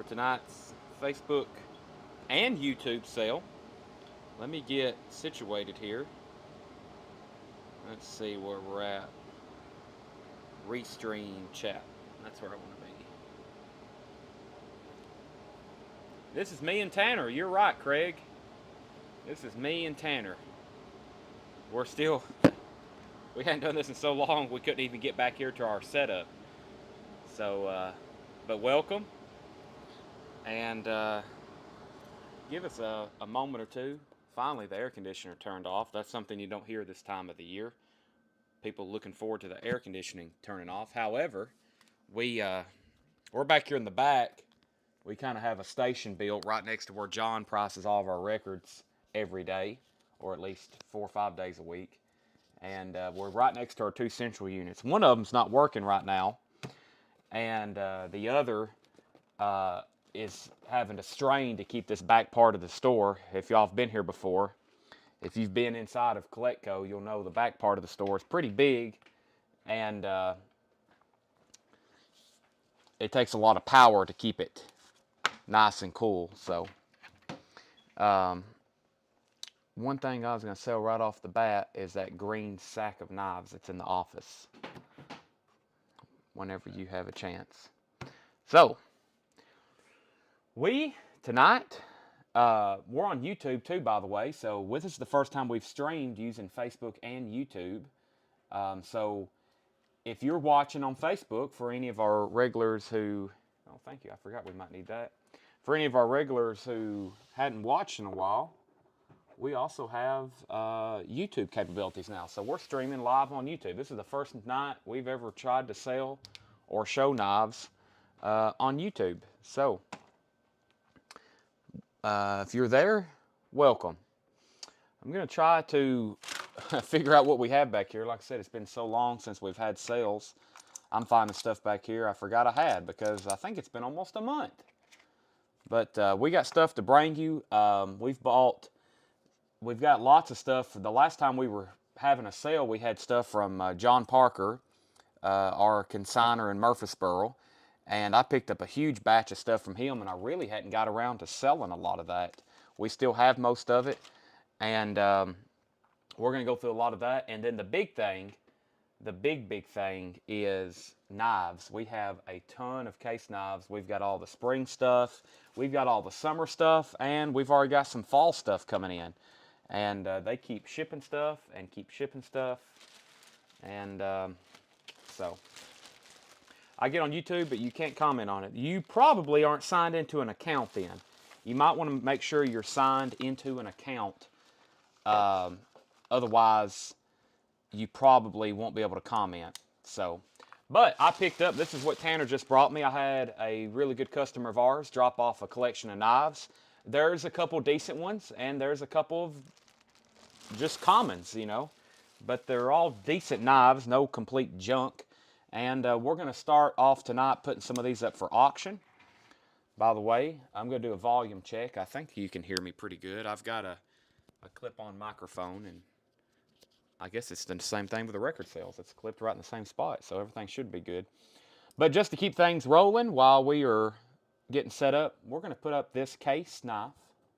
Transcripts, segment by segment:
for tonight's Facebook and YouTube sale. Let me get situated here. Let's see where we're at. Restream chat. That's where I want to be. This is me and Tanner. You're right, Craig. This is me and Tanner. We're still. We hadn't done this in so long, we couldn't even get back here to our setup. So, but welcome. And give us a moment or two. Finally, the air conditioner turned off. That's something you don't hear this time of the year. People looking forward to the air conditioning turning off. However, we're back here in the back. We kind of have a station built right next to where John prices all of our records every day, or at least 4 or 5 days a week. And we're right next to our two central units. One of them's not working right now, and the other is having to strain to keep this back part of the store. If y'all have been here before, if you've been inside of Collectibles, you'll know the back part of the store is pretty big, and it takes a lot of power to keep it nice and cool. So one thing I was going to sell right off the bat is that green sack of knives that's in the office whenever you have a chance. So tonight, we're on YouTube too, by the way. So this is the first time we've streamed using Facebook and YouTube. So if you're watching on Facebook, for any of our regulars who, oh, thank you, I forgot we might need that. For any of our regulars who hadn't watched in a while, we also have YouTube capabilities now. So we're streaming live on YouTube. This is the first night we've ever tried to sell or show knives on YouTube. So if you're there, welcome. I'm going to try to figure out what we have back here. Like I said, it's been so long since we've had sales. I'm finding stuff back here I forgot I had because I think it's been almost a month. But we got stuff to bring you. We've got lots of stuff. The last time we were having a sale, we had stuff from John Parker, our consigner in Murfreesboro. And I picked up a huge batch of stuff from him, and I really hadn't got around to selling a lot of that. We still have most of it, and we're going to go through a lot of that. And then the big thing, the big thing is knives. We have a ton of case knives. We've got all the spring stuff, we've got all the summer stuff, and we've already got some fall stuff coming in. And they keep shipping stuff and keep shipping stuff. And so I get on YouTube, but you can't comment on it. You probably aren't signed into an account then. You might want to make sure you're signed into an account. Otherwise, you probably won't be able to comment. So, but I picked up, this is what Tanner just brought me. I had a really good customer of ours drop off a collection of knives. There's a couple decent ones, and there's a couple of just commons, you know. But they're all decent knives, no complete junk. And we're going to start off tonight putting some of these up for auction. By the way, I'm going to do a volume check. I think you can hear me pretty good. I've got a clip-on microphone, and I guess it's the same thing with the record sales. It's clipped right in the same spot, so everything should be good. But just to keep things rolling while we are getting set up, we're going to put up this case knife.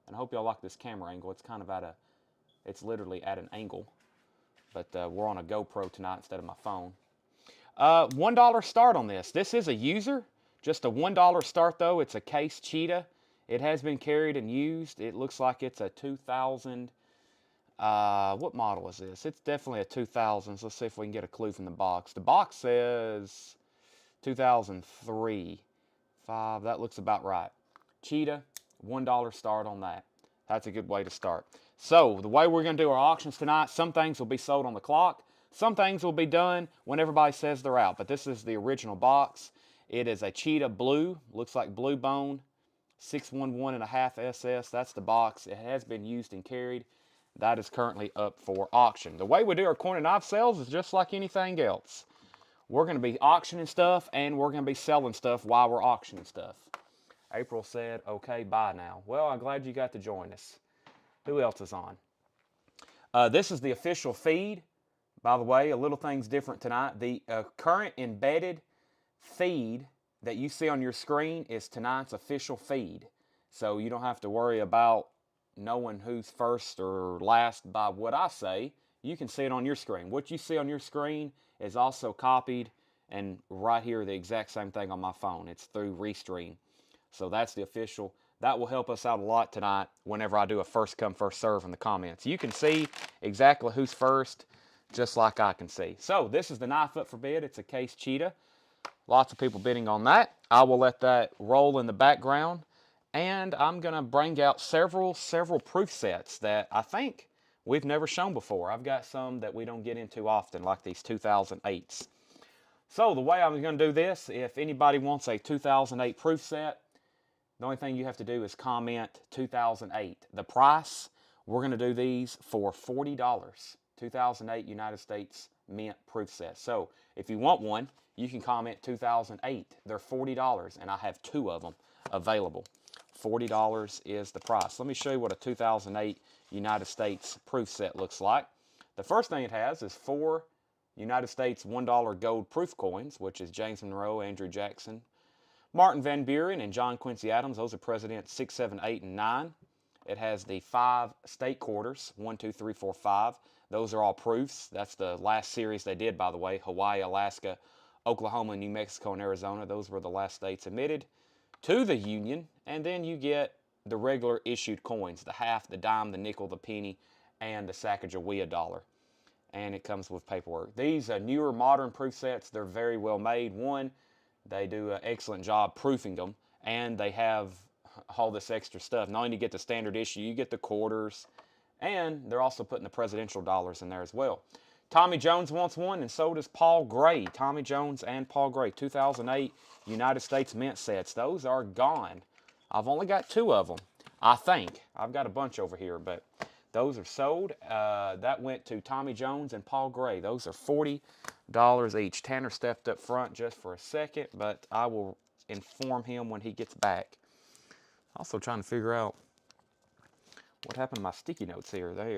And I hope y'all like this camera angle. It's kind of it's literally at an angle. But we're on a GoPro tonight instead of my phone. $1 start on this. This is a user, just a $1 start though. It's a case cheetah. It has been carried and used. It looks like it's a 2000. What model is this? It's definitely a 2000s. Let's see if we can get a clue from the box. The box says 2003. 5. That looks about right. Cheetah, $1 start on that. That's a good way to start. So the way we're going to do our auctions tonight, some things will be sold on the clock. Some things will be done when everybody says they're out, but this is the original box. It is a cheetah blue, looks like blue bone, 611.5 SS. That's the box. It has been used and carried. That is currently up for auction. The way we do our corner knife sales is just like anything else. We're going to be auctioning stuff, and we're going to be selling stuff while we're auctioning stuff. April said, okay, bye now. Well, I'm glad you got to join us. Who else is on? This is the official feed. By the way, a little thing's different tonight. The current embedded feed that you see on your screen is tonight's official feed. So you don't have to worry about knowing who's first or last by what I say. You can see it on your screen. What you see on your screen is also copied, and right here, the exact same thing on my phone. It's through Restream. So that's the official. That will help us out a lot tonight whenever I do a first come, first serve in the comments. You can see exactly who's first, just like I can see. So this is the knife up for bid. It's a Case Cheetah. Lots of people bidding on that. I will let that roll in the background. And I'm going to bring out several proof sets that I think we've never shown before. I've got some that we don't get into often, like these 2008s. So the way I'm going to do this, if anybody wants a 2008 proof set, the only thing you have to do is comment 2008. The price, we're going to do these for $40. 2008 United States Mint proof set. So if you want one, you can comment 2008. They're $40, and I have 2 of them available. $40 is the price. Let me show you what a 2008 United States proof set looks like. The first thing it has is 4 United States $1 gold proof coins, which is James Monroe, Andrew Jackson, Martin Van Buren, and John Quincy Adams. Those are presidents 6, 7, 8, and 9. It has the 5 state quarters, 1, 2, 3, 4, 5. Those are all proofs. That's the last series they did, by the way. Hawaii, Alaska, Oklahoma, New Mexico, and Arizona. Those were the last states admitted to the Union. And then you get the regular issued coins, the half, the dime, the nickel, the penny, and the Sacagawea dollar. And it comes with paperwork. These newer modern proof sets, they're very well made. One, they do an excellent job proofing them, and they have all this extra stuff. Not only do you get the standard issue, you get the quarters, and they're also putting the presidential dollars in there as well. Tommy Jones wants one, and so does Paul Gray. Tommy Jones and Paul Gray, 2008 United States Mint sets. Those are gone. I've only got 2 of them, I think. I've got a bunch over here, but those are sold. That went to Tommy Jones and Paul Gray. Those are $40 each. Tanner stepped up front just for a second, but I will inform him when he gets back. Also trying to figure out what happened to my sticky notes here. They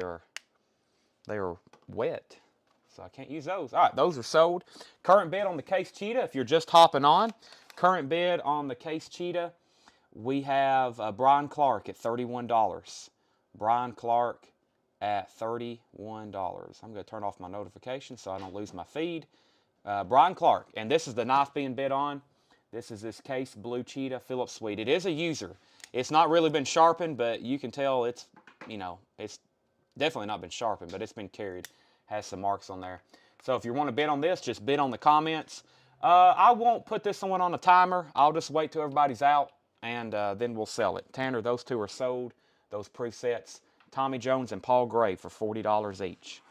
are wet, so I can't use those. All right, those are sold. Current bid on the Case Cheetah, if you're just hopping on. Current bid on the Case Cheetah, we have Brian Clark at $31. Brian Clark at $31. I'm going to turn off my notifications so I don't lose my feed. Brian Clark, and this is the knife being bid on. This is this Case Blue Cheetah Phillips Suite. It is a user. It's not really been sharpened, but you can tell it's, it's definitely not been sharpened, but it's been carried. Has some marks on there. So if you want to bid on this, just bid on the comments. I won't put this one on a timer. I'll just wait till everybody's out, and then we'll sell it. Tanner, those 2 are sold. Those proof sets. Tommy Jones and Paul Gray for $40 each.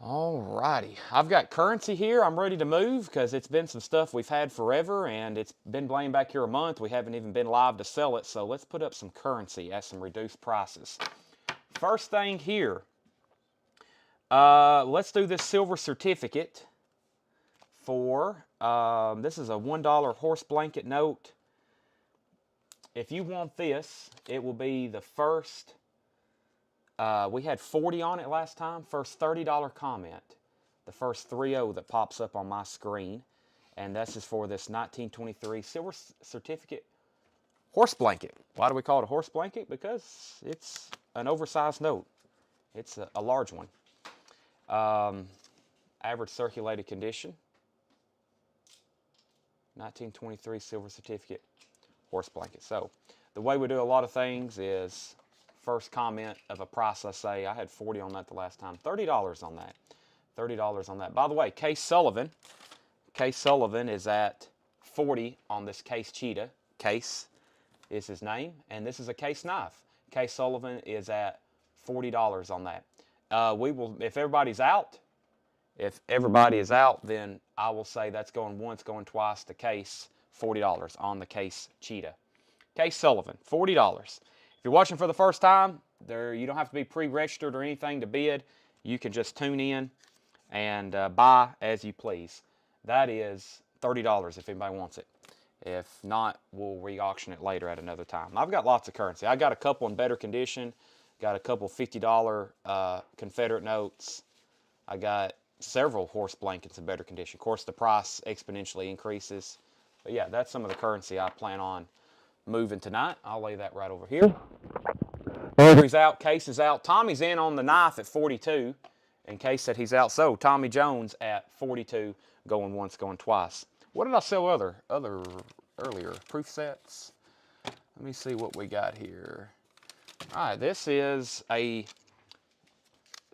Alrighty, I've got currency here. I'm ready to move because it's been some stuff we've had forever, and it's been laying back here a month. We haven't even been live to sell it, so let's put up some currency at some reduced prices. First thing here, let's do this silver certificate for, this is a $1 horse blanket note. If you want this, it will be the first, we had 40 on it last time, first $30 comment, the first 30 that pops up on my screen, and this is for this 1923 silver certificate horse blanket. Why do we call it a horse blanket? Because it's an oversized note. It's a large one. Average circulated condition, 1923 silver certificate horse blanket. So the way we do a lot of things is first comment of a price. I say I had 40 on that the last time. $30 on that. $30 on that. By the way, Case Sullivan is at 40 on this Case Cheetah. Case is his name, and this is a Case knife. Case Sullivan is at $40 on that. We will, if everybody is out, then I will say that's going once, going twice to Case. $40 on the Case Cheetah. Case Sullivan, $40. If you're watching for the first time, you don't have to be pre-registered or anything to bid. You can just tune in and buy as you please. That is $30 if anybody wants it. If not, we'll re-auction it later at another time. I've got lots of currency. I got a couple in better condition. Got a couple $50 Confederate notes. I got several horse blankets in better condition. Of course, the price exponentially increases But yeah, that's some of the currency I plan on moving tonight. I'll lay that right over here. Battery's out, case is out. Tommy's in on the knife at 42. In case that he's out. So Tommy Jones at 42, going once, going twice. What did I sell earlier? Proof sets. Let me see what we got here. All right, this is a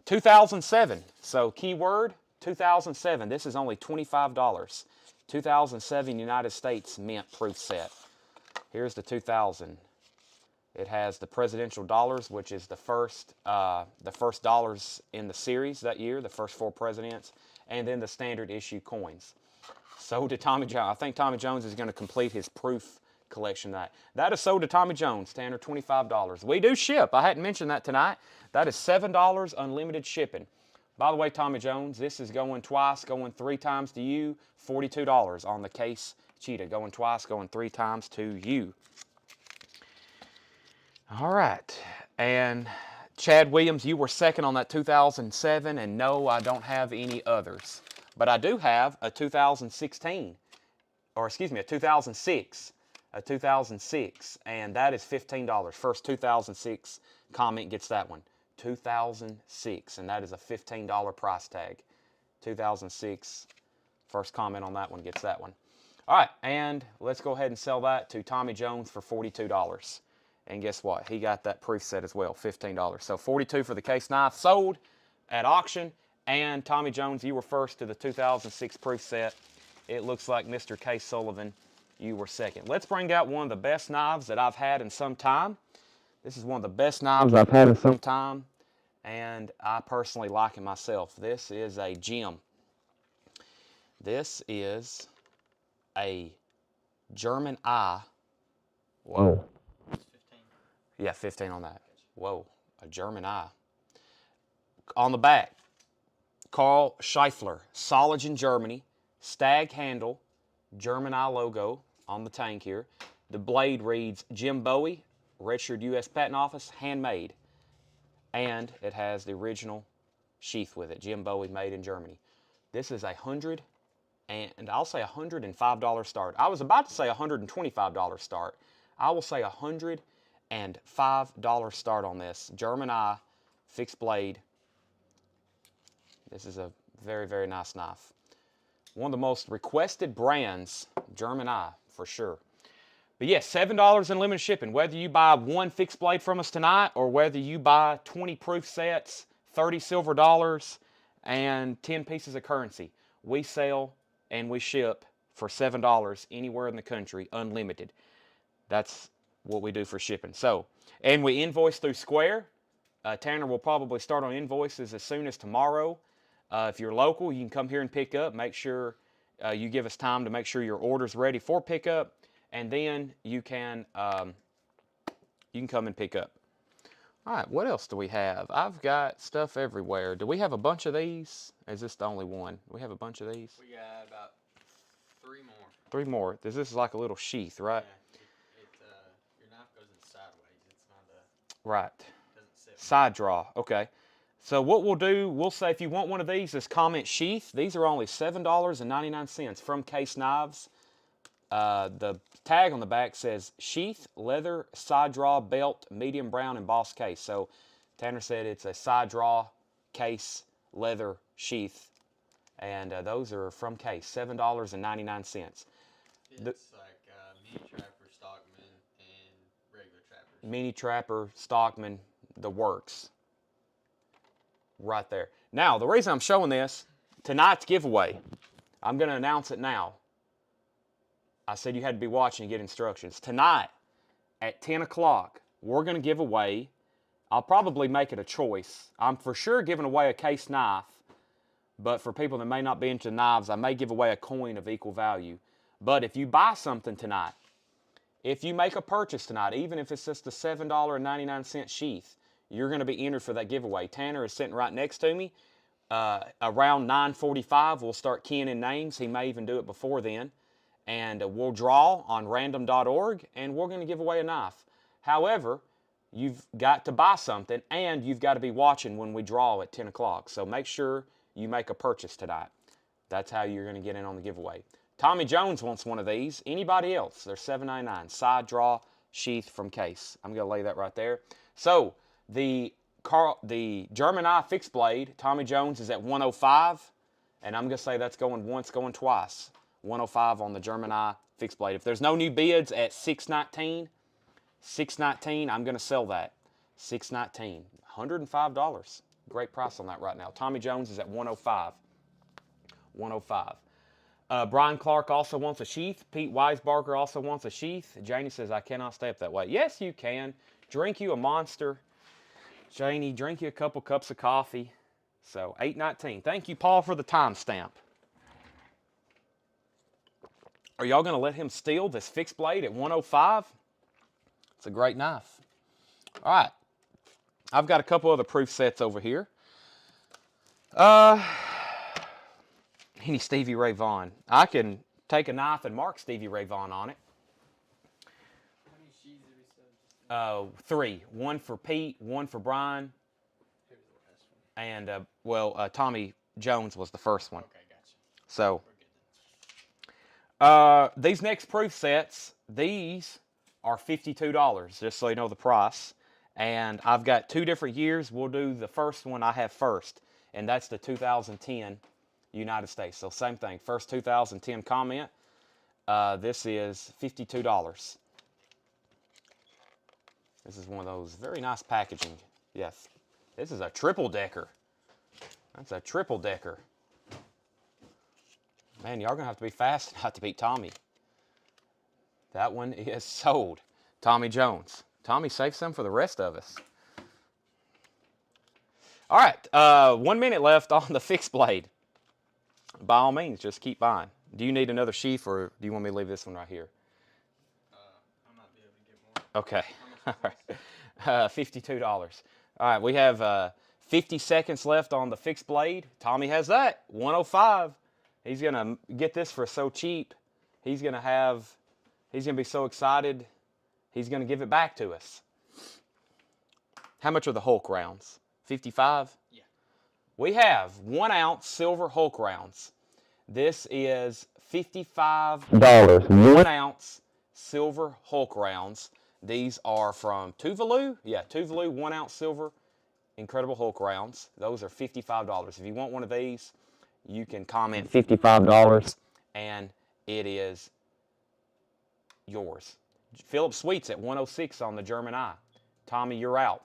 2007. So keyword 2007. This is only $25. 2007 United States Mint proof set. Here's the 2000. It has the presidential dollars, which is the first dollars in the series that year, the first 4 presidents, and then the standard issue coins. Sold to Tommy Jones. I think Tommy Jones is going to complete his proof collection tonight. That is sold to Tommy Jones, Tanner, $25. We do ship. I hadn't mentioned that tonight. That is $7 unlimited shipping. By the way, Tommy Jones, this is going twice, going 3 times to you, $42 on the case cheetah. Going twice, going 3 times to you. All right, and Chad Williams, you were second on that 2007, and no, I don't have any others. But I do have a 2016, or excuse me, a 2006, and that is $15. First 2006 comment gets that one. 2006, and that is a $15 price tag. 2006, first comment on that one gets that one. All right, and let's go ahead and sell that to Tommy Jones for $42. And guess what? He got that proof set as well, $15. So $42 for the case knife sold at auction. And Tommy Jones, you were first to the 2006 proof set. It looks like Mr. K. Sullivan, you were second. Let's bring out one of the best knives that I've had in some time. This is one of the best knives I've had in some time, and I personally like it myself. This is a gem. This is a German eye. Whoa. 15. Yeah, 15 on that. Whoa, a German eye. On the back, Karl Scheifler, Soligen, Germany, stag handle, German eye logo on the tank here. The blade reads Jim Bowie, registered U.S. Patent Office, handmade. And it has the original sheath with it, Jim Bowie, made in Germany. This is $100, and I'll say $105 start. I was about to say $125 start. I will say $105 start on this. German eye, fixed blade. This is a very, very nice knife. One of the most requested brands, German eye, for sure. But yes, $7 in limited shipping. Whether you buy one fixed blade from us tonight or whether you buy 20 proof sets, 30 silver dollars, and 10 pieces of currency, we sell and we ship for $7 anywhere in the country, unlimited. That's what we do for shipping. So, and we invoice through Square. Tanner will probably start on invoices as soon as tomorrow. If you're local, you can come here and pick up. Make sure you give us time to make sure your order's ready for pickup, and then you can come and pick up. All right, what else do we have? I've got stuff everywhere. Do we have a bunch of these? Is this the only one? Do we have a bunch of these? We got about 3 more. 3 more. This is like a little sheath, right? Yeah, your knife goes in sideways. It's not a... Right. Doesn't sit. Side draw. Okay. So what we'll do, we'll say if you want one of these, this comment sheath. These are only $7.99 from Case Knives. The tag on the back says sheath, leather, side draw, belt, medium brown, embossed case. So Tanner said it's a side draw case, leather sheath. And those are from Case, $7.99. It's like Mini Trapper, Stockman, and regular Trappers. Mini Trapper, Stockman, the works. Right there. Now, the reason I'm showing this, tonight's giveaway, I'm going to announce it now. I said you had to be watching and get instructions. Tonight, at 10 o'clock, we're going to give away, I'll probably make it a choice. I'm for sure giving away a case knife, but for people that may not be into knives, I may give away a coin of equal value. But if you buy something tonight, if you make a purchase tonight, even if it's just a $7.99 sheath, you're going to be entered for that giveaway. Tanner is sitting right next to me. Around 9:45, we'll start keying in names. He may even do it before then. And we'll draw on random.org, and we're going to give away a knife. However, you've got to buy something, and you've got to be watching when we draw at 10 o'clock. So make sure you make a purchase tonight. That's how you're going to get in on the giveaway. Tommy Jones wants one of these. Anybody else? They're $7.99. Side draw sheath from case. I'm going to lay that right there. So the German Eye fixed blade, Tommy Jones is at 105. And I'm going to say that's going once, going twice. 105 on the German Eye fixed blade. If there's no new bids at 619, I'm going to sell that. 619, $105. Great price on that right now. Tommy Jones is at 105. 105. Brian Clark also wants a sheath. Pete Weisbarger also wants a sheath. Janie says, I cannot stay up that way. Yes, you can. Drink you a Monster. Janie, drink you a couple cups of coffee. So, 819. Thank you, Paul, for the timestamp. Are y'all going to let him steal this fixed blade at 105? It's a great knife. All right. I've got a couple other proof sets over here. Any Stevie Ray Vaughan. I can take a knife and mark Stevie Ray Vaughan on it. How many sheets did we sell? 3. One for Pete, one for Brian. Who was the last one? And, Tommy Jones was the first one. Okay, gotcha. So, We're good then. these next proof sets, these are $52, just so you know the price. And I've got 2 different years. We'll do the first one I have first, and that's the 2010 United States. So same thing, first 2010 comment. This is $52. This is one of those very nice packaging. Yes, this is a triple decker. That's a triple decker. Man, y'all gonna have to be fast not to beat Tommy. That one is sold. Tommy Jones. Tommy, save some for the rest of us. All right, 1 minute left on the fixed blade. By all means, just keep buying. Do you need another sheath, or do you want me to leave this one right here? I might be able to get more. Okay. How much All right. $52. All right, we have 50 seconds left on the fixed blade. Tommy has that, 105. He's going to get this for so cheap. He's going to be so excited. He's going to give it back to us. How much are the Hulk rounds? 55? Yeah. We have 1 ounce silver Hulk rounds. This is $55. 1 ounce silver Hulk rounds. These are from Tuvalu. Yeah, Tuvalu 1 ounce silver Incredible Hulk rounds. Those are $55. If you want one of these, you can comment $55 and it is yours. Philip Sweets at 106 on the German Eye. Tommy, you're out.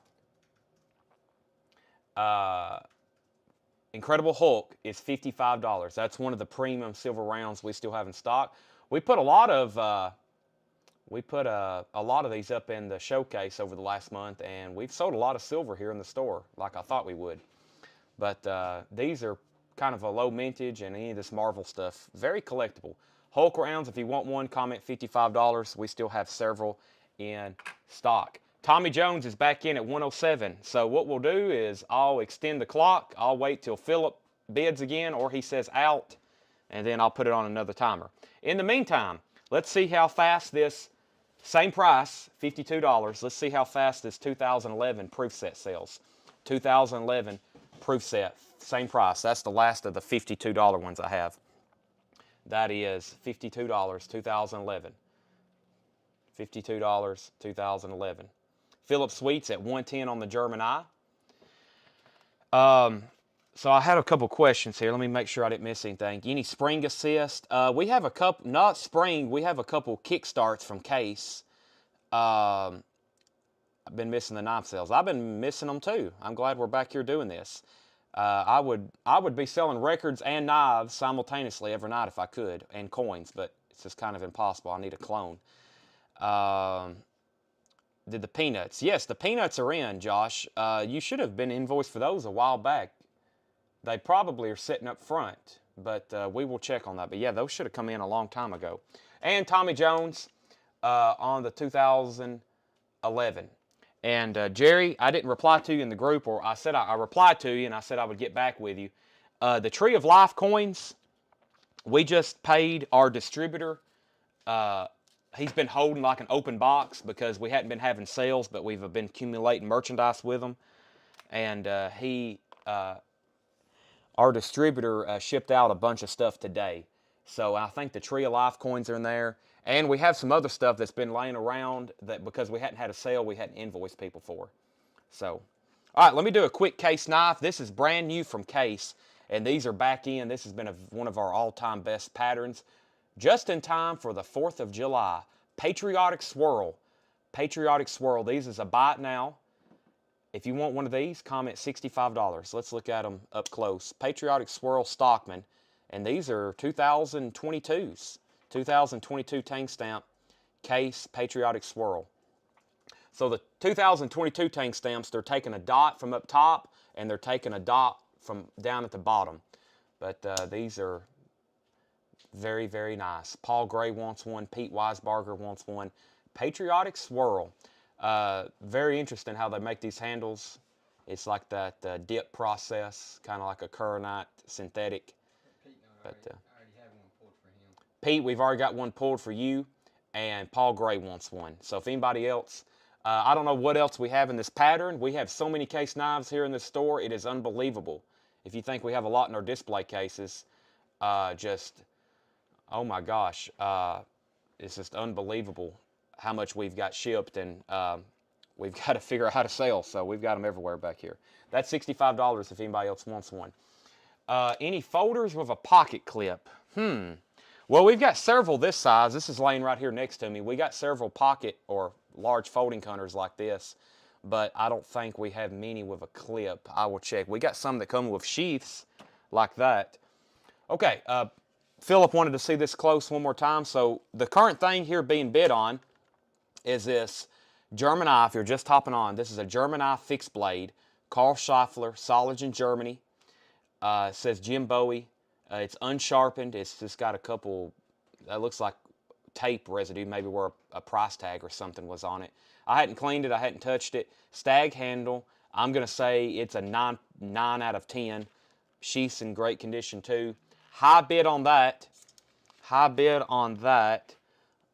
Incredible Hulk is $55. That's one of the premium silver rounds we still have in stock. We put a lot of these up in the showcase over the last month, and we've sold a lot of silver here in the store, like I thought we would. But these are kind of a low mintage, and any of this Marvel stuff, very collectible. Hulk rounds, if you want one, comment $55. We still have several in stock. Tommy Jones is back in at 107. So what we'll do is I'll extend the clock. I'll wait till Philip bids again, or he says out, and then I'll put it on another timer. In the meantime, let's see how fast this, same price, $52. Let's see how fast this 2011 proof set sells. 2011 proof set, same price. That's the last of the $52 ones I have. That is $52, 2011. $52, 2011. Philip Sweets at 110 on the German Eye. So I had a couple questions here. Let me make sure I didn't miss anything. Any spring assist? We have a couple, not spring, we have a couple kickstarts from Case. I've been missing the knife sales. I've been missing them too. I'm glad we're back here doing this. I would be selling records and knives simultaneously every night if I could, and coins, but it's just kind of impossible. I need a clone. Did the peanuts? Yes, the peanuts are in, Josh. You should have been invoiced for those a while back. They probably are sitting up front, but we will check on that. But yeah, those should have come in a long time ago. And Tommy Jones on the 2011. And Jerry, I didn't reply to you in the group, or I said I replied to you and I said I would get back with you. The Tree of Life coins, we just paid our distributor. He's been holding like an open box because we hadn't been having sales, but we've been accumulating merchandise with them. And our distributor shipped out a bunch of stuff today. So I think the Tree of Life coins are in there. And we have some other stuff that's been laying around that because we hadn't had a sale, we hadn't invoiced people for. So, all right, let me do a quick case knife. This is brand new from Case, and these are back in. This has been one of our all-time best patterns. Just in time for the 4th of July. Patriotic Swirl. Patriotic Swirl. These is a buy it now. If you want one of these, comment $65. Let's look at them up close. Patriotic Swirl Stockman. And these are 2022s. 2022 tank stamp Case Patriotic Swirl. So the 2022 tank stamps, they're taking a dot from up top and they're taking a dot from down at the bottom. But these are very, very nice. Paul Gray wants one. Pete Weisbarger wants one. Patriotic Swirl. Very interesting how they make these handles. It's like that dip process, kind of like a Curranite synthetic. Pete, no, But, I already have one pulled for him. Pete, we've already got one pulled for you, and Paul Gray wants one. So if anybody else, I don't know what else we have in this pattern. We have so many case knives here in this store. It is unbelievable. If you think we have a lot in our display cases, oh my gosh, it's just unbelievable how much we've got shipped, and we've got to figure out how to sell, so we've got them everywhere back here. That's $65 if anybody else wants one. Any folders with a pocket clip? Well, we've got several this size. This is laying right here next to me. We got several pocket or large folding cutters like this, but I don't think we have many with a clip. I will check. We got some that come with sheaths like that. Okay, Philip wanted to see this close one more time. So the current thing here being bid on is this German eye. If you're just hopping on, this is a German eye fixed blade. Carl Scheifler, Solage in Germany. It says Jim Bowie. It's unsharpened. It's just got a couple, that looks like tape residue, maybe where a price tag or something was on it. I hadn't cleaned it. I hadn't touched it. Stag handle. I'm going to say it's a 9 out of 10. Sheath's in great condition too. High bid on that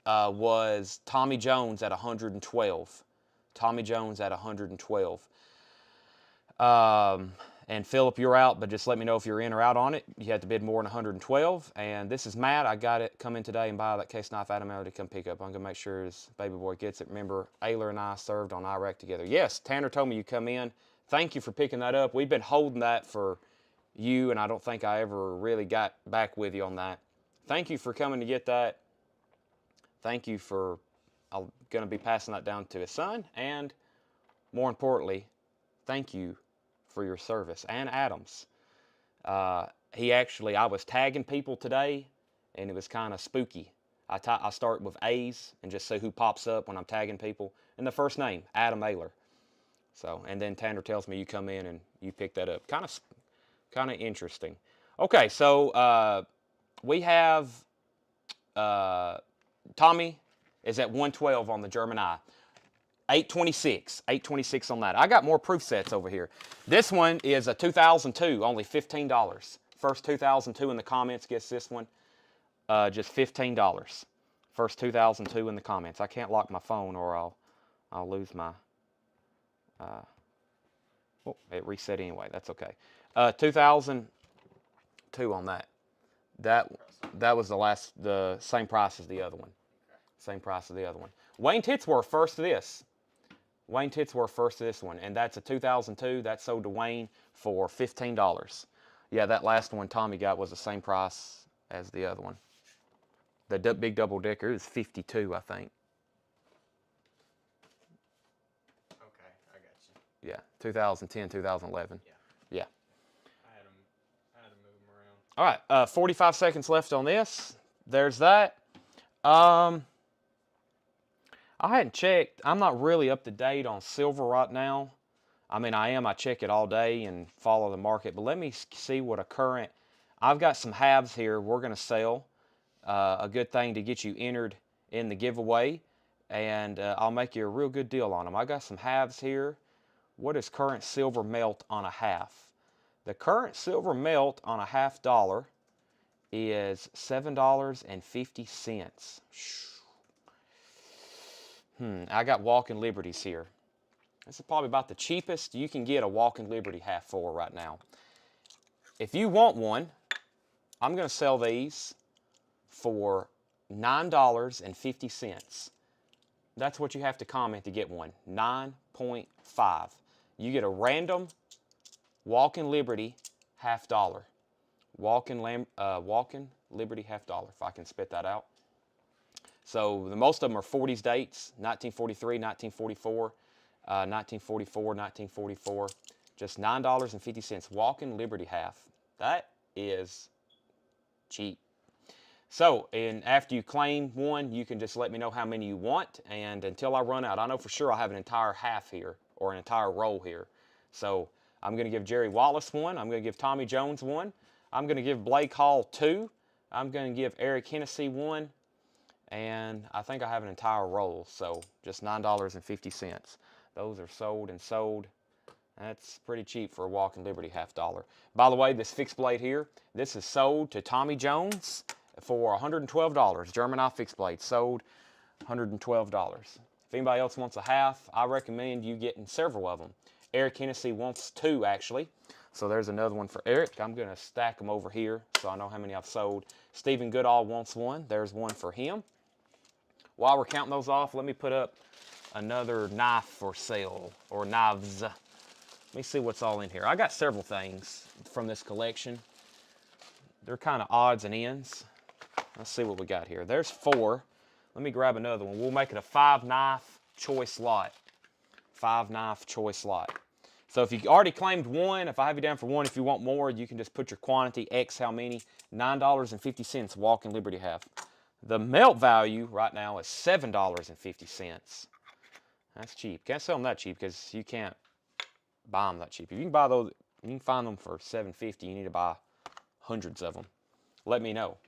was Tommy Jones at 112. Tommy Jones at 112. And Philip, you're out, but just let me know if you're in or out on it. You had to bid more than 112. And this is Matt. I got it. Come in today and buy that case knife. Adam to come pick up. I'm going to make sure his baby boy gets it. Remember, Ayler and I served on Iraq together. Yes, Tanner told me you come in. Thank you for picking that up. We've been holding that for you, and I don't think I ever really got back with you on that. Thank you for coming to get that. Thank you for, I'm going to be passing that down to his son. And more importantly, thank you for your service. And Adams. I was tagging people today, and it was kind of spooky. I start with A's and just see who pops up when I'm tagging people. And the first name, Adam Ayler. So, and then Tanner tells me you come in and you pick that up. Kind of interesting. Okay, so we have Tommy is at 112 on the German eye. 826 on that. I got more proof sets over here. This one is a 2002, only $15. First 2002 in the comments gets this one, just $15. First 2002 in the comments. I can't lock my phone or I'll lose my. Oh, it reset anyway. That's okay. 2002 on that. That was the same price as the other one. Same price as the other one. Wayne Titsworth first to this. Wayne Titsworth first to this one, and that's a 2002. That sold to Wayne for $15. Yeah, that last one Tommy got was the same price as the other one. The big double decker is $52, I think. Okay, I got you. Yeah, 2010, 2011. Yeah. I had to move them around. All right, 45 seconds left on this. There's that. I hadn't checked. I'm not really up to date on silver right now. I mean, I am. I check it all day and follow the market. But let me see what a current. I've got some halves here we're going to sell. A good thing to get you entered in the giveaway. And I'll make you a real good deal on them. I got some halves here. What is current silver melt on a half? The current silver melt on a $50 is $7.50. I got Walking Liberties here. This is probably about the cheapest you can get a Walking Liberty half for right now. If you want one, I'm going to sell these for $9.50. That's what you have to comment to get one. 9.5. You get a random Walking Liberty $half. Walking Liberty $half, if I can spit that out. So the most of them are 40s dates, 1943, 1944, 1944, 1944. Just $9.50. Walking Liberty half. That is cheap. So, and after you claim one, you can just let me know how many you want, and until I run out, I know for sure I'll have an entire half here, or an entire roll here. So, I'm going to give Jerry Wallace one, I'm going to give Tommy Jones one, I'm going to give Blake Hall two, I'm going to give Eric Hennessy one, and I think I have an entire roll, so just $9.50. Those are sold and sold. That's pretty cheap for a Walking Liberty $half. By the way, this fixed blade here, this is sold to Tommy Jones for $112. German eye fixed blade, sold $112. If anybody else wants a half, I recommend you getting several of them. Eric Hennessy wants two, actually. So there's another one for Eric. I'm going to stack them over here so I know how many I've sold. Stephen Goodall wants one. There's one for him. While we're counting those off, let me put up another knife for sale, or knives. Let me see what's all in here. I got several things from this collection. They're kind of odds and ends. Let's see what we got here. There's 4. Let me grab another one. We'll make it a 5-knife choice lot. 5-knife choice lot. So if you already claimed one, if I have you down for one, if you want more, you can just put your quantity, X how many, $9.50 Walking Liberty half. The melt value right now is $7.50. That's cheap. Can't sell them that cheap because you can't buy them that cheap. If you can buy those, you can find them for $7.50. You need to buy hundreds of them. Let me know.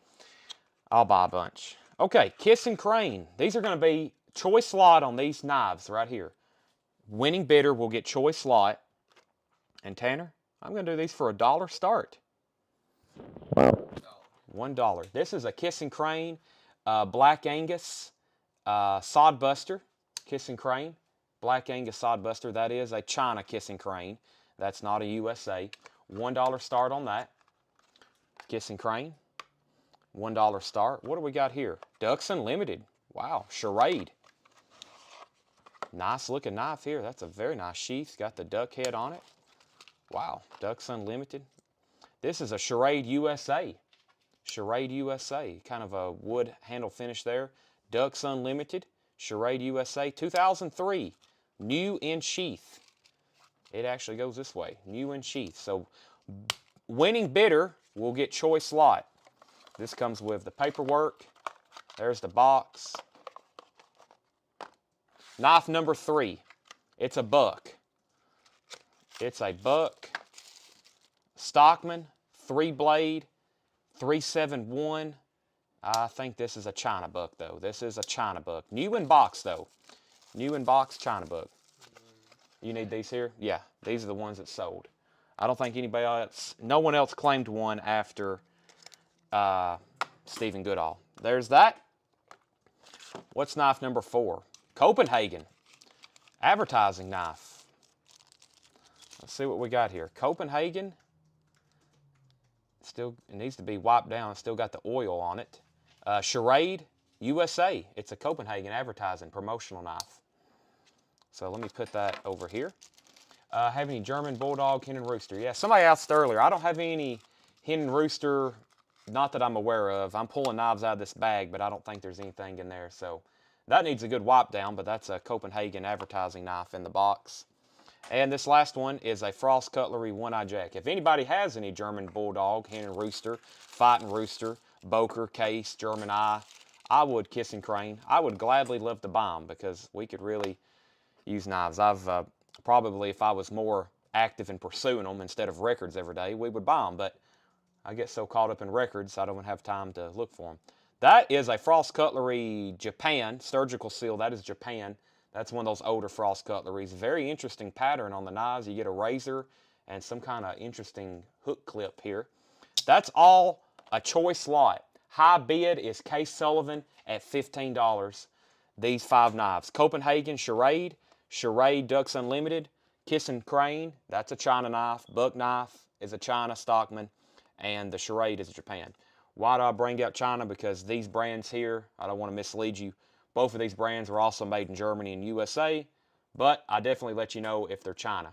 I'll buy a bunch. Okay, Kiss and Crane. These are going to be choice lot on these knives right here. Winning bidder will get choice lot. And Tanner, I'm going to do these for $1 start. $1. This is a Kiss and Crane Black Angus Sod Buster. Kiss and Crane. Black Angus Sod Buster. That is a China Kiss and Crane. That's not a USA. $1 start on that. Kiss and Crane. $1 start. What do we got here? Ducks Unlimited. Wow. Charade. Nice looking knife here. That's a very nice sheath. Got the duck head on it. Wow. Ducks Unlimited. This is a Charade USA. Charade USA. Kind of a wood handle finish there. Ducks Unlimited. Charade USA. 2003. New in sheath. It actually goes this way. New in sheath. So winning bidder will get choice lot. This comes with the paperwork. There's the box. Knife number 3. It's a buck. It's a buck. Stockman, 3-blade, 371. I think this is a China buck, though. This is a China buck. New in box, though. New in box China buck. You need these here? Yeah, these are the ones that sold. I don't think anybody else, no one else claimed one after Stephen Goodall. There's that. What's knife number 4? Copenhagen. Advertising knife. Let's see what we got here. Copenhagen. Still, it needs to be wiped down. It's still got the oil on it. Charade USA. It's a Copenhagen advertising promotional knife. So let me put that over here. Have any German Bulldog Hen and Rooster? Yeah, somebody asked earlier. I don't have any Hen and Rooster, not that I'm aware of. I'm pulling knives out of this bag, but I don't think there's anything in there. So that needs a good wipe down, but that's a Copenhagen advertising knife in the box. And this last one is a Frost Cutlery One-Eye Jack. If anybody has any German Bulldog, Hen and Rooster, Fighting Rooster, Boker, Case, German Eye, I would Kiss and Crane. I would gladly love to buy them because we could really use knives. I've probably, if I was more active in pursuing them instead of records every day, we would buy them. But I get so caught up in records, I don't have time to look for them. That is a Frost Cutlery Japan, surgical seal. That is Japan. That's one of those older Frost Cutleries. Very interesting pattern on the knives. You get a razor and some kind of interesting hook clip here. That's all a choice lot. High bid is Case Sullivan at $15. These 5 knives. Copenhagen Charade, Charade Ducks Unlimited, Kiss and Crane, that's a China knife. Buck knife is a China Stockman, and the Charade is a Japan. Why do I bring out China? Because these brands here, I don't want to mislead you, both of these brands are also made in Germany and USA, but I definitely let you know if they're China.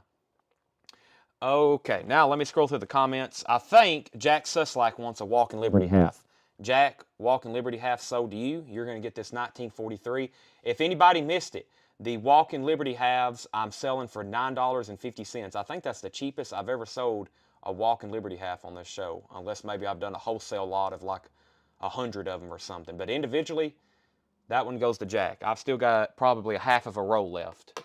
Okay, now let me scroll through the comments. I think Jack Suslack wants a Walking Liberty half. Jack, Walking Liberty half sold to you. You're going to get this 1943. If anybody missed it, the Walking Liberty halves I'm selling for $9.50. I think that's the cheapest I've ever sold a Walking Liberty half on this show, unless maybe I've done a wholesale lot of like 100 of them or something. But individually, that one goes to Jack. I've still got probably a half of a row left.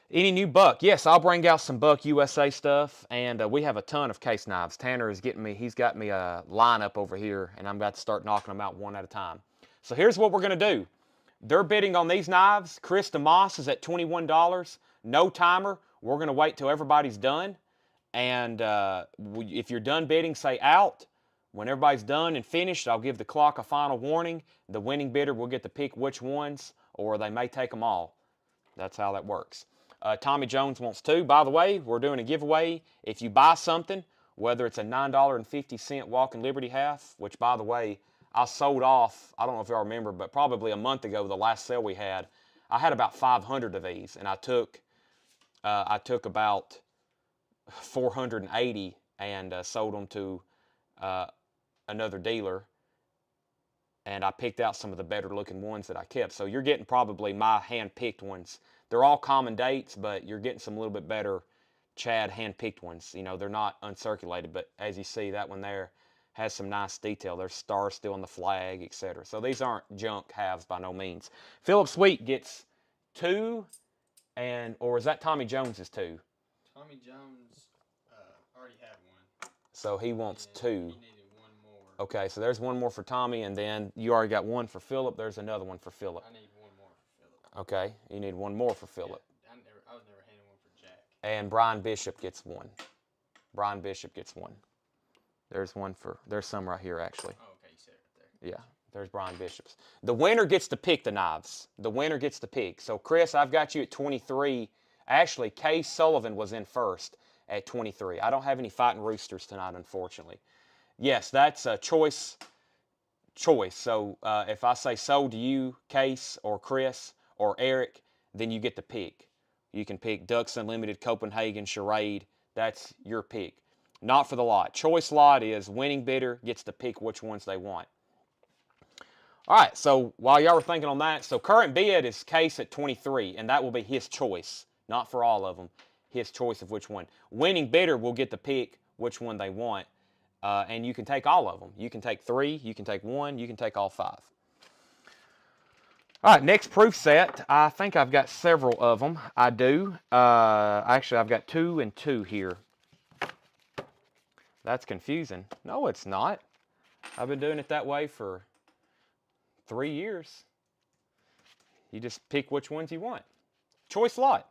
Any new Buck? Yes, I'll bring out some Buck USA stuff, and we have a ton of case knives. Tanner is getting me, he's got me a lineup over here, and I'm about to start knocking them out one at a time. So here's what we're going to do. They're bidding on these knives. Chris DeMoss is at $21. No timer. We're going to wait till everybody's done, and if you're done bidding, say out. When everybody's done and finished, I'll give the clock a final warning. The winning bidder will get to pick which ones, or they may take them all. That's how that works. Tommy Jones wants two. By the way, we're doing a giveaway. If you buy something, whether it's a $9.50 Walking Liberty half, which, by the way, I sold off, I don't know if y'all remember, but probably a month ago, the last sale we had, I had about 500 of these, and I took about 480 and sold them to another dealer, and I picked out some of the better looking ones that I kept. So you're getting probably my hand-picked ones. They're all common dates, but you're getting some little bit better Chad hand-picked ones. You know, they're not uncirculated, but as you see, that one there has some nice detail. There's stars still on the flag, etc. So these aren't junk halves by no means. Philip Sweet gets two, or is that Tommy Jones's two? Tommy Jones already had one. So he wants two. He needed one more. Okay, so there's one more for Tommy, and then you already got one for Philip. There's another one for Philip. I need one more for Philip. Okay, you need one more for Philip. Yeah, I was never handing one for Jack. And Brian Bishop gets one. Brian Bishop gets one. There's some right here, actually. Oh, okay, you said it right there. Yeah, there's Brian Bishop's. The winner gets to pick the knives. The winner gets to pick. So, Chris, I've got you at 23. Actually, Kay Sullivan was in first at 23. I don't have any Fighting Roosters tonight, unfortunately. Yes, that's a choice. So, if I say sold to you, Case, or Chris, or Eric, then you get to pick. You can pick Ducks Unlimited, Copenhagen, Charade. That's your pick. Not for the lot. Choice lot is winning bidder gets to pick which ones they want. All right, so while y'all were thinking on that, so current bid is Case at 23, and that will be his choice. Not for all of them. His choice of which one. Winning bidder will get to pick which one they want, and you can take all of them. You can take 3, you can take 1, you can take all 5. All right, next proof set. I think I've got several of them. I do. Actually, I've got 2 and 2 here. That's confusing. No, it's not. I've been doing it that way for 3 years. You just pick which ones you want. Choice lot.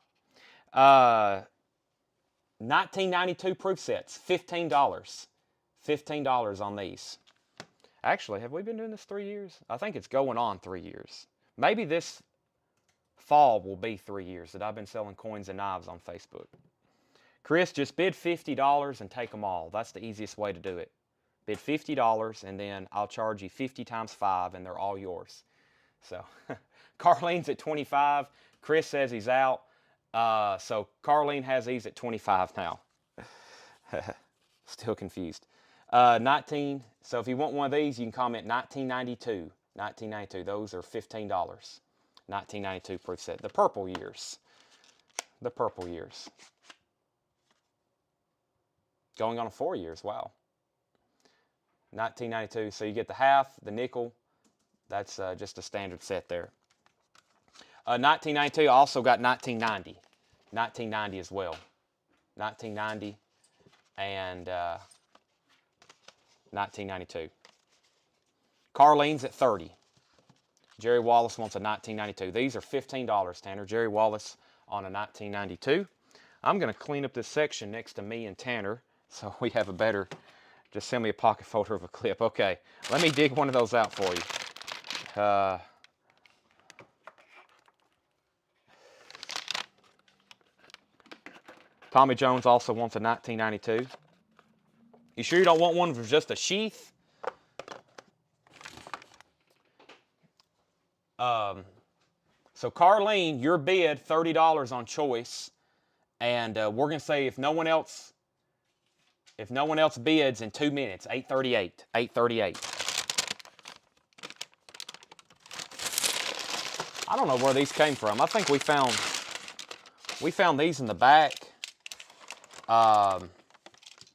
1992 proof sets, $15. $15 on these. Actually, have we been doing this 3 years? I think it's going on 3 years. Maybe this fall will be 3 years that I've been selling coins and knives on Facebook. Chris, just bid $50 and take them all. That's the easiest way to do it. Bid $50 and then I'll charge you 50 times 5 and they're all yours. So, Carlene's at 25. Chris says he's out. So Carlene has these at 25 now. Still confused. 19. So if you want one of these, you can comment 1992. 1992. Those are $15. 1992 proof set. The purple years. The purple years. Going on 4 years. Wow. 1992. So you get the half, the nickel. That's just a standard set there. 1992. I also got 1990. 1990 as well. 1990 and 1992. Carlene's at 30. Jerry Wallace wants a 1992. These are $15, Tanner. Jerry Wallace on a 1992. I'm going to clean up this section next to me and Tanner so we have a better, just send me a pocket folder of a clip. Okay, let me dig one of those out for you. Tommy Jones also wants a 1992. You sure you don't want one with just a sheath? So Carlene, your bid, $30 on choice. And we're going to say if no one else bids in 2 minutes, 8:38. 8:38. I don't know where these came from. I think we found these in the back.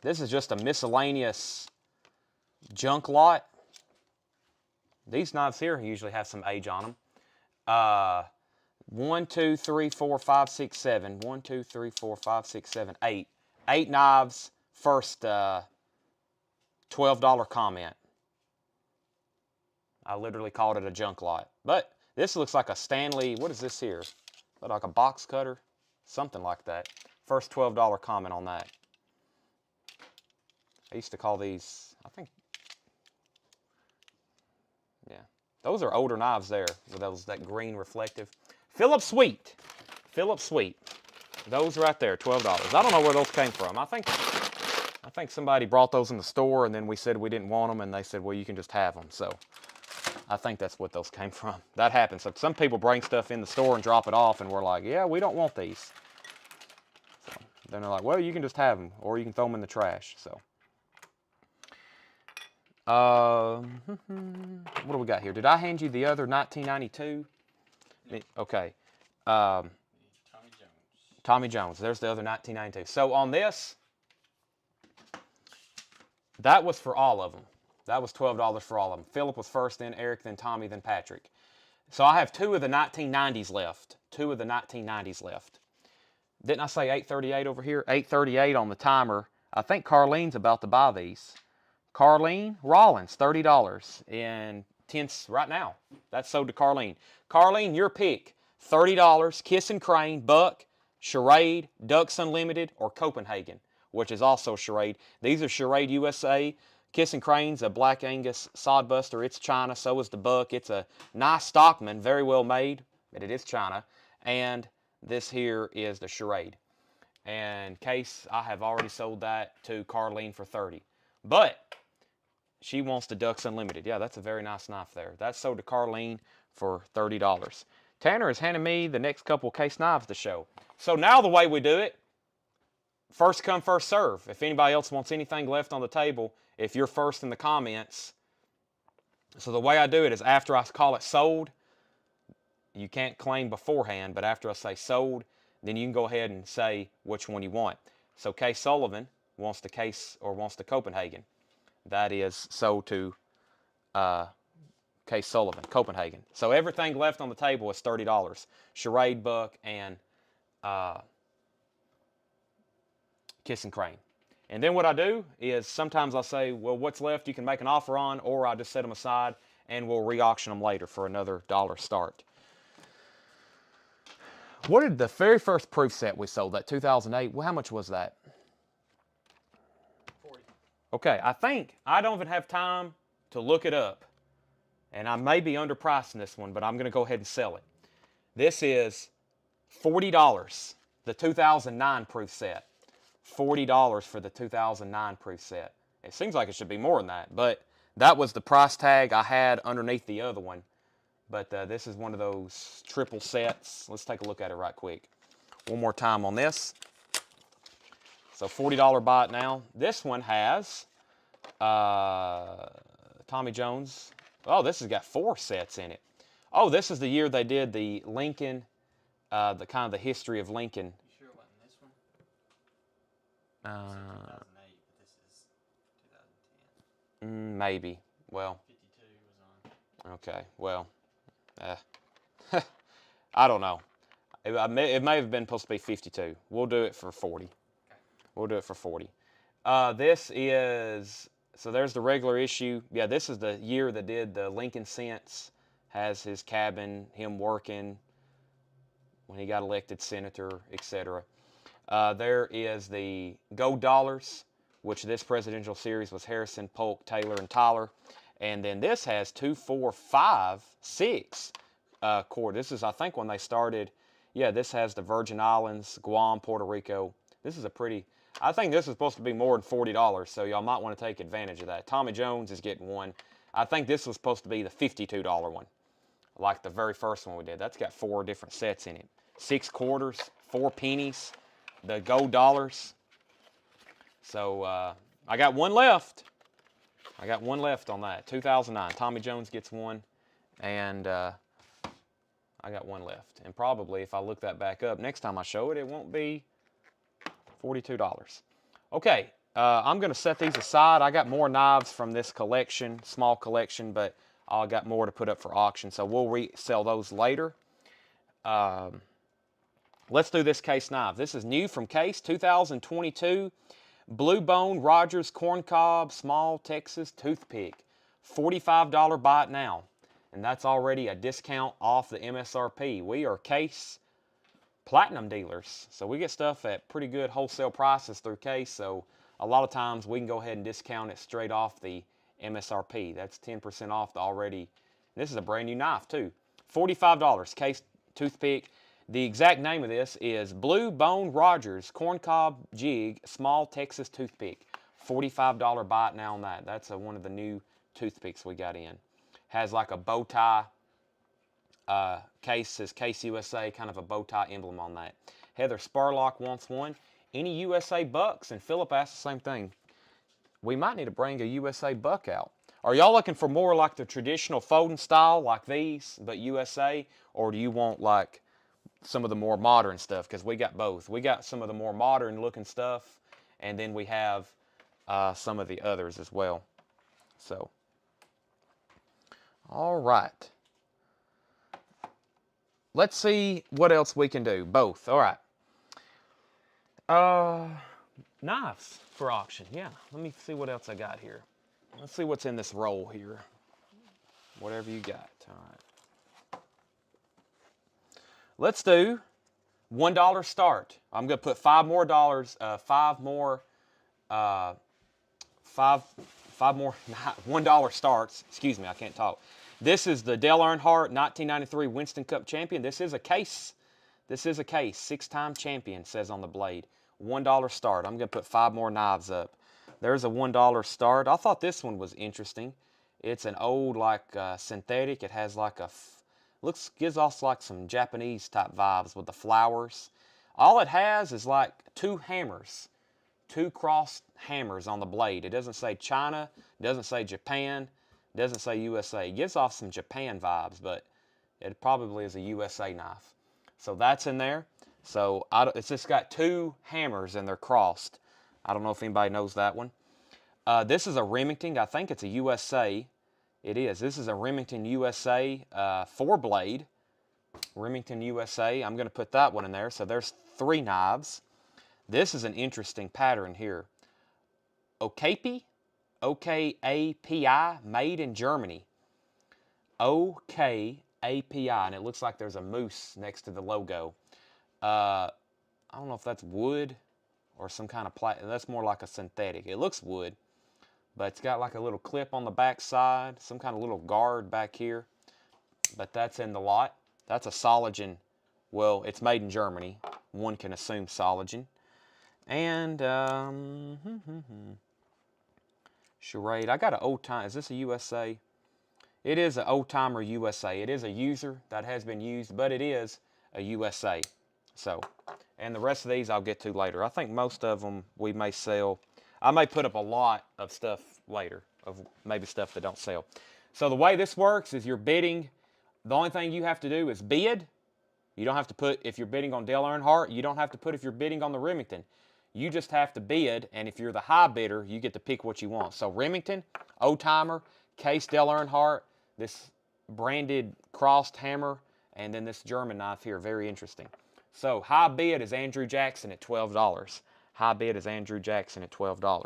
This is just a miscellaneous junk lot. These knives here usually have some age on them. 1, 2, 3, 4, 5, 6, 7. 1, 2, 3, 4, 5, 6, 7, 8. 8 knives. First $12 comment. I literally called it a junk lot. But this looks like a Stanley. What is this here? Like a box cutter? Something like that. First $12 comment on that. I used to call these, I think, yeah. Those are older knives there with that green reflective. Philip Sweet. Philip Sweet. Those right there, $12. I don't know where those came from. I think somebody brought those in the store and then we said we didn't want them and they said, well, you can just have them. So I think that's what those came from. That happens. So some people bring stuff in the store and drop it off and we're like, yeah, we don't want these. So then they're like, well, you can just have them or you can throw them in the trash. So. What do we got here? Did I hand you the other 1992? Okay. Tommy Jones. Tommy Jones. There's the other 1992. So on this, that was for all of them. That was $12 for all of them. Philip was first, then Eric, then Tommy, then Patrick. So I have 2 of the 1990s left. 2 of the 1990s left. Didn't I say 8:38 over here? 8:38 on the timer. I think Carlene's about to buy these. Carlene Rollins, $30 in 10 right now. That's sold to Carlene. Carlene, your pick. $30, Kiss and Crane, Buck, Charade, Ducks Unlimited, or Copenhagen, which is also Charade. These are Charade USA. Kiss and Crane's a Black Angus Sodbuster. It's China. So is the Buck. It's a nice Stockman, very well made, but it is China. And this here is the Charade. And Case, I have already sold that to Carlene for $30. But she wants the Ducks Unlimited. Yeah, that's a very nice knife there. That's sold to Carlene for $30. Tanner has handed me the next couple Case knives to show. So now the way we do it, first come, first serve. If anybody else wants anything left on the table, if you're first in the comments. So the way I do it is after I call it sold, you can't claim beforehand, but after I say sold, then you can go ahead and say which one you want. So Case Sullivan wants the Case or wants the Copenhagen. That is sold to Case Sullivan, Copenhagen. So everything left on the table is $30. Charade, Buck, and Kiss and Crane. And then what I do is sometimes I'll say, well, what's left you can make an offer on, or I just set them aside and we'll re-auction them later for another $1 start. What did the very first proof set we sold, that 2008, well, how much was that? 40. Okay, I think I don't even have time to look it up. And I may be underpricing this one, but I'm going to go ahead and sell it. This is $40, the 2009 proof set. $40 for the 2009 proof set. It seems like it should be more than that, but that was the price tag I had underneath the other one. But this is one of those triple sets. Let's take a look at it right quick. One more time on this. So $40 buy it now. This one has Tommy Jones. Oh, this has got 4 sets in it. Oh, this is the year they did the Lincoln, the kind of the history of Lincoln. You sure it wasn't this one? This is 2008, but this is 2010. Maybe. Well. 52 was on. Okay. Well. I don't know. It may have been supposed to be 52. We'll do it for 40. Okay. We'll do it for 40. This is, so there's the regular issue. Yeah, this is the year that did the Lincoln Cents. Has his cabin, him working when he got elected senator, etc. There is the Gold Dollars, which this presidential series was Harrison, Polk, Taylor, and Tyler. And then this has 2, 4, 5, 6 core. This is, I think, when they started. Yeah, this has the Virgin Islands, Guam, Puerto Rico. This is a pretty, I think this is supposed to be more than $40, so y'all might want to take advantage of that. Tommy Jones is getting one. I think this was supposed to be the $52 one. like the very first one we did. That's got 4 different sets in it. 6 quarters, 4 pennies, the gold dollars. So I got one left. I got one left on that. 2009. Tommy Jones gets one, and I got one left. And probably if I look that back up, next time I show it, it won't be $42. Okay, I'm going to set these aside. I got more knives from this collection, small collection, but I got more to put up for auction, so we'll resell those later. Let's do this case knife. This is new from Case, 2022. Blue Bone Rogers Corncob Small Texas Toothpick. $45 buy it now. And that's already a discount off the MSRP. We are Case Platinum dealers, so we get stuff at pretty good wholesale prices through Case, so a lot of times we can go ahead and discount it straight off the MSRP. That's 10% off the already. This is a brand new knife too. $45, Case Toothpick. The exact name of this is Blue Bone Rogers Corncob Jig Small Texas Toothpick. $45 buy it now on that. That's one of the new toothpicks we got in. Has like a bow tie. Case says Case USA, kind of a bow tie emblem on that. Heather Sparlock wants one. Any USA bucks? And Philip asked the same thing. We might need to bring a USA buck out. Are y'all looking for more like the traditional folding style like these, but USA? Or do you want like some of the more modern stuff? Because we got both. We got some of the more modern looking stuff, and then we have some of the others as well. So, all right. Let's see what else we can do. Both. All right. Knives for auction. Yeah. Let me see what else I got here. Let's see what's in this roll here. Whatever you got. All right. Let's do $1 start. I'm going to put five more $1 starts. Excuse me, I can't talk. This is the Dale Earnhardt 1993 Winston Cup champion. This is a case. This is a case. 6-time champion, says on the blade. $1 start. I'm going to put 5 more knives up. There's a $1 start. I thought this one was interesting. It's an old, like, synthetic. It has like a, gives off like some Japanese type vibes with the flowers. All it has is like 2 hammers. 2 crossed hammers on the blade. It doesn't say China. It doesn't say Japan. It doesn't say USA. It gives off some Japan vibes, but it probably is a USA knife. So that's in there. So it's just got 2 hammers and they're crossed. I don't know if anybody knows that one. This is a Remington. I think it's a USA. It is. This is a Remington USA 4-blade. Remington USA. I'm going to put that one in there. So there's 3 knives. This is an interesting pattern here. Okapi. OKAPI, made in Germany. OKAPI, and it looks like there's a moose next to the logo. I don't know if that's wood or some kind of plastic. That's more like a synthetic. It looks wood, but it's got like a little clip on the back side, some kind of little guard back here, but that's in the lot. That's a Soligen. Well, it's made in Germany. One can assume Soligen. And, Charade. I got an old time. Is this a USA? It is an old timer USA. It is a user that has been used, but it is a USA. So, and the rest of these I'll get to later. I think most of them we may sell. I may put up a lot of stuff later, of maybe stuff that don't sell. So the way this works is you're bidding. The only thing you have to do is bid. You don't have to put, if you're bidding on Dale Earnhardt, you don't have to put if you're bidding on the Remington. You just have to bid, and if you're the high bidder, you get to pick what you want. So Remington, old timer, Case Dale Earnhardt, this branded crossed hammer, and then this German knife here, very interesting. So high bid is Andrew Jackson at $12. High bid is Andrew Jackson at $12. All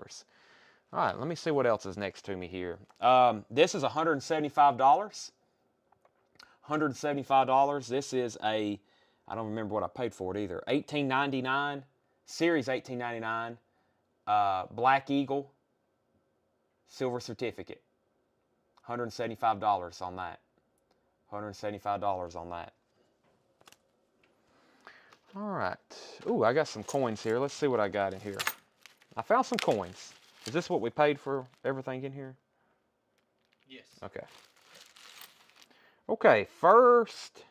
right, let me see what else is next to me here. This is $175. $175. This is a, I don't remember what I paid for it either. $18.99. Series 1899, Black Eagle, silver certificate. $175 on that. $175 on that. All right. Ooh, I got some coins here. Let's see what I got in here. I found some coins. Is this what we paid for everything in here? Yes. Okay. Okay, first,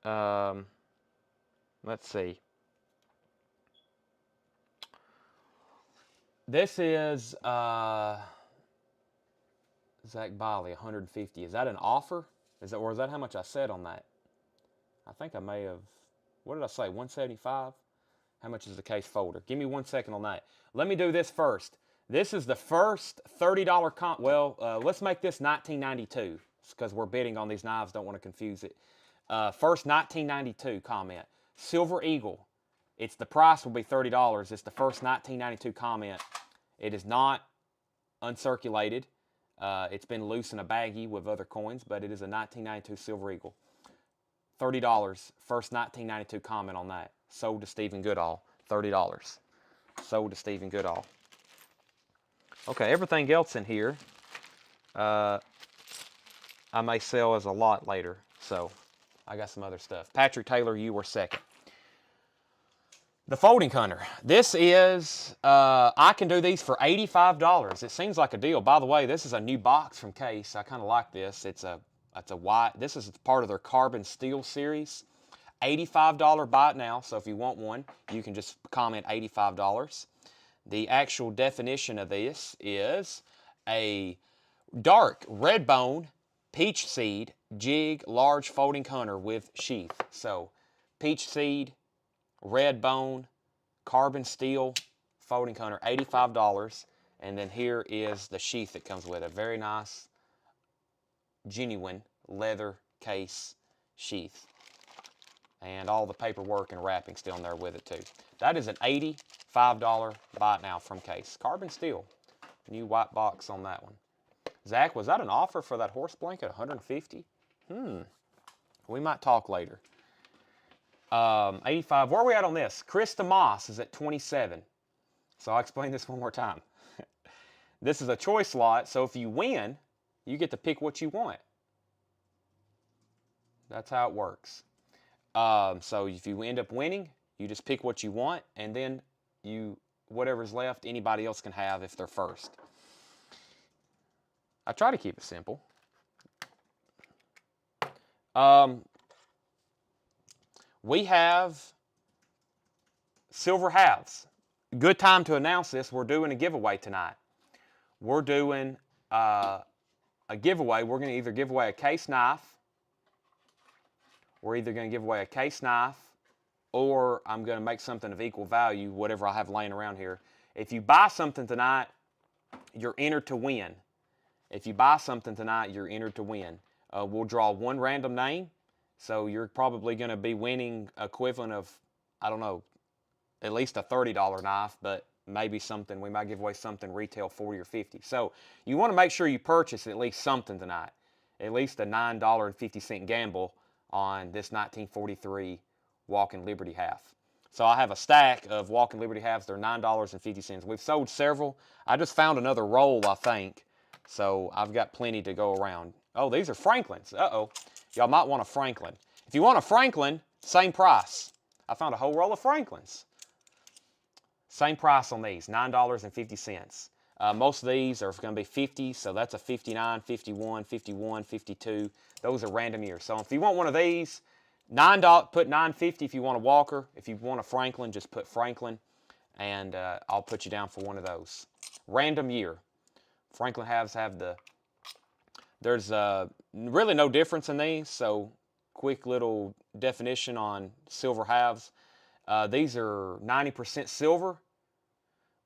let's see. This is Zach Biley, 150. Is that an offer? Or is that how much I said on that? I think I may have. What did I say? 175. How much is the case folder? Give me 1 second on that. Let me do this first. This is the first $30 comp. Well, let's make this 1992 because we're bidding on these knives. Don't want to confuse it. First 1992 comment. Silver Eagle. It's the price will be $30. It's the first 1992 comment. It is not uncirculated. It's been loose in a baggie with other coins, but it is a 1992 Silver Eagle. $30. First 1992 comment on that. Sold to Stephen Goodall. $30. Sold to Stephen Goodall. Okay, everything else in here, I may sell as a lot later. So, I got some other stuff. Patrick Taylor, you were second. The Folding Hunter. This is, I can do these for $85. It seems like a deal. By the way, this is a new box from Case. I kind of like this. It's a white, this is part of their Carbon Steel series. $85 buy it now, so if you want one, you can just comment $85. The actual definition of this is a dark red bone, peach seed, jig, large folding hunter with sheath. So, peach seed, red bone, carbon steel, folding hunter, $85. And then here is the sheath that comes with it. Very nice, genuine leather case sheath. And all the paperwork and wrapping still in there with it too. That is an $85 buy it now from Case. Carbon steel. New white box on that one. Zach, was that an offer for that horse blanket? $150? We might talk later. 85. Where are we at on this? Krista Moss is at 27. So I'll explain this one more time. This is a choice lot, so if you win, you get to pick what you want. That's how it works. So if you end up winning, you just pick what you want, and then whatever's left, anybody else can have if they're first. I try to keep it simple. We have silver halves. Good time to announce this. We're doing a giveaway tonight. We're doing a giveaway. We're going to either give away a case knife. We're either going to give away a case knife, or I'm going to make something of equal value, whatever I have laying around here. If you buy something tonight, you're entered to win. If you buy something tonight, you're entered to win. We'll draw one random name, so you're probably going to be winning equivalent of, I don't know, at least a $30 knife, but maybe something, we might give away something retail $40 or $50. So you want to make sure you purchase at least something tonight, at least a $9.50 gamble on this 1943 Walking Liberty half. So I have a stack of Walking Liberty halves. They're $9.50. We've sold several. I just found another roll, I think. So I've got plenty to go around. Oh, these are Franklins. Uh-oh. Y'all might want a Franklin. If you want a Franklin, same price. I found a whole roll of Franklins. Same price on these, $9.50. Most of these are going to be 50, so that's a 59, 51, 51, 52. Those are random years. So if you want one of these, $9, put $9.50 if you want a Walker. If you want a Franklin, just put Franklin, and I'll put you down for one of those. Random year. Franklin halves have there's really no difference in these, so quick little definition on silver halves. These are 90% silver.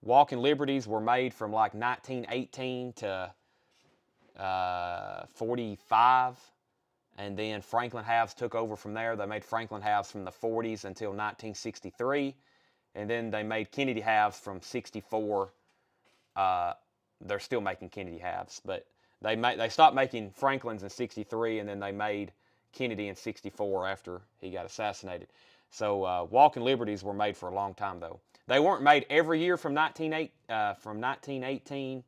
Walking Liberties were made from like 1918 to 45, and then Franklin halves took over from there. They made Franklin halves from the 40s until 1963, and then they made Kennedy halves from 64. They're still making Kennedy halves, but they stopped making Franklins in 63, and then they made Kennedy in 64 after he got assassinated. So Walking Liberties were made for a long time, though. They weren't made every year from 1918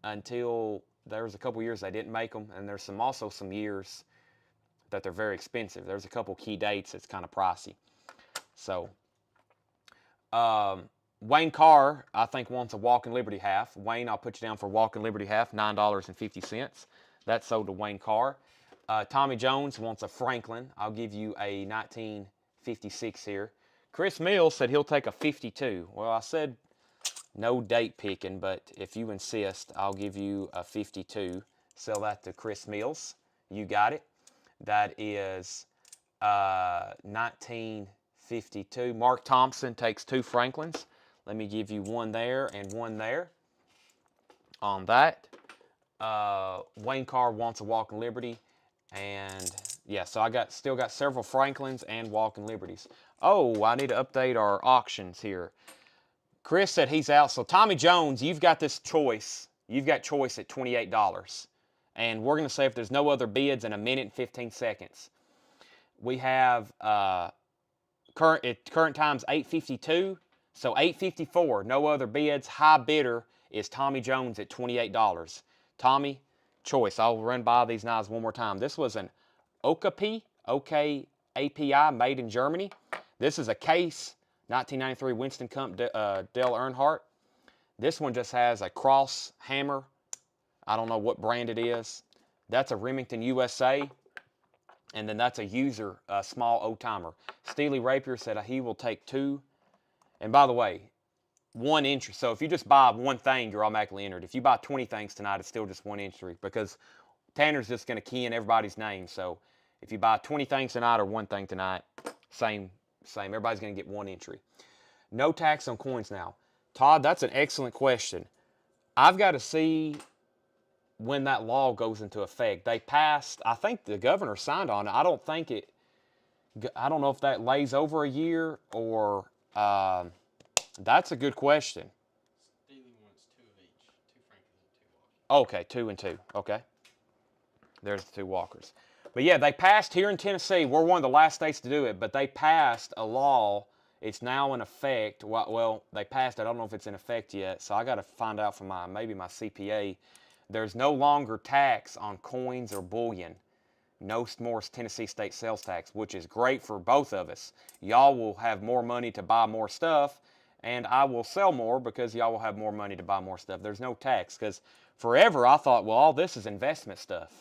until there was a couple years they didn't make them, and there's also some years that they're very expensive. There's a couple key dates that's kind of pricey. So Wayne Carr, I think, wants a Walking Liberty half. Wayne, I'll put you down for Walking Liberty half, $9.50. That's sold to Wayne Carr. Tommy Jones wants a Franklin. I'll give you a 1956 here. Chris Mills said he'll take a 52. Well, I said no date picking, but if you insist, I'll give you a 52. Sell that to Chris Mills. You got it. That is 1952. Mark Thompson takes 2 Franklins. Let me give you one there and one there on that. Wayne Carr wants a Walking Liberty. And yeah, so I still got several Franklins and Walking Liberties. Oh, I need to update our auctions here. Chris said he's out. So Tommy Jones, you've got this choice. You've got choice at $28. And we're going to say if there's no other bids in a minute and 15 seconds. We have current time's 8:52. So 8:54, no other bids. High bidder is Tommy Jones at $28. Tommy, choice. I'll run by these knives one more time. This was an Okapi, OKAPI, made in Germany. This is a case, 1993 Winston Kump Dale Earnhardt. This one just has a cross hammer. I don't know what brand it is. That's a Remington USA. And then that's a user, small old-timer. Steely Rapier said he will take 2. And by the way, 1 entry. So if you just buy one thing, you're automatically entered. If you buy 20 things tonight, it's still just 1 entry because Tanner's just going to key in everybody's name. So if you buy 20 things tonight or 1 thing tonight, same. Everybody's going to get 1 entry. No tax on coins now. Todd, that's an excellent question. I've got to see when that law goes into effect. They passed, I think the governor signed on it. I don't know if that lays over a year or, that's a good question. Steely wants 2 of each. 2 Franklins and 2 Walkers. Okay, 2 and 2. Okay. There's the 2 Walkers. But yeah, they passed here in Tennessee. We're one of the last states to do it, but they passed a law. It's now in effect. Well, they passed it. I don't know if it's in effect yet, so I got to find out from maybe my CPA. There's no longer tax on coins or bullion. No more Tennessee state sales tax, which is great for both of us. Y'all will have more money to buy more stuff, and I will sell more because y'all will have more money to buy more stuff. There's no tax because forever I thought, well, all this is investment stuff.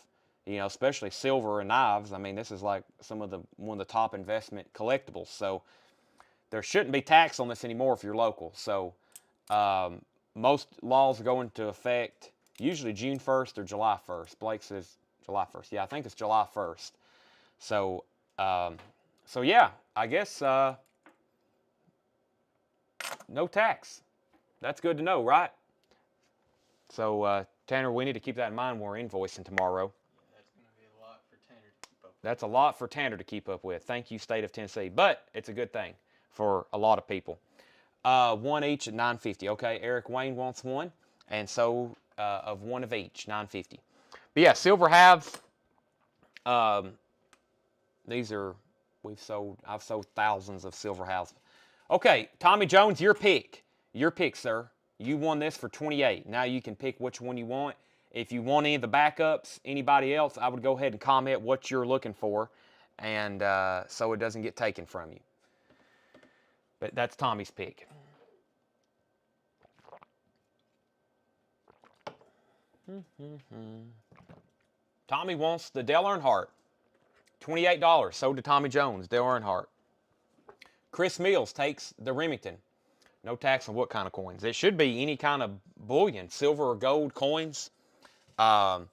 You know, especially silver and knives. I mean, this is like one of the top investment collectibles. So there shouldn't be tax on this anymore if you're local. So most laws go into effect usually June 1st or July 1st. Blake says July 1st. Yeah, I think it's July 1st. So, yeah, I guess no tax. That's good to know, right? So, Tanner, we need to keep that in mind when we're invoicing tomorrow. That's a lot for Tanner to keep up with. Thank you, State of Tennessee. But it's a good thing for a lot of people. 1 each at $9.50. Okay, Eric Wayne wants 1. And so of 1 of each, $9.50. But yeah, silver halves. These are, I've sold thousands of silver halves. Okay, Tommy Jones, your pick. Your pick, sir. You won this for 28. Now you can pick which one you want. If you want any of the backups, anybody else, I would go ahead and comment what you're looking for, and so it doesn't get taken from you. But that's Tommy's pick. Tommy wants the Dale Earnhardt. $28 sold to Tommy Jones, Dale Earnhardt. Chris Mills takes the Remington. No tax on what kind of coins. It should be any kind of bullion, silver or gold coins. I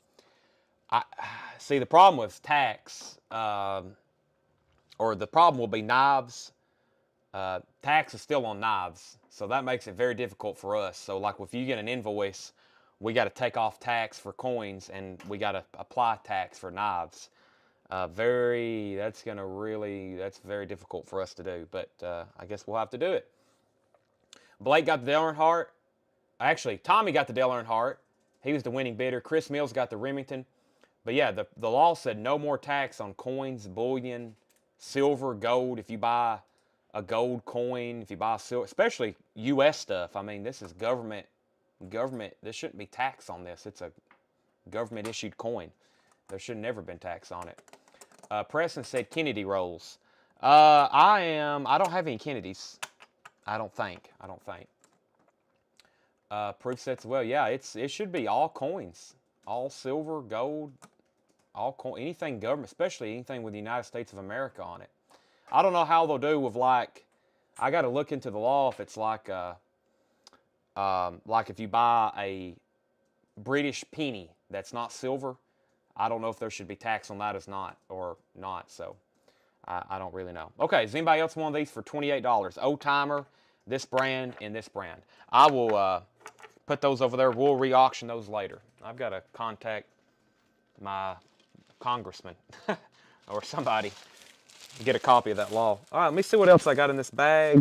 see the problem with tax, or the problem will be knives. Tax is still on knives, so that makes it very difficult for us. So like if you get an invoice, we got to take off tax for coins, and we got to apply tax for knives. That's very difficult for us to do, but I guess we'll have to do it. Blake got the Dale Earnhardt. Actually, Tommy got the Dale Earnhardt. He was the winning bidder. Chris Mills got the Remington. But yeah, the law said no more tax on coins, bullion, silver, gold. If you buy a gold coin, if you buy silver, especially U.S. stuff. I mean, this is government. There shouldn't be tax on this. It's a government-issued coin. There should have never been tax on it. Preston said Kennedy rolls. I don't have any Kennedys. I don't think. Proof sets, well, yeah, it should be all coins. All silver, gold. anything government, especially anything with the United States of America on it. I don't know how they'll do with like, I got to look into the law if it's like if you buy a British penny that's not silver, I don't know if there should be tax on that as not or not. So I don't really know. Okay, does anybody else want these for $28? Old timer, this brand, and this brand. I will put those over there. We'll re-auction those later. I've got to contact my congressman or somebody to get a copy of that law. All right, let me see what else I got in this bag.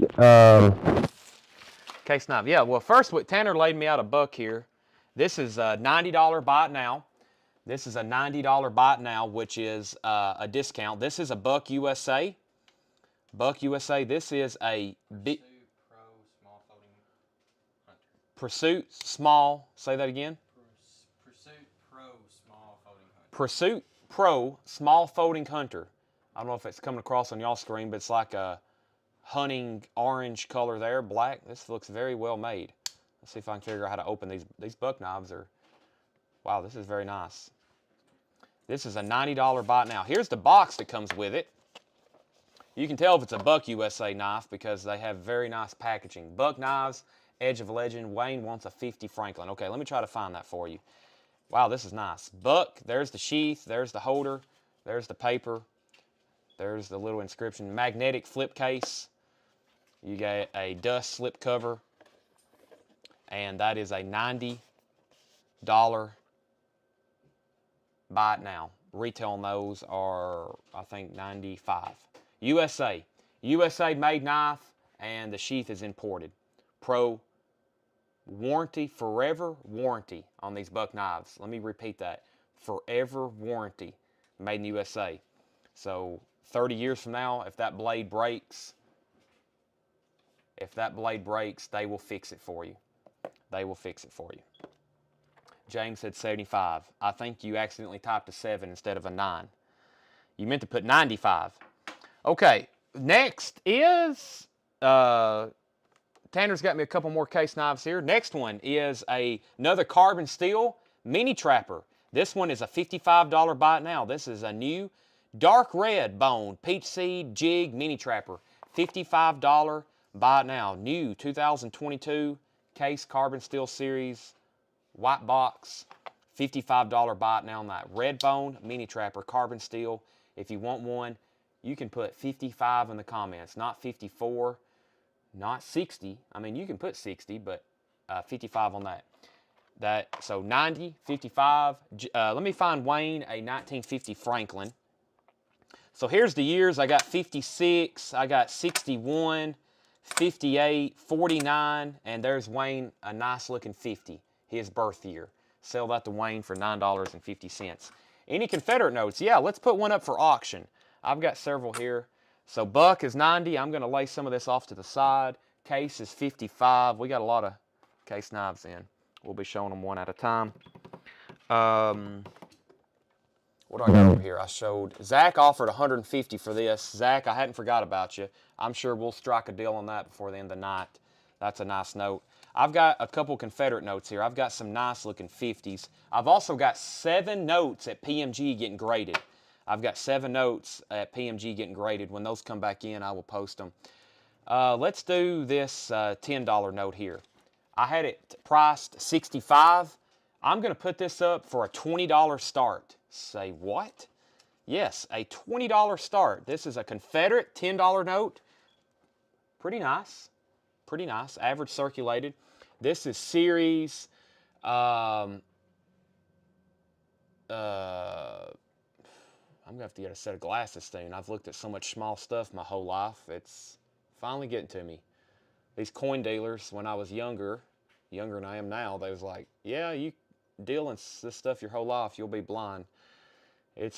Case knife. Yeah, well, first, Tanner laid me out a buck here. This is a $90 buy it now. This is a $90 buy it now, which is a discount. This is a Buck USA. Buck USA. This is a big Pursuit Small. Say that again. Pursuit Pro Small Folding Hunter. Pursuit Pro Small Folding Hunter. I don't know if it's coming across on y'all's screen, but it's like a hunting orange color there, black. This looks very well made. Let's see if I can figure out how to open these. These buck knives are, wow, this is very nice. This is a $90 buy it now. Here's the box that comes with it. You can tell if it's a Buck USA knife because they have very nice packaging. Buck knives, Edge of Legend. Wayne wants a 50 Franklin. Okay, let me try to find that for you. Wow, this is nice. Buck, there's the sheath, there's the holder, there's the paper, there's the little inscription. Magnetic flip case. You get a dust slip cover. And that is a $90 buy it now. Retail on those are, I think, $95. USA. USA made knife, and the sheath is imported. Pro warranty, forever warranty on these buck knives. Let me repeat that. Forever warranty, made in USA. So 30 years from now, if that blade breaks, they will fix it for you. They will fix it for you. James said 75. I think you accidentally typed a 7 instead of a 9. You meant to put 95. Okay, next is, Tanner's got me a couple more case knives here. Next one is another carbon steel mini trapper. This one is a $55 buy it now. This is a new dark red bone peach seed jig mini trapper. $55 buy it now. New 2022 case carbon steel series. White box, $55 buy it now on that. Red bone, mini trapper, carbon steel. If you want one, you can put 55 in the comments. Not 54, not 60. I mean, you can put 60, but 55 on that. So 90, 55. Let me find Wayne a 1950 Franklin. So here's the years. I got 56, I got 61, 58, 49, and there's Wayne, a nice looking 50. His birth year. Sell that to Wayne for $9.50. Any Confederate notes? Yeah, let's put one up for auction. I've got several here. So Buck is 90. I'm going to lay some of this off to the side. Case is 55. We got a lot of case knives in. We'll be showing them one at a time. What do I got over here? I showed, Zach offered 150 for this. Zach, I hadn't forgot about you. I'm sure we'll strike a deal on that before the end of the night. That's a nice note. I've got a couple Confederate notes here. I've got some nice looking 50s. I've also got 7 notes at PMG getting graded. I've got 7 notes at PMG getting graded. When those come back in, I will post them. Let's do this $10 note here. I had it priced $65. I'm going to put this up for a $20 start. Say what? Yes, a $20 start. This is a Confederate $10 note. Pretty nice. Pretty nice. Average circulated. This is series. I'm going to have to get a set of glasses soon. I've looked at so much small stuff my whole life. It's finally getting to me. These coin dealers, when I was younger than I am now, they was like, yeah, you deal in this stuff your whole life, you'll be blind.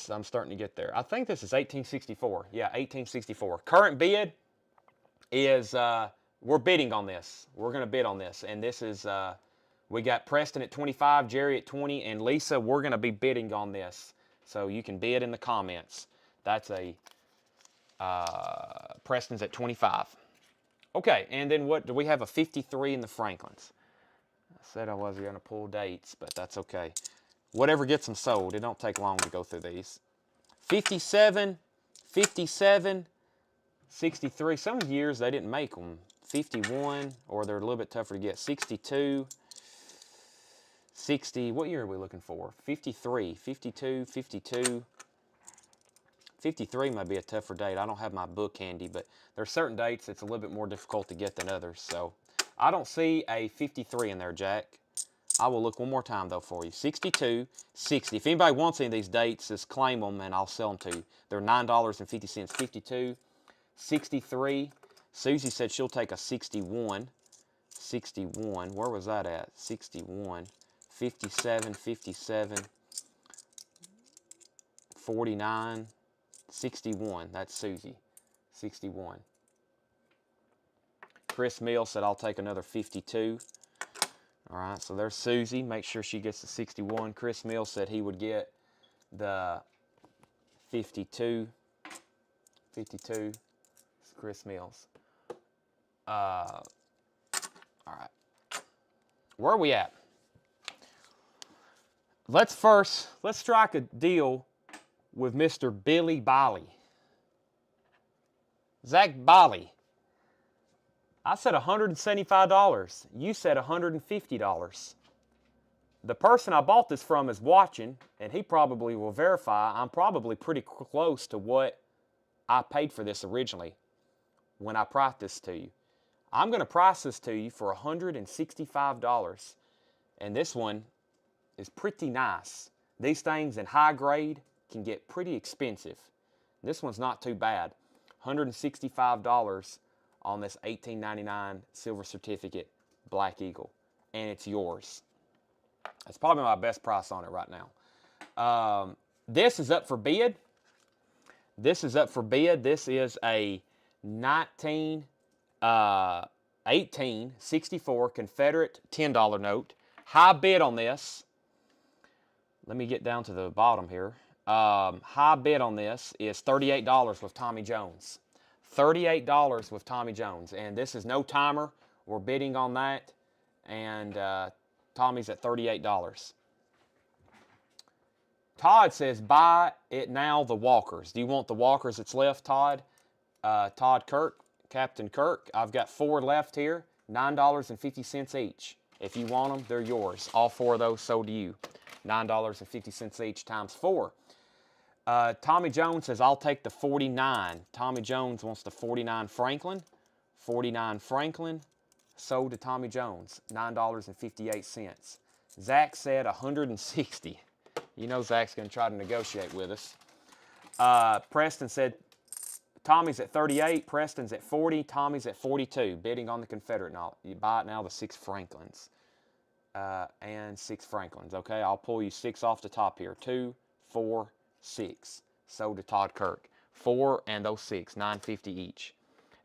I'm starting to get there. I think this is 1864. Yeah, 1864. Current bid is, we're bidding on this. We're going to bid on this. And this is, we got Preston at 25, Jerry at 20, and Lisa, we're going to be bidding on this. So you can bid in the comments. That's Preston's at 25. Okay, and then what, do we have a 53 in the Franklins? I said I wasn't going to pull dates, but that's okay. whatever gets them sold. It don't take long to go through these. 57, 57, 63. Some years they didn't make them. 51, or they're a little bit tougher to get. 62, 60. What year are we looking for? 53, 52, 52. 53 might be a tougher date. I don't have my book handy, but there are certain dates it's a little bit more difficult to get than others. So I don't see a 53 in there, Jack. I will look one more time, though, for you. 62, 60. If anybody wants any of these dates, just claim them, and I'll sell them to you. They're $9.50. 52, 63. Susie said she'll take a 61. 61. Where was that at? 61. 57, 57. 49. 61. That's Susie. 61. Chris Mills said I'll take another 52. All right, so there's Susie. Make sure she gets the 61. Chris Mills said he would get the 52. 52. It's Chris Mills. All right. Where are we at? Let's strike a deal with Mr. Billy Bolly. Zach Bolly. I said $175. You said $150. The person I bought this from is watching, and he probably will verify I'm probably pretty close to what I paid for this originally when I priced this to you. I'm going to price this to you for $165, and this one is pretty nice. These things in high grade can get pretty expensive. This one's not too bad. $165 on this $18.99 silver certificate Black Eagle, and it's yours. That's probably my best price on it right now. This is up for bid. This is up for bid. This is a 1864 Confederate $10 note. High bid on this. Let me get down to the bottom here. High bid on this is $38 with Tommy Jones. $38 with Tommy Jones. And this is no timer. We're bidding on that. And Tommy's at $38. Todd says, buy it now, the Walkers. Do you want the Walkers that's left, Todd? Todd Kirk, Captain Kirk. I've got 4 left here. $9.50 each. If you want them, they're yours. All 4 of those sold to you. $9.50 each times 4. Tommy Jones says, I'll take the 49. Tommy Jones wants the 49 Franklin. 49 Franklin sold to Tommy Jones. $9.58. Zach said 160. You know Zach's going to try to negotiate with us. Preston said, Tommy's at 38. Preston's at 40. Tommy's at 42. Bidding on the Confederate. Now, you buy it now, the 6 Franklins. And 6 Franklins. Okay, I'll pull you 6 off the top here. 2, 4, 6. Sold to Todd Kirk. 4 and those 6, $9.50 each.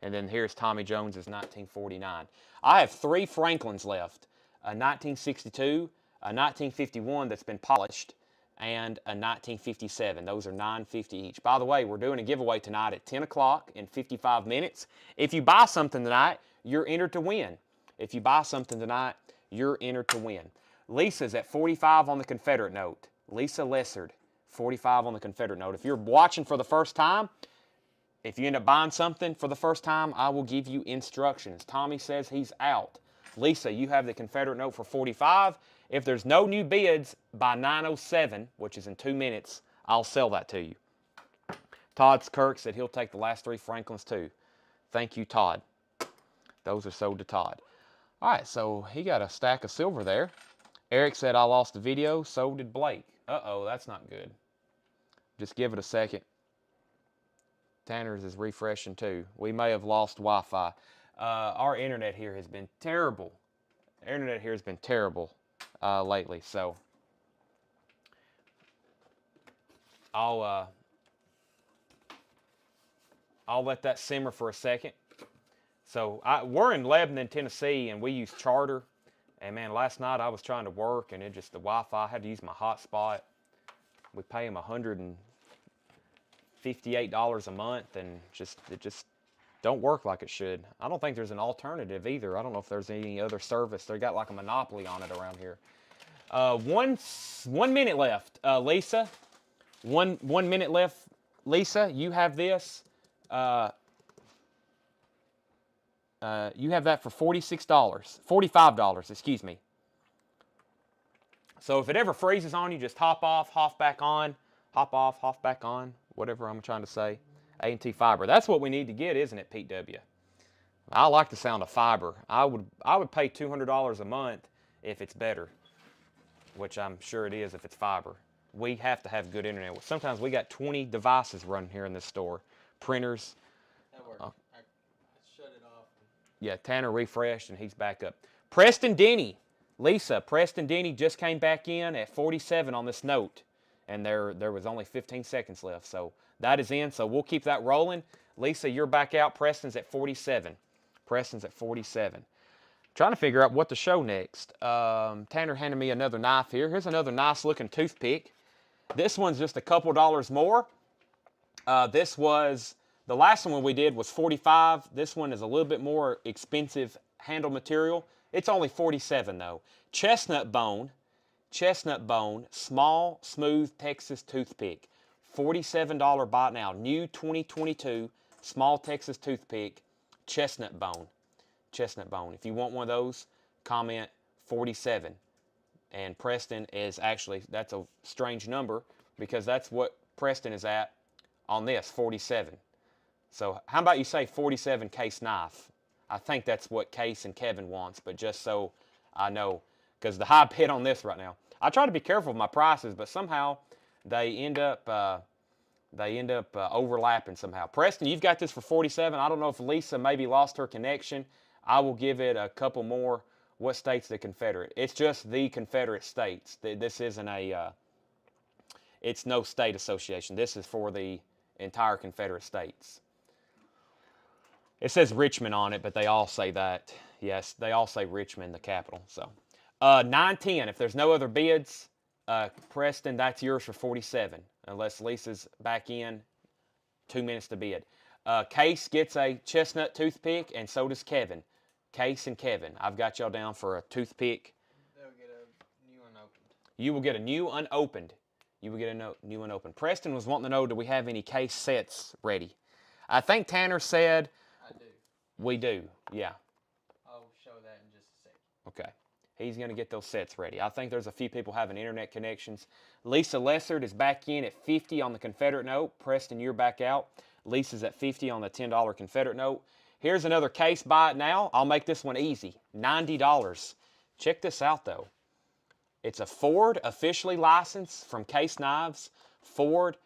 And then here's Tommy Jones's 1949. I have 3 Franklins left. A 1962, a 1951 that's been polished, and a 1957. Those are $9.50 each. By the way, we're doing a giveaway tonight at 10 o'clock in 55 minutes. If you buy something tonight, you're entered to win. If you buy something tonight, you're entered to win. Lisa's at 45 on the Confederate note. Lisa Lessard, 45 on the Confederate note. If you're watching for the first time, if you end up buying something for the first time, I will give you instructions. Tommy says he's out. Lisa, you have the Confederate note for 45. If there's no new bids by 9:07, which is in 2 minutes, I'll sell that to you. Todd Kirk said he'll take the last 3 Franklins too. Thank you, Todd. Those are sold to Todd. All right, so he got a stack of silver there. Eric said, I lost the video. So did Blake. Uh-oh, that's not good. Just give it a second. Tanner's is refreshing too. We may have lost Wi-Fi. Our internet here has been terrible. The internet here has been terrible lately. So I'll let that simmer for a second. So we're in Lebanon, Tennessee, and we use Charter. And man, last night I was trying to work, and the Wi-Fi, I had to use my hotspot. We pay them $158 a month, and it just don't work like it should. I don't think there's an alternative either. I don't know if there's any other service. They got like a monopoly on it around here. 1 minute left. Lisa, one minute left. Lisa, you have this. You have that for $46, $45, excuse me. So if it ever freezes on you, just hop off, hop back on, hop off, hop back on, whatever I'm trying to say. A&T fiber. That's what we need to get, isn't it, Pete W? I like the sound of fiber. I would pay $200 a month if it's better, which I'm sure it is if it's fiber. We have to have good internet. Sometimes we got 20 devices running here in this store. Printers. That worked. I shut it off. Yeah, Tanner refreshed and he's back up. Preston Denny. Lisa, Preston Denny just came back in at 47 on this note. And there was only 15 seconds left. So that is in. So we'll keep that rolling. Lisa, you're back out. Preston's at 47. Preston's at 47. Trying to figure out what to show next. Tanner handed me another knife here. Here's another nice looking toothpick. This one's just a couple dollars more. This was, the last one we did was 45. This one is a little bit more expensive handle material. It's only 47 though. Chestnut bone, small, smooth Texas toothpick. $47 buy now. New 2022 small Texas toothpick, chestnut bone. Chestnut bone. If you want one of those, comment 47. And Preston is actually, that's a strange number because that's what Preston is at on this, 47. So how about you say 47 Case knife? I think that's what Case and Kevin wants, but just so I know, because the high bid on this right now. I try to be careful with my prices, but somehow they end up overlapping somehow. Preston, you've got this for 47. I don't know if Lisa maybe lost her connection. I will give it a couple more. What state's the Confederate? It's just the Confederate States. This isn't it's no state association. This is for the entire Confederate States. It says Richmond on it, but they all say that. Yes, they all say Richmond, the capital. So, 910. If there's no other bids, Preston, that's yours for 47. Unless Lisa's back in, 2 minutes to bid. Case gets a chestnut toothpick, and so does Kevin. Case and Kevin, I've got y'all down for a toothpick. They'll get a new unopened. You will get a new unopened. You will get a new unopened. Preston was wanting to know, do we have any Case sets ready? I think Tanner said... I do. We do, yeah. I'll show that in just a second. Okay. He's going to get those sets ready. I think there's a few people having internet connections. Lisa Lessard is back in at 50 on the Confederate note. Preston, you're back out. Lisa's at 50 on the $10 Confederate note. Here's another Case. Buy it now. I'll make this one easy. $90. Check this out, though. It's a Ford officially licensed from Case Knives. Ford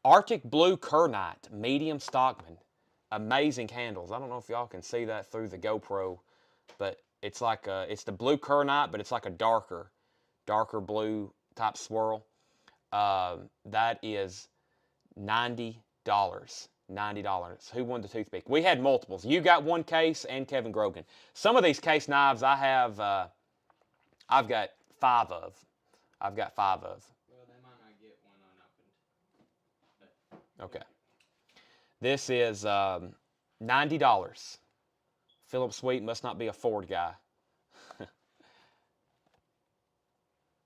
Arctic Blue Kernite Medium Stockman. Amazing handles. I don't know if y'all can see that through the GoPro, but it's like it's the blue Kernite, but it's like a darker blue type swirl. That is $90. $90. Who won the toothpick? We had multiples. You got one Case and Kevin Grogan. Some of these Case knives I have, I've got 5 of. I've got 5 of. Well, they might not get one unopened. But okay. This is $90. Philip Sweet must not be a Ford guy.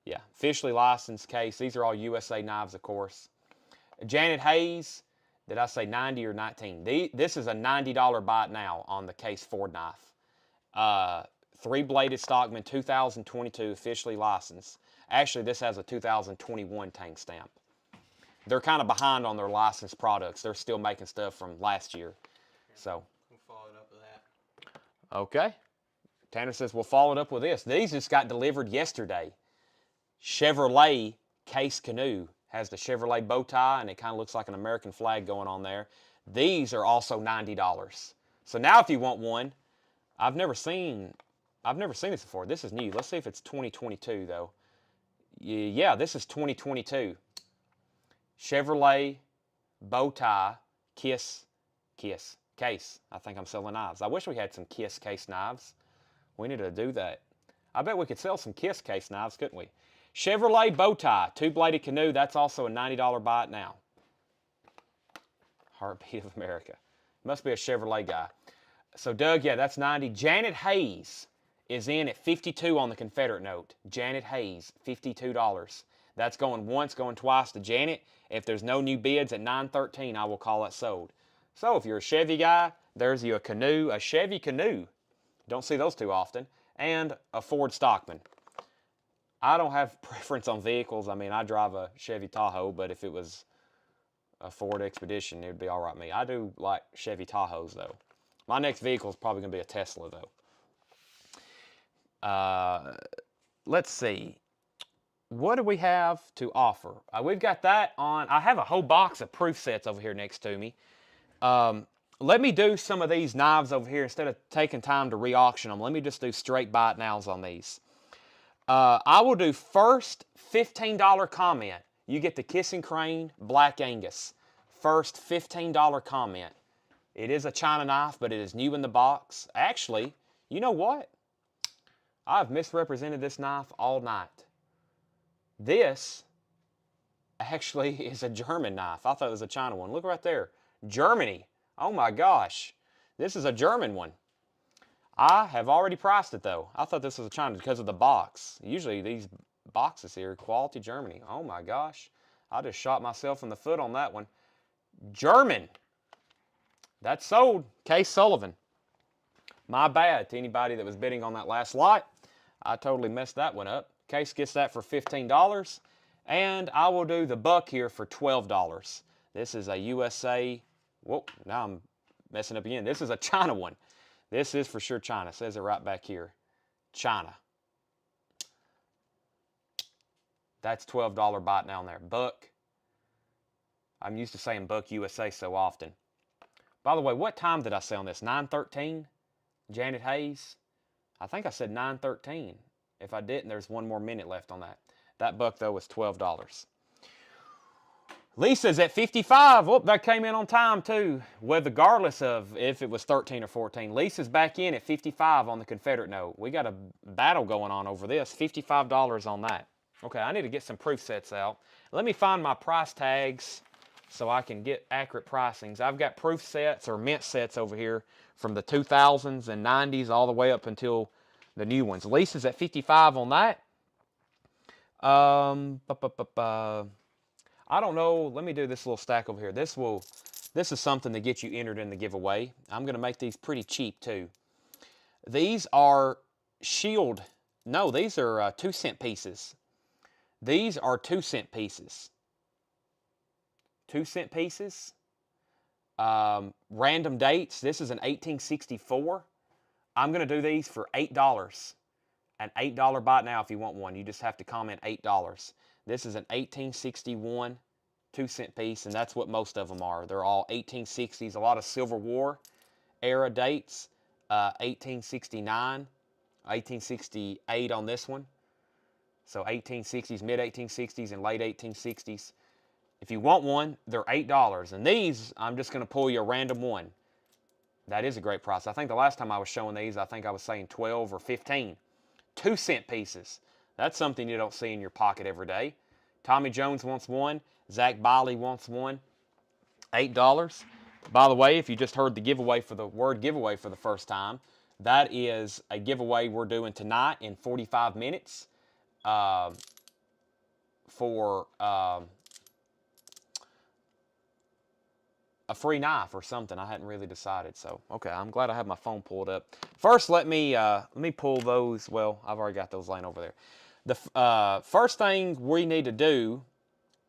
Yeah, officially licensed Case. These are all USA knives, of course. Janet Hayes, did I say 90 or 19? This is a $90 buy it now on the Case Ford knife. 3-bladed Stockman, 2022, officially licensed. Actually, this has a 2021 tank stamp. They're kind of behind on their licensed products. They're still making stuff from last year. So, we'll follow it up with that. Okay. Tanner says we'll follow it up with this. These just got delivered yesterday. Chevrolet Case Canoe. Has the Chevrolet bow tie, and it kind of looks like an American flag going on there. These are also $90. So now if you want one, I've never seen this before. This is new. Let's see if it's 2022, though. Yeah, this is 2022. Chevrolet bow tie Kiss Case. I think I'm selling knives. I wish we had some Kiss Case knives. We need to do that. I bet we could sell some Kiss Case knives, couldn't we? Chevrolet bow tie, 2-bladed canoe. That's also a $90 buy it now. Heartbeat of America. Must be a Chevrolet guy. So Doug, yeah, that's 90. Janet Hayes is in at $52 on the Confederate note. Janet Hayes, $52. That's going once, going twice to Janet. If there's no new bids at 913, I will call it sold. So if you're a Chevy guy, there's you a canoe, a Chevy canoe. Don't see those too often. And a Ford Stockman. I don't have preference on vehicles. I mean, I drive a Chevy Tahoe, but if it was a Ford Expedition, it would be all right with me. I do like Chevy Tahoes, though. My next vehicle is probably going to be a Tesla, though. Let's see. What do we have to offer? We've got that on. I have a whole box of proof sets over here next to me. Let me do some of these knives over here instead of taking time to re-auction them. Let me just do straight buy it nows on these. I will do first $15 comment. You get the Kissing Crane Black Angus. First $15 comment. It is a China knife, but it is new in the box. Actually, you know what? I've misrepresented this knife all night. This actually is a German knife. I thought it was a China one. Look right there. Germany. Oh my gosh. This is a German one. I have already priced it though. I thought this was a China because of the box. Usually these boxes here, quality Germany. Oh my gosh. I just shot myself in the foot on that one. German. That's sold. Case Sullivan. My bad to anybody that was bidding on that last lot. I totally messed that one up. Case gets that for $15. And I will do the buck here for $12. This is a USA. Whoa, now I'm messing up again. This is a China one. This is for sure China. It says it right back here. China. That's $12 bite down there. Buck. I'm used to saying Buck USA so often. By the way, what time did I say on this? 9:13? Janet Hayes? I think I said 9:13. If I didn't, there's one more minute left on that. That buck, though, was $12. Lisa's at 55. Oh, that came in on time, too. Well, regardless of if it was 13 or 14. Lisa's back in at 55 on the Confederate note. We got a battle going on over this. $55 on that. Okay, I need to get some proof sets out. Let me find my price tags so I can get accurate pricings. I've got proof sets or mint sets over here from the 2000s and 90s all the way up until the new ones. Lisa's at 55 on that. I don't know. Let me do this little stack over here. This is something to get you entered in the giveaway. I'm going to make these pretty cheap too. These are shield. No, these are 2-cent pieces. These are 2-cent pieces. 2-cent pieces. Random dates. This is an 1864. I'm going to do these for $8. An $8 buy now if you want one. You just have to comment $8. This is an 1861 2-cent piece, and that's what most of them are. They're all 1860s. A lot of Civil War era dates. 1869, 1868 on this one. So 1860s, mid-1860s, and late 1860s. If you want one, they're $8. And these, I'm just going to pull you a random one. That is a great price. I think the last time I was showing these, I think I was saying 12 or 15. 2-cent pieces. That's something you don't see in your pocket every day. Tommy Jones wants one. Zach Biley wants one. $8. By the way, if you just heard the giveaway for the word giveaway for the first time, that is a giveaway we're doing tonight in 45 minutes for a free knife or something. I hadn't really decided. So, okay, I'm glad I have my phone pulled up. First, let me pull those. Well, I've already got those laying over there. The first thing we need to do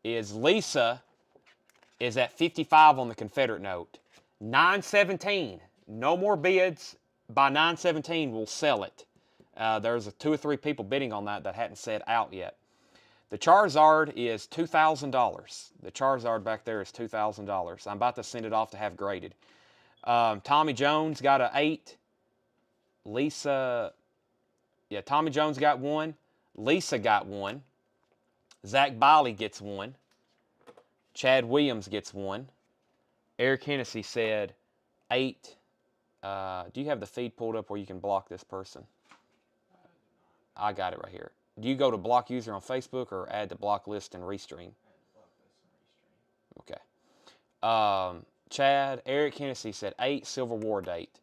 is Lisa is at 55 on the Confederate note. 917. No more bids. By 917, we'll sell it. There's 2 or 3 people bidding on that hadn't said out yet. The Charizard is $2,000. The Charizard back there is $2,000. I'm about to send it off to have graded. Tommy Jones got an 8. Lisa, yeah, Tommy Jones got 1. Lisa got 1. Zach Biley gets 1. Chad Williams gets 1. Eric Hennessy said 8. Do you have the feed pulled up where you can block this person? I got it right here. Do you go to block user on Facebook or add to block list and restream? Okay. Chad, Eric Hennessy said 8 Civil War date.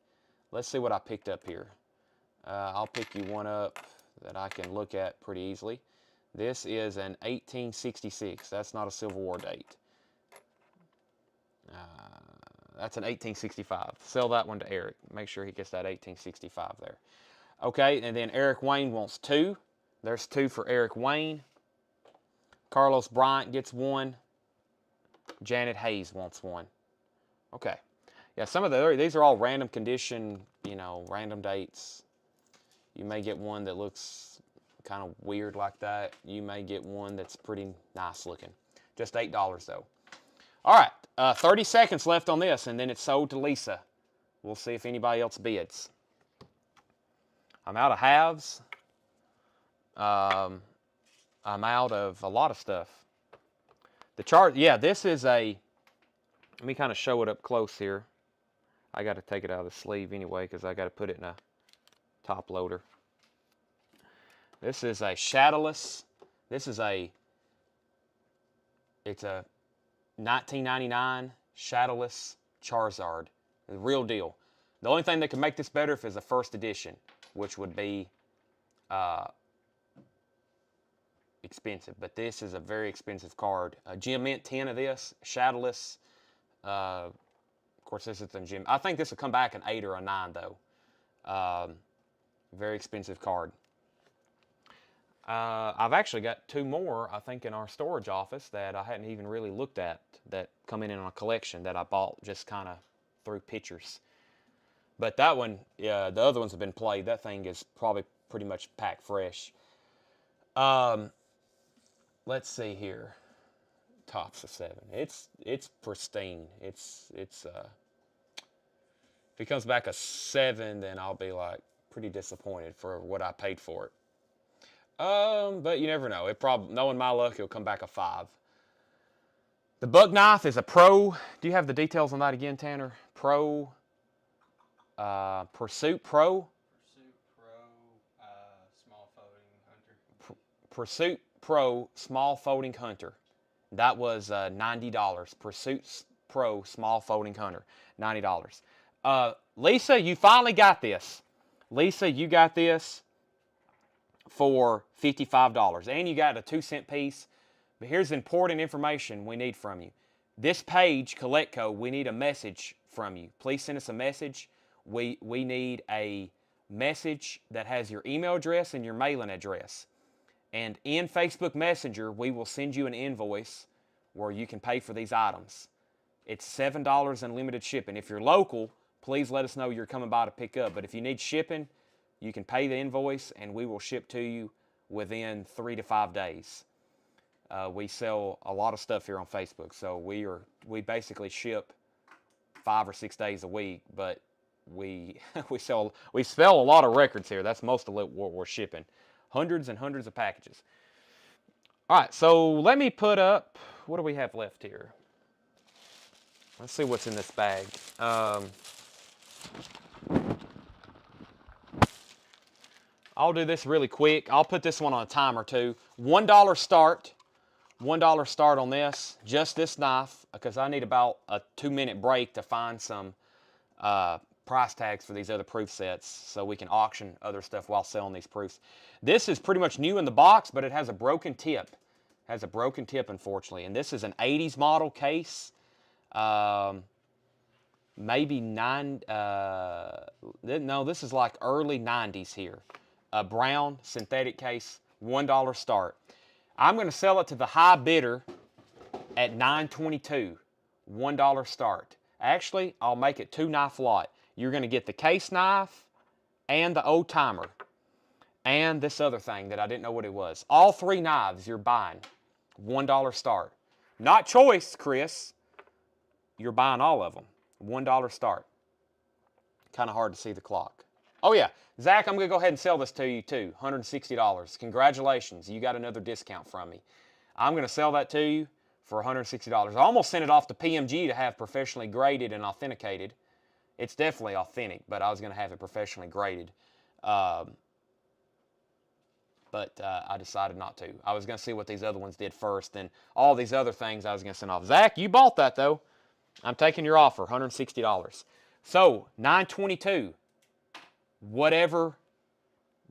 Let's see what I picked up here. I'll pick you one up that I can look at pretty easily. This is an 1866. That's not a Civil War date. That's an 1865. Sell that one to Eric. Make sure he gets that 1865 there. Okay, and then Eric Wayne wants 2. There's 2 for Eric Wayne. Carlos Bryant gets 1. Janet Hayes wants 1. Okay. Yeah, some of these are all random condition, random dates. You may get one that looks kind of weird like that. You may get one that's pretty nice looking. Just $8 though. All right, 30 seconds left on this, and then it's sold to Lisa. We'll see if anybody else bids. I'm out of halves. I'm out of a lot of stuff. The chart, yeah, this is a, let me kind of show it up close here. I got to take it out of the sleeve anyway because I got to put it in a top loader. This is a shadowless. It's a 1999 shadowless Charizard. The real deal. The only thing that could make this better if it's a first edition, which would be expensive. But this is a very expensive card. Gem Mint 10 of this, shadowless. Of course, this is the gem. I think this will come back an 8 or a 9 though. Very expensive card. I've actually got 2 more, I think, in our storage office that I hadn't even really looked at that come in a collection that I bought just kind of through pictures. But that one, yeah, the other ones have been played. That thing is probably pretty much packed fresh. Let's see here. Tops of 7. It's pristine. If it comes back a 7, then I'll be like pretty disappointed for what I paid for it. But you never know. Knowing my luck, it'll come back a 5. The buck knife is a Pro. Do you have the details on that again, Tanner? Pro. Pursuit Pro. Pursuit Pro, small folding hunter. Pursuit Pro small folding hunter. That was $90. Pursuit Pro small folding hunter, $90. Lisa, you finally got this. Lisa, you got this for $55, and you got a 2-cent piece. But here's important information we need from you. This page, Collectco, we need a message from you. Please send us a message. We need a message that has your email address and your mailing address. And in Facebook Messenger, we will send you an invoice where you can pay for these items. It's $7 unlimited shipping. If you're local, please let us know you're coming by to pick up. But if you need shipping, you can pay the invoice and we will ship to you within 3 to 5 days. We sell a lot of stuff here on Facebook, so we basically ship 5 or 6 days a week, but we sell a lot of records here. That's most of what we're shipping. Hundreds and hundreds of packages. All right, so let me put up, what do we have left here? Let's see what's in this bag. I'll do this really quick. I'll put this one on a timer too. $1 start. $1 start on this, just this knife, because I need about a 2-minute break to find some price tags for these other proof sets so we can auction other stuff while selling these proofs. This is pretty much new in the box, but it has a broken tip. It has a broken tip, unfortunately. And this is an 80s model case. Maybe no, this is like early 90s here. A brown synthetic case, $1 start. I'm going to sell it to the high bidder at $9.22, $1 start. Actually, I'll make it 2 knife lot. You're going to get the case knife and the old timer and this other thing that I didn't know what it was. All 3 knives you're buying, $1 start. Not choice, Chris. You're buying all of them, $1 start. Kind of hard to see the clock. Oh yeah, Zach, I'm going to go ahead and sell this to you too, $160. Congratulations, you got another discount from me. I'm going to sell that to you for $160. I almost sent it off to PMG to have professionally graded and authenticated. It's definitely authentic, but I was going to have it professionally graded. But I decided not to. I was going to see what these other ones did first, then all these other things I was going to send off. Zach, you bought that though. I'm taking your offer, $160. So, $9.22. Whatever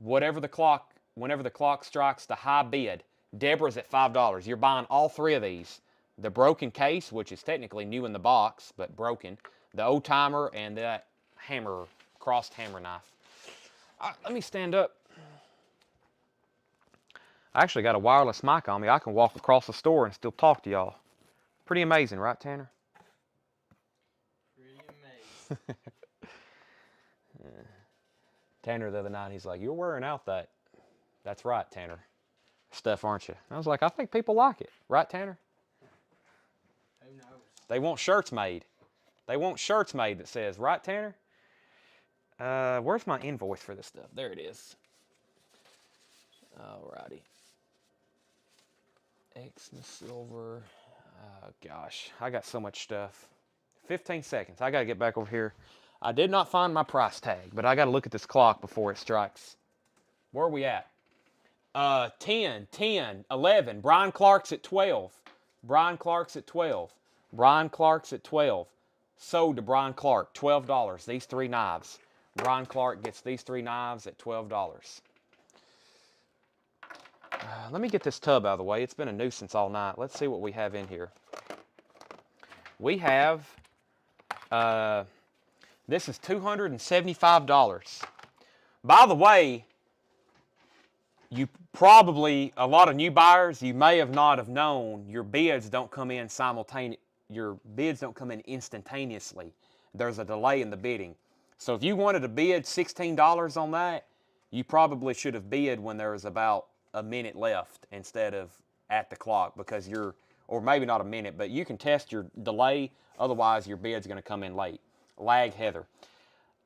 whenever the clock strikes the high bid, Deborah's at $5. You're buying all three of these. The broken case, which is technically new in the box, but broken. The old timer and that hammer, crossed hammer knife. Let me stand up. I actually got a wireless mic on me. I can walk across the store and still talk to y'all. Pretty amazing, right, Tanner? Pretty amazing. Tanner the other night, he's like, "You're wearing out that." That's right, Tanner. Stuff, aren't you? I was like, I think people like it. Right, Tanner? Who knows? They want shirts made. They want shirts made that says, right, Tanner? Where's my invoice for this stuff? There it is. Alrighty. Xmas silver. Oh, gosh. I got so much stuff. 15 seconds. I got to get back over here. I did not find my price tag, but I got to look at this clock before it strikes. Where are we at? 10, 10, 11. Brian Clark's at 12. Brian Clark's at 12. Brian Clark's at 12. Sold to Brian Clark, $12. These three knives. Brian Clark gets these three knives at $12. Let me get this tub out of the way. It's been a nuisance all night. Let's see what we have in here. We have, this is $275. By the way, you probably, a lot of new buyers, you may have not have known your bids don't come in instantaneously. There's a delay in the bidding. So if you wanted to bid $16 on that, you probably should have bid when there was about a minute left instead of at the clock, because or maybe not a minute, but you can test your delay, otherwise your bid's going to come in late. Lag Heather.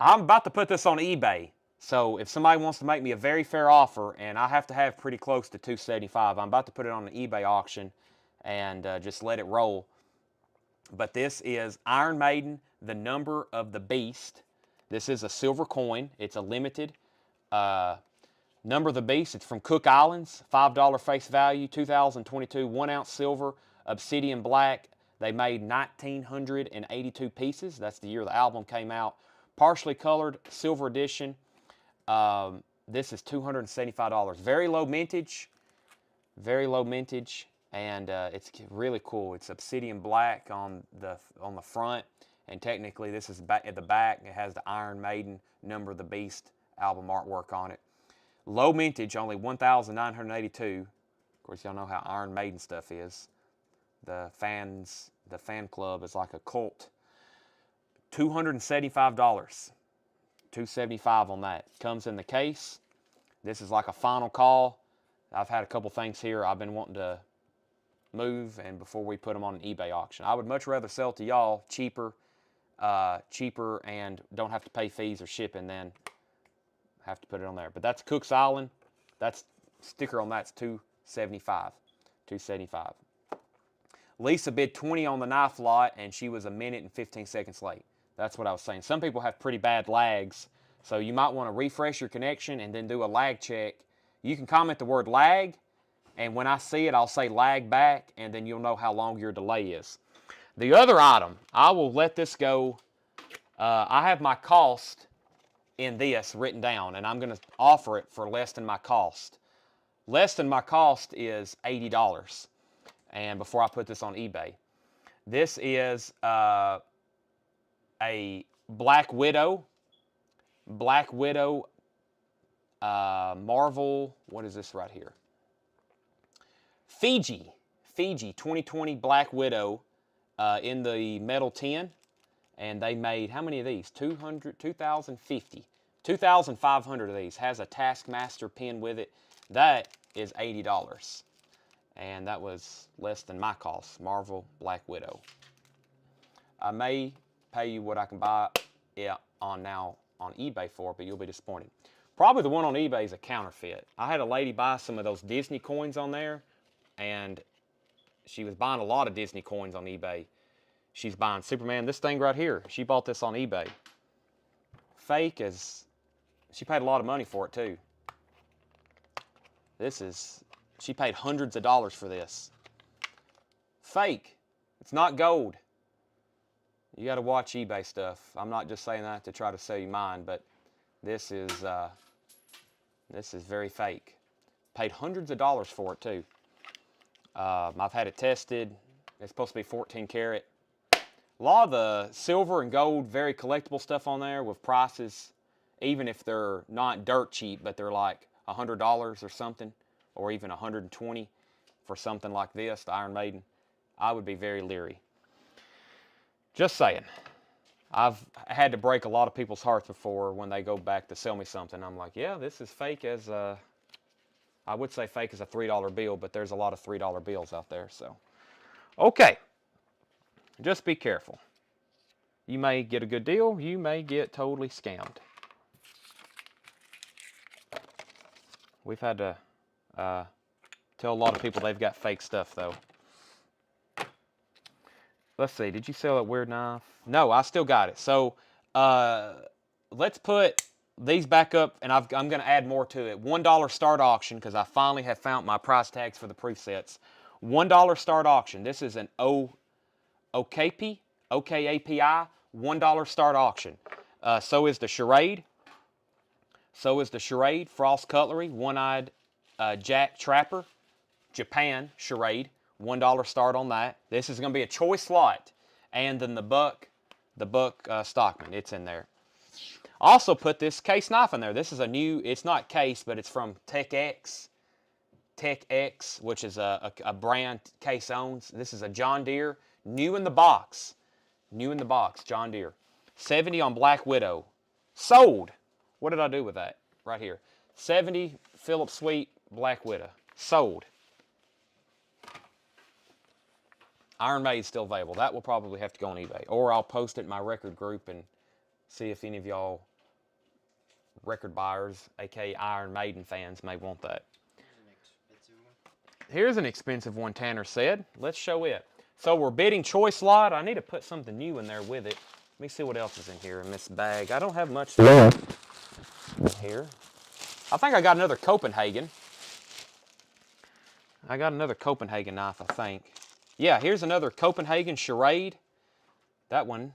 I'm about to put this on eBay. So if somebody wants to make me a very fair offer, and I have to have pretty close to $275, I'm about to put it on an eBay auction and just let it roll. But this is Iron Maiden, the Number of the Beast. This is a silver coin. It's a limited Number of the Beast. It's from Cook Islands, $5 face value, 2022, 1 ounce silver, obsidian black. They made 1,982 pieces. That's the year the album came out. Partially colored, silver edition. This is $275. Very low mintage, and it's really cool. It's obsidian black on the front, and technically this is back at the back. It has the Iron Maiden Number of the Beast album artwork on it. Low mintage, only 1,982. Of course, y'all know how Iron Maiden stuff is. The fan club is like a cult. $275. $275 on that. Comes in the case. This is like a final call. I've had a couple things here I've been wanting to move, and before we put them on an eBay auction. I would much rather sell to y'all cheaper and don't have to pay fees or shipping than have to put it on there. But that's Cook's Island. That's sticker on that's $275. $275. Lisa bid 20 on the knife lot, and she was a minute and 15 seconds late. That's what I was saying. Some people have pretty bad lags, so you might want to refresh your connection and then do a lag check. You can comment the word lag, and when I see it, I'll say lag back, and then you'll know how long your delay is. The other item, I will let this go. I have my cost in this written down, and I'm going to offer it for less than my cost. Less than my cost is $80. And before I put this on eBay, this is a Black Widow Marvel. What is this right here? Fiji 2020 Black Widow in the metal tin. And they made, how many of these? 2,050. 2,500 of these. Has a Taskmaster pin with it. That is $80. And that was less than my cost. Marvel Black Widow. I may pay you what I can buy it on eBay for, but you'll be disappointed. Probably the one on eBay is a counterfeit. I had a lady buy some of those Disney coins on there, and she was buying a lot of Disney coins on eBay. She's buying Superman, this thing right here. She bought this on eBay. Fake as, she paid a lot of money for it too. She paid hundreds of dollars for this. Fake. It's not gold. You got to watch eBay stuff. I'm not just saying that to try to sell you mine, but this is This is very fake. Paid hundreds of dollars for it too. I've had it tested. It's supposed to be 14 karat. A lot of the silver and gold, very collectible stuff on there with prices, even if they're not dirt cheap, but they're like $100 or something, or even $120 for something like this, the Iron Maiden. I would be very leery. Just saying. I've had to break a lot of people's hearts before when they go back to sell me something. I'm like, yeah, this is fake as I would say fake as a $3 bill, but there's a lot of $3 bills out there. So, okay, just be careful. You may get a good deal. You may get totally scammed. We've had to tell a lot of people they've got fake stuff, though. Let's see. Did you sell that weird knife? No, I still got it. So let's put these back up, and I'm going to add more to it. $1 start auction, because I finally have found my price tags for the presets. $1 start auction. This is an OKAPI, $1 start auction. So is the Charade. Frost Cutlery, One-Eyed Jack Trapper, Japan Charade, $1 start on that. This is going to be a choice lot. And then the Buck Stockman, it's in there. Also put this case knife in there. This is a new, it's not case, but it's from TechX, which is a brand Case owns. This is a John Deere, new in the box, John Deere. 70 on Black Widow. Sold. What did I do with that? Right here. 70 Phillips Sweet Black Widow. Sold. Iron Maiden's still available. That will probably have to go on eBay. Or I'll post it in my record group and see if any of y'all record buyers, aka Iron Maiden fans, may want that. Here's an expensive one, Tanner said. Let's show it. So we're bidding choice lot. I need to put something new in there with it. Let me see what else is in here in this bag. I don't have much left in here. I think I got another Copenhagen. I got another Copenhagen knife, I think. Yeah, here's another Copenhagen Charade. That one,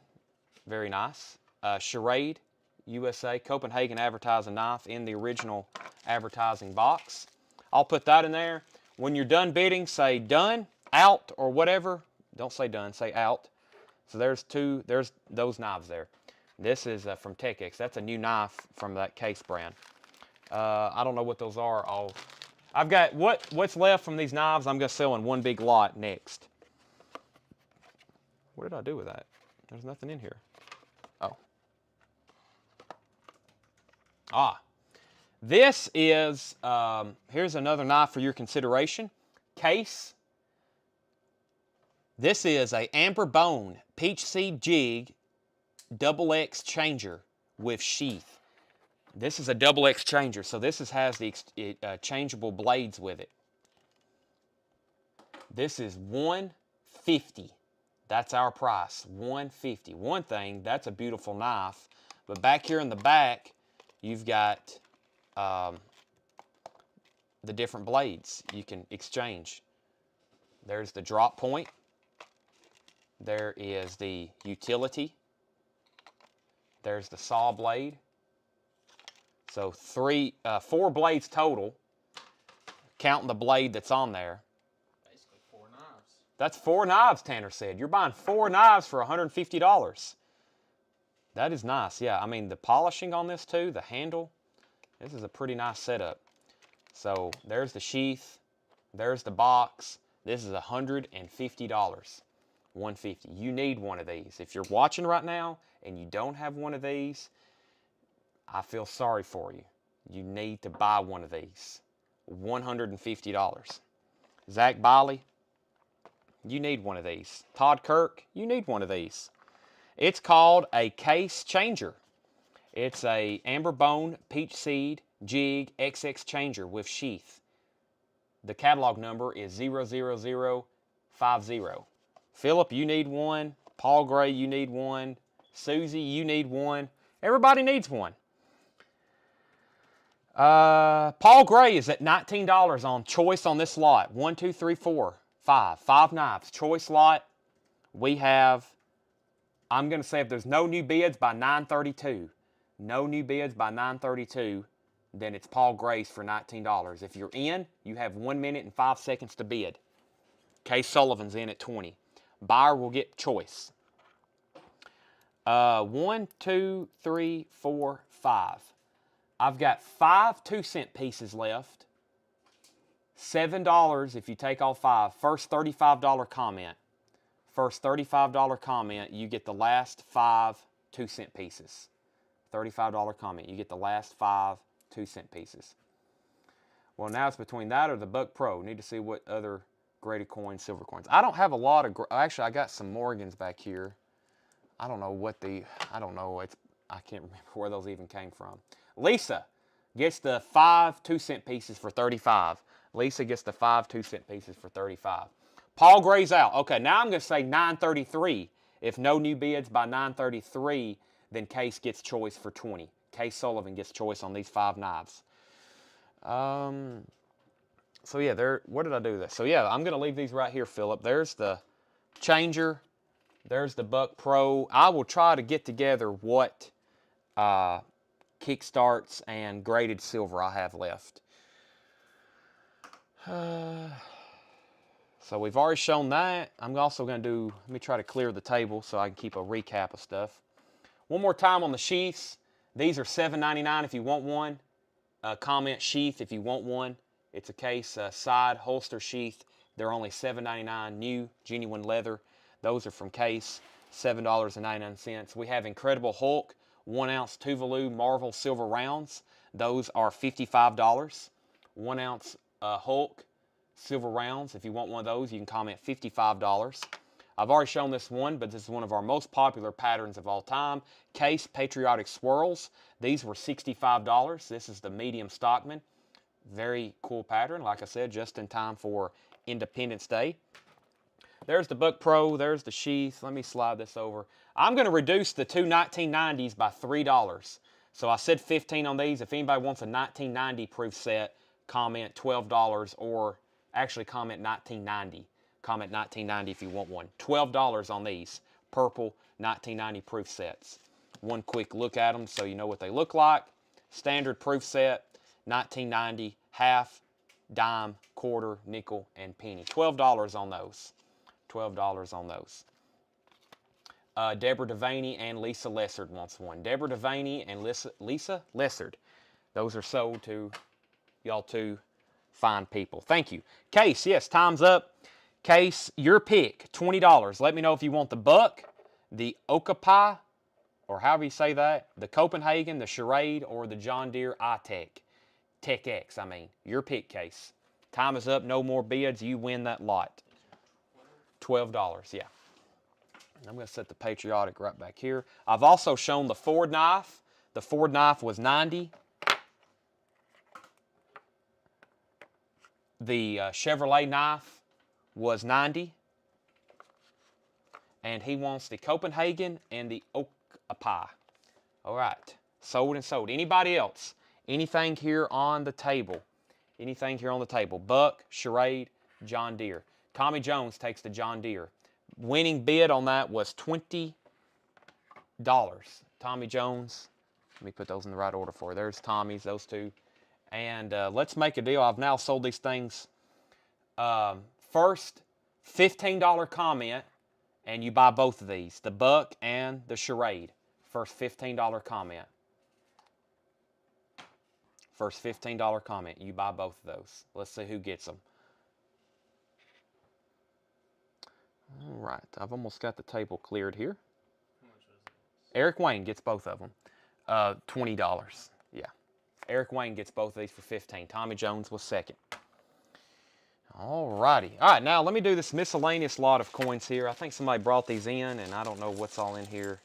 very nice. Charade, USA, Copenhagen advertising knife in the original advertising box. I'll put that in there. When you're done bidding, say done, out, or whatever. Don't say done, say out. So there's those knives there. This is from TechX. That's a new knife from that Case brand. I don't know what those are. I've got what's left from these knives. I'm going to sell in one big lot next. What did I do with that? There's nothing in here. Oh. This is, here's another knife for your consideration. Case. This is a Amber Bone Peach Seed Jig XX changer with sheath. This is a XX changer, so this has the changeable blades with it. This is $150. That's our price, $150. One thing, that's a beautiful knife, but back here in the back, you've got the different blades you can exchange. There's the drop point. There is the utility. There's the saw blade. So 4 blades total, counting the blade that's on there. Basically 4 knives. That's 4 knives, Tanner said. You're buying 4 knives for $150. That is nice, yeah. I mean, the polishing on this too, the handle, this is a pretty nice setup. So there's the sheath, there's the box. This is $150. $150. You need one of these. If you're watching right now and you don't have one of these, I feel sorry for you. You need to buy one of these. $150. Zach Biley, you need one of these. Todd Kirk, you need one of these. It's called a Case Changer. It's a Amber Bone Peach Seed Jig XX Changer with sheath. The catalog number is 00050. Philip, you need one. Paul Gray, you need one. Susie, you need one. Everybody needs one. Paul Gray is at $19 on choice on this lot. 1, 2, 3, 4, 5. 5 knives. Choice lot. We have, I'm going to say if there's no new bids by 9:32. No new bids by 9:32. then it's Paul Gray's for $19. If you're in, you have 1 minute and 5 seconds to bid. Case Sullivan's in at 20. Buyer will get choice. 1, 2, 3, 4, 5. I've got 5 2-cent pieces left. $7 if you take all 5. First $35 comment. First $35 comment, you get the last 5 2-cent pieces. $35 comment, you get the last 5 2-cent pieces. Well, now it's between that or the Buck Pro. Need to see what other graded coins, silver coins. I don't have a lot of, actually I got some Morgans back here. I don't know what the, I can't remember where those even came from. Lisa gets the 5 2-cent pieces for 35. Lisa gets the 5 2-cent pieces for 35. Paul Gray's out. Okay, now I'm going to say 9:33. If no new bids by 9:33, then Case gets choice for 20. Case Sullivan gets choice on these 5 knives. So yeah, what did I do this? So yeah, I'm going to leave these right here, Philip. There's the changer. There's the Buck Pro. I will try to get together what kickstarts and graded silver I have left. So we've already shown that. I'm also going to do, let me try to clear the table so I can keep a recap of stuff. One more time on the sheaths. These are $7.99 if you want one. Comment sheath if you want one. It's a Case side holster sheath. They're only $7.99, new, genuine leather. Those are from Case, $7.99. We have Incredible Hulk, 1 ounce Tuvalu Marvel silver rounds. Those are $55. 1 ounce Hulk silver rounds. If you want one of those, you can comment $55. I've already shown this one, but this is one of our most popular patterns of all time. Case Patriotic Swirls. These were $65. This is the medium Stockman. Very cool pattern, like I said, just in time for Independence Day. There's the Buck Pro. There's the sheath. Let me slide this over. I'm going to reduce the two 1990s by $3. So I said 15 on these. If anybody wants a 1990 proof set, comment $12 or actually comment 1990. Comment 1990 if you want one. $12 on these purple 1990 proof sets. One quick look at them so you know what they look like. Standard proof set, 1990, half, dime, quarter, nickel, and penny. $12 on those. $12 on those. Deborah Devaney and Lisa Lessard wants one. Deborah Devaney and Lisa Lessard. Those are sold to y'all two fine people. Thank you. Case, yes, time's up. Case, your pick, $20. Let me know if you want the Buck, the Okapi, or however you say that, the Copenhagen, the Charade, or the John Deere iTech. Tech X, I mean. Your pick, Case. Time is up. No more bids. You win that lot. $12, yeah. I'm going to set the Patriotic right back here. I've also shown the Ford knife. The Ford knife was $90. The Chevrolet knife was $90. And he wants the Copenhagen and the Okapi. All right. Sold and sold. Anybody else? Anything here on the table? Anything here on the table? Buck, Charade, John Deere. Tommy Jones takes the John Deere. Winning bid on that was $20. Tommy Jones. Let me put those in the right order for you. There's Tommy's, those two. And let's make a deal. I've now sold these things. First, $15 comment, and you buy both of these. The Buck and the Charade. First $15 comment. First $15 comment. You buy both of those. Let's see who gets them. All right. I've almost got the table cleared here. How much was it? Eric Wayne gets both of them. $20. Yeah. Eric Wayne gets both of these for $15. Tommy Jones was second. All righty. All right. Now, let me do this miscellaneous lot of coins here. I think somebody brought these in, and I don't know what's all in here.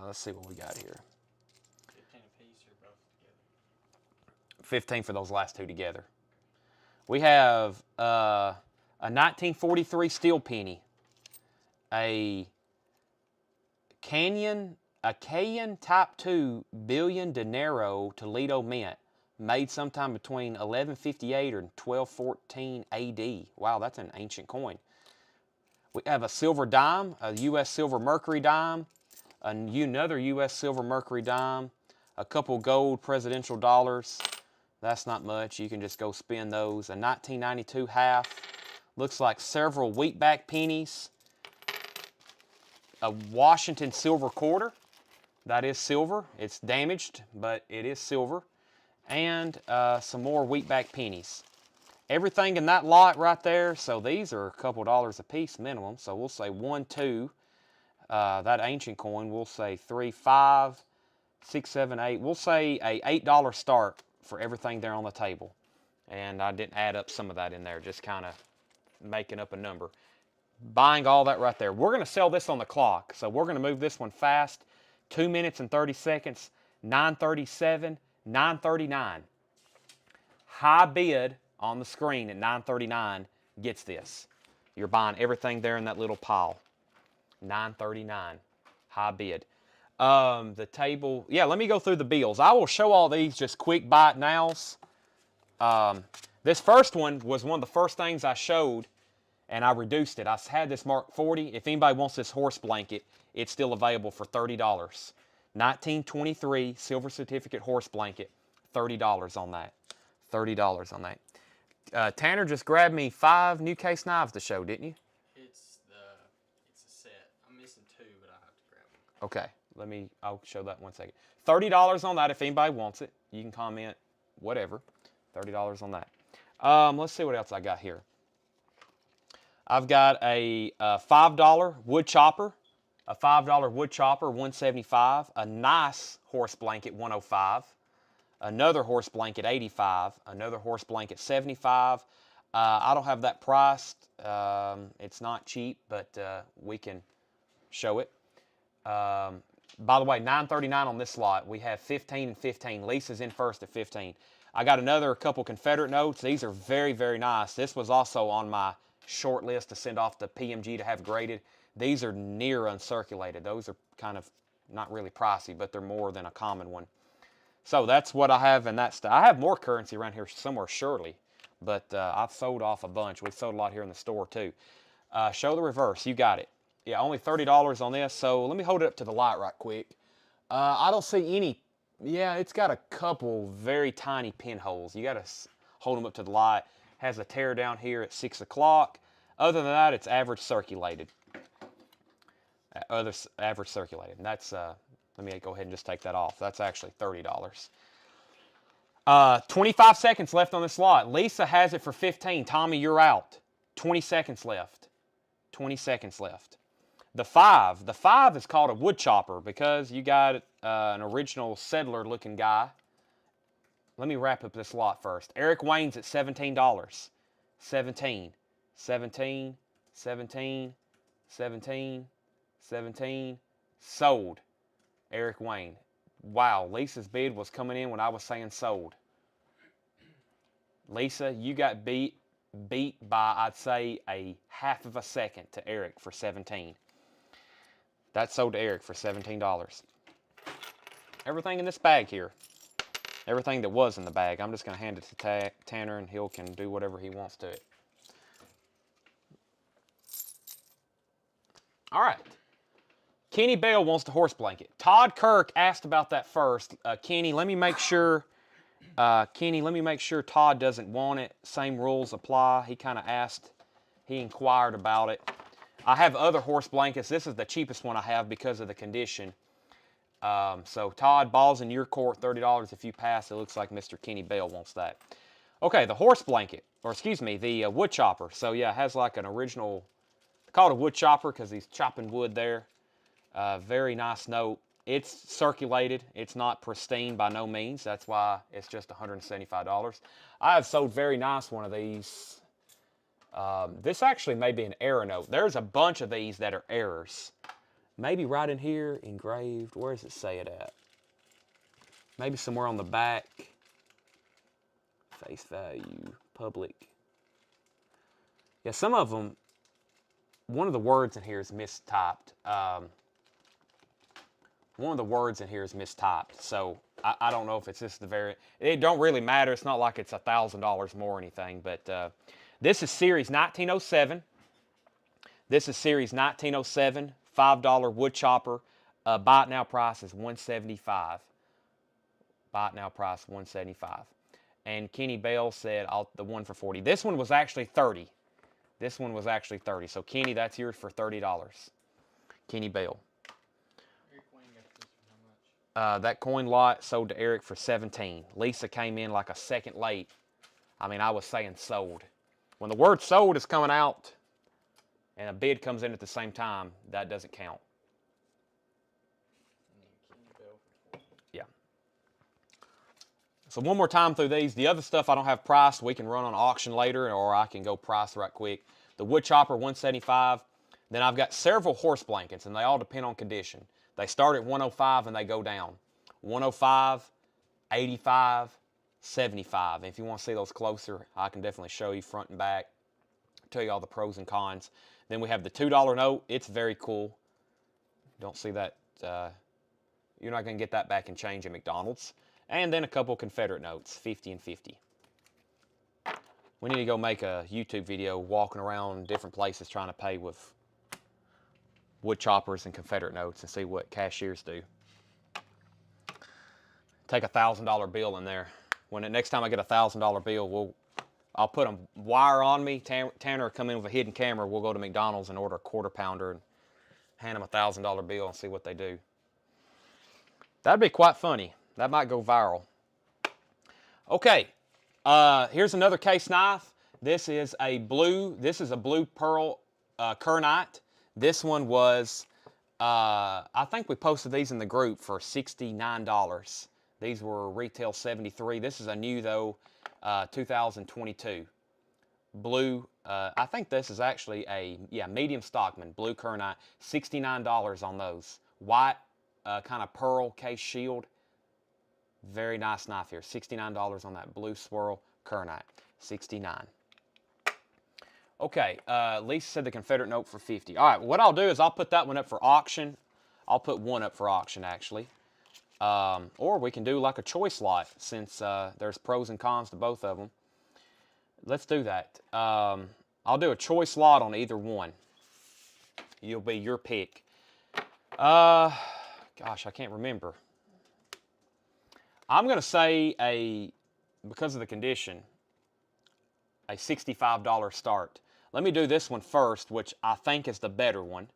Let's see what we got here. 15 a piece or both together? 15 for those last two together. We have a 1943 steel penny, a Cayenne Type 2 billion dinero Toledo mint, made sometime between 1158 and 1214 AD. Wow, that's an ancient coin. We have a silver dime, a U.S. silver mercury dime, another U.S. silver mercury dime, A couple gold presidential dollars. That's not much. You can just go spend those. A 1992 half. Looks like several wheatback pennies. A Washington silver quarter. That is silver. It's damaged, but it is silver. And some more wheatback pennies. Everything in that lot right there, so these are a couple dollars a piece minimum. So we'll say 1, 2. That ancient coin, we'll say 3, 5, 6, 7, 8. We'll say a $8 start for everything there on the table. And I didn't add up some of that in there, just kind of making up a number. Buying all that right there. We're going to sell this on the clock. So we're going to move this one fast. 2 minutes and 30 seconds. 9:37, 9:39. High bid on the screen at 9:39 gets this. You're buying everything there in that little pile. 9:39. High bid. The table. Yeah, let me go through the bills. I will show all these just quick bite nows. This first one was one of the first things I showed, and I reduced it. I had this marked 40. If anybody wants this horse blanket, it's still available for $30. 1923 silver certificate horse blanket, $30 on that. $30 on that. Tanner just grabbed me 5 new case knives to show, didn't you? It's a set. I'm missing 2, but I have to grab them. Okay, I'll show that 1 second. $30 on that if anybody wants it. You can comment, whatever. $30 on that. Let's see what else I got here. I've got a $5 wood chopper. A $5 wood chopper, $175. A nice horse blanket, $105. Another horse blanket, $85. Another horse blanket, $75. I don't have that priced. It's not cheap, but we can show it. By the way, $9.39 on this lot. We have 15 and 15. Lisa's in first at 15. I got another couple Confederate notes. These are very, very nice. This was also on my short list to send off to PMG to have graded. These are near uncirculated. Those are kind of not really pricey, but they're more than a common one. So that's what I have in that stuff. I have more currency around here somewhere, surely, but I've sold off a bunch. We've sold a lot here in the store, too. Show the reverse. You got it. Yeah, only $30 on this, so let me hold it up to the light right quick. I don't see any. Yeah, it's got a couple very tiny pinholes. You got to hold them up to the light. Has a tear down here at 6 o'clock. Other than that, it's average circulated. Average circulated. And that's, let me go ahead and just take that off. That's actually $30. 25 seconds left on this lot. Lisa has it for 15. Tommy, you're out. 20 seconds left. 20 seconds left. The 5 is called a wood chopper because you got an original settler looking guy. Let me wrap up this lot first. Eric Wayne's at $17. 17, 17, 17, 17, 17, sold. Eric Wayne. Wow, Lisa's bid was coming in when I was saying sold. Lisa, you got beat by, I'd say, a half of a second to Eric for 17. That sold to Eric for $17. Everything in this bag here. Everything that was in the bag. I'm just going to hand it to Tanner, and he can do whatever he wants to it. All right. Kenny Bell wants the horse blanket. Todd Kirk asked about that first. Kenny, let me make sure. Todd doesn't want it. Same rules apply. He kind of asked. He inquired about it. I have other horse blankets. This is the cheapest one I have because of the condition. So Todd, ball's in your court. $30 if you pass. It looks like Mr. Kenny Bell wants that. Okay, the horse blanket, or excuse me, the wood chopper. So yeah, it has like an original. Called a wood chopper because he's chopping wood there. Very nice note. It's circulated. It's not pristine by no means. That's why it's just $175. I have sold very nice one of these. This actually may be an error note. There's a bunch of these that are errors. Maybe right in here, engraved. Where does it say it at? Maybe somewhere on the back. Face value, public. Yeah, some of them, one of the words in here is mistyped. One of the words in here is mistyped. So I don't know if it's just the very, it don't really matter. It's not like it's $1,000 more or anything, but this is series 1907. This is series 1907, $5 wood chopper. Buy it now price is $175. Buy it now price $175. And Kenny Bell said the one for $40. This one was actually $30. This one was actually $30. So Kenny, that's yours for $30. Kenny Bell. Eric Wayne got this for how much? That coin lot sold to Eric for $17. Lisa came in like a second late. I mean, I was saying sold. When the word sold is coming out and a bid comes in at the same time, that doesn't count. Yeah. So one more time through these. The other stuff I don't have priced. We can run on auction later, or I can go price right quick. The wood chopper, $175. Then I've got several horse blankets, and they all depend on condition. They start at $105 and they go down. $105, $85, $75. If you want to see those closer, I can definitely show you front and back, tell you all the pros and cons. Then we have the $2 note. It's very cool. Don't see that. You're not going to get that back in change at McDonald's. And then a couple Confederate notes, 50 and 50. We need to go make a YouTube video walking around different places trying to pay with wood choppers and Confederate notes and see what cashiers do. Take a $1,000 bill in there. Next time I get a $1,000 bill, I'll put a wire on me. Tanner will come in with a hidden camera. We'll go to McDonald's and order a quarter pounder and hand them a $1,000 bill and see what they do. That'd be quite funny. That might go viral. Okay, here's another case knife. This is a blue pearl kernite. This one was, I think we posted these in the group for $69. These were retail $73. This is a new though, 2022. Blue, I think this is actually a, medium Stockman, blue kernite, $69 on those. White, kind of pearl case shield. Very nice knife here. $69 on that blue swirl kernite. $69. Okay, Lisa said the Confederate note for $50. All right, what I'll do is I'll put that one up for auction. I'll put one up for auction, actually. Or we can do like a choice lot, since there's pros and cons to both of them. Let's do that. I'll do a choice lot on either one. You'll be your pick. Gosh, I can't remember. I'm going to say because of the condition, a $65 start. Let me do this one first, which I think is the better one.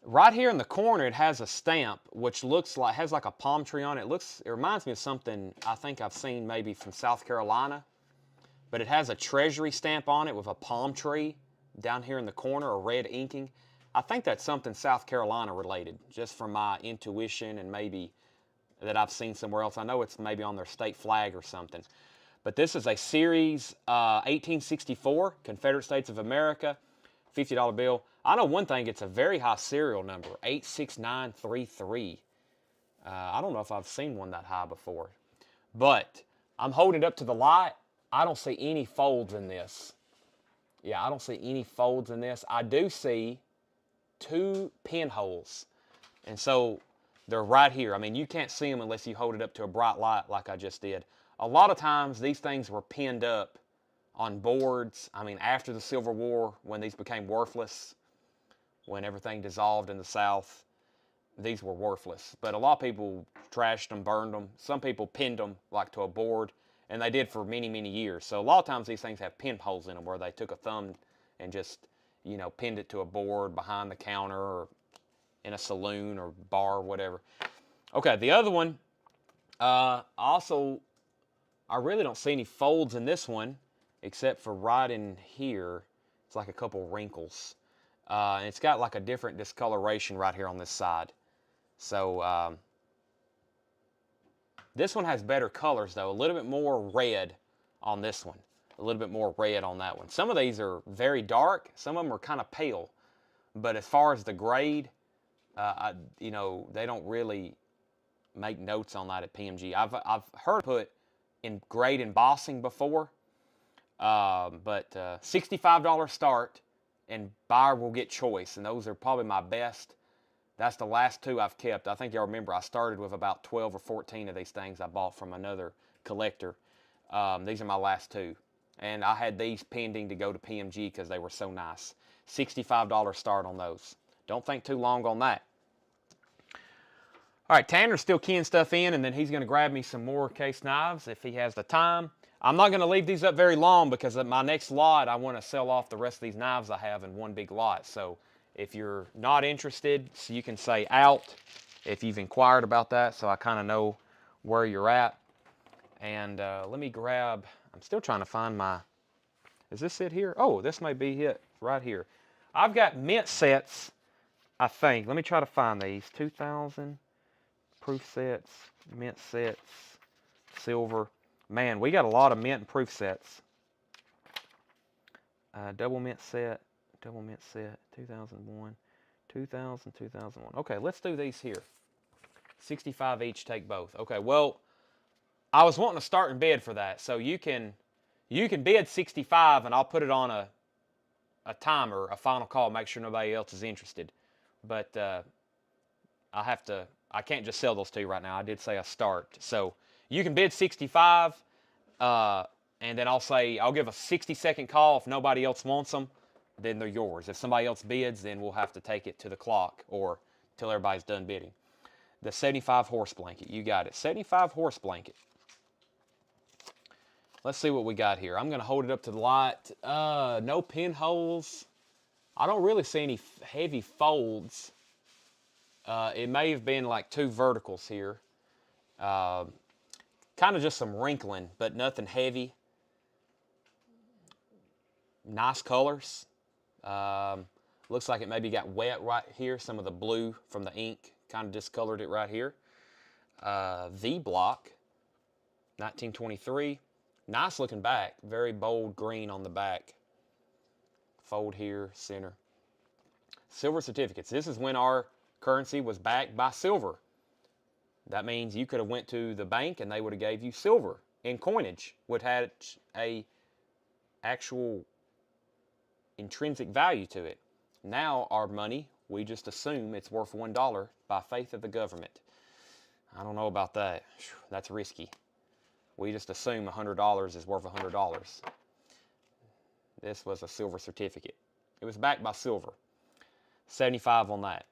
Right here in the corner, it has a stamp, which has like a palm tree on it. It reminds me of something I think I've seen maybe from South Carolina, but it has a treasury stamp on it with a palm tree down here in the corner, or red inking. I think that's something South Carolina related, just from my intuition and maybe that I've seen somewhere else. I know it's maybe on their state flag or something. But this is a Series 1864, Confederate States of America, $50 bill. I know one thing, it's a very high serial number, 86933. I don't know if I've seen one that high before. But I'm holding it up to the light. I don't see any folds in this. Yeah, I don't see any folds in this. I do see 2 pinholes. And so they're right here. I mean, you can't see them unless you hold it up to a bright light like I just did. A lot of times, these things were pinned up on boards. I mean, after the Civil War, when these became worthless, when everything dissolved in the South, these were worthless. But a lot of people trashed them, burned them. Some people pinned them like to a board, and they did for many, many years. So a lot of times, these things have pinholes in them where they took a thumb and just, pinned it to a board behind the counter or in a saloon or bar or whatever. Okay, the other one, I really don't see any folds in this one, except for right in here. It's like a couple wrinkles. And it's got like a different discoloration right here on this side. So this one has better colors though, a little bit more red on this one, a little bit more red on that one. Some of these are very dark, some of them are kind of pale, but as far as the grade, they don't really make notes on that at PMG. I've heard put in grade embossing before, but $65 start, and buyer will get choice, and those are probably my best. That's the last 2 I've kept. I think y'all remember I started with about 12 or 14 of these things I bought from another collector. These are my last 2, and I had these pending to go to PMG because they were so nice. $65 start on those. Don't think too long on that. All right, Tanner's still keying stuff in, and then he's going to grab me some more case knives if he has the time. I'm not going to leave these up very long because at my next lot, I want to sell off the rest of these knives I have in one big lot. So if you're not interested, so you can say out if you've inquired about that, so I kind of know where you're at. And let me grab, I'm still trying to find my, is this it here? Oh, this may be it right here. I've got mint sets, I think. Let me try to find these. 2000 proof sets, mint sets, silver. Man, we got a lot of mint and proof sets. Double mint set, 2001, 2000, 2001. Okay, let's do these here. 65 each, take both. Okay, well, I was wanting to start and bid for that. So you can bid 65 and I'll put it on a timer, a final call, make sure nobody else is interested. But I can't just sell those to you right now. I did say a start. So you can bid 65, and then I'll give a 60-second call. If nobody else wants them, then they're yours. If somebody else bids, then we'll have to take it to the clock or till everybody's done bidding. The 75 horse blanket, you got it. 75 horse blanket. Let's see what we got here. I'm going to hold it up to the light. No pinholes. I don't really see any heavy folds. It may have been like 2 verticals here. Kind of just some wrinkling, but nothing heavy. Nice colors. Looks like it maybe got wet right here. Some of the blue from the ink kind of discolored it right here. V block, 1923. Nice looking back. Very bold green on the back. Fold here, center. Silver certificates. This is when our currency was backed by silver. That means you could have went to the bank and they would have gave you silver in coinage, which had a actual intrinsic value to it. Now our money, we just assume it's worth $1 by faith of the government. I don't know about that. That's risky. We just assume $100 is worth $100. This was a silver certificate. It was backed by silver. 75 on that.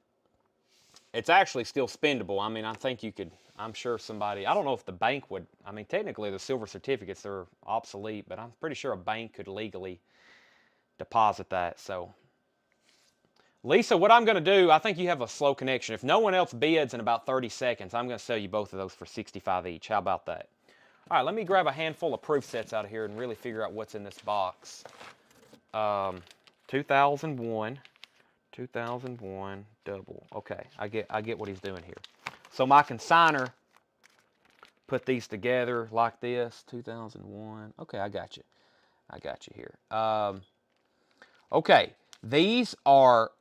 It's actually still spendable. I mean, I think you could, I'm sure somebody, I don't know if the bank would, I mean, technically the silver certificates are obsolete, but I'm pretty sure a bank could legally deposit that. So, Lisa, what I'm going to do, I think you have a slow connection. If no one else bids in about 30 seconds, I'm going to sell you both of those for 65 each. How about that? All right, let me grab a handful of proof sets out of here and really figure out what's in this box. 2001 double. Okay, I get what he's doing here. So my consigner put these together like this. 2001. Okay, I got you. I got you here. Okay, these are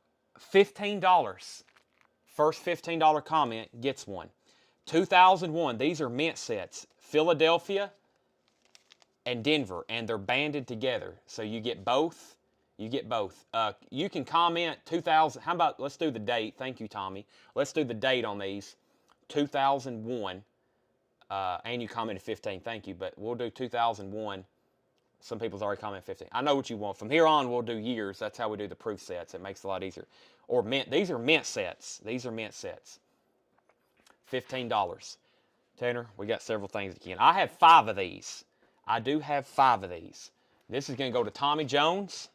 $15. First $15 comment gets one. 2001. These are mint sets. Philadelphia and Denver, and they're banded together. So you get both. You get both. You can comment 2000. How about, let's do the date. Thank you, Tommy. Let's do the date on these. 2001. And you commented 15. Thank you. But we'll do 2001. Some people's already commented 15. I know what you want. From here on, we'll do years. That's how we do the proof sets. It makes it a lot easier. Or mint. These are mint sets. These are mint sets. $15. Tanner, we got several things again. I have 5 of these. I do have 5 of these. This is going to go to Tommy Jones,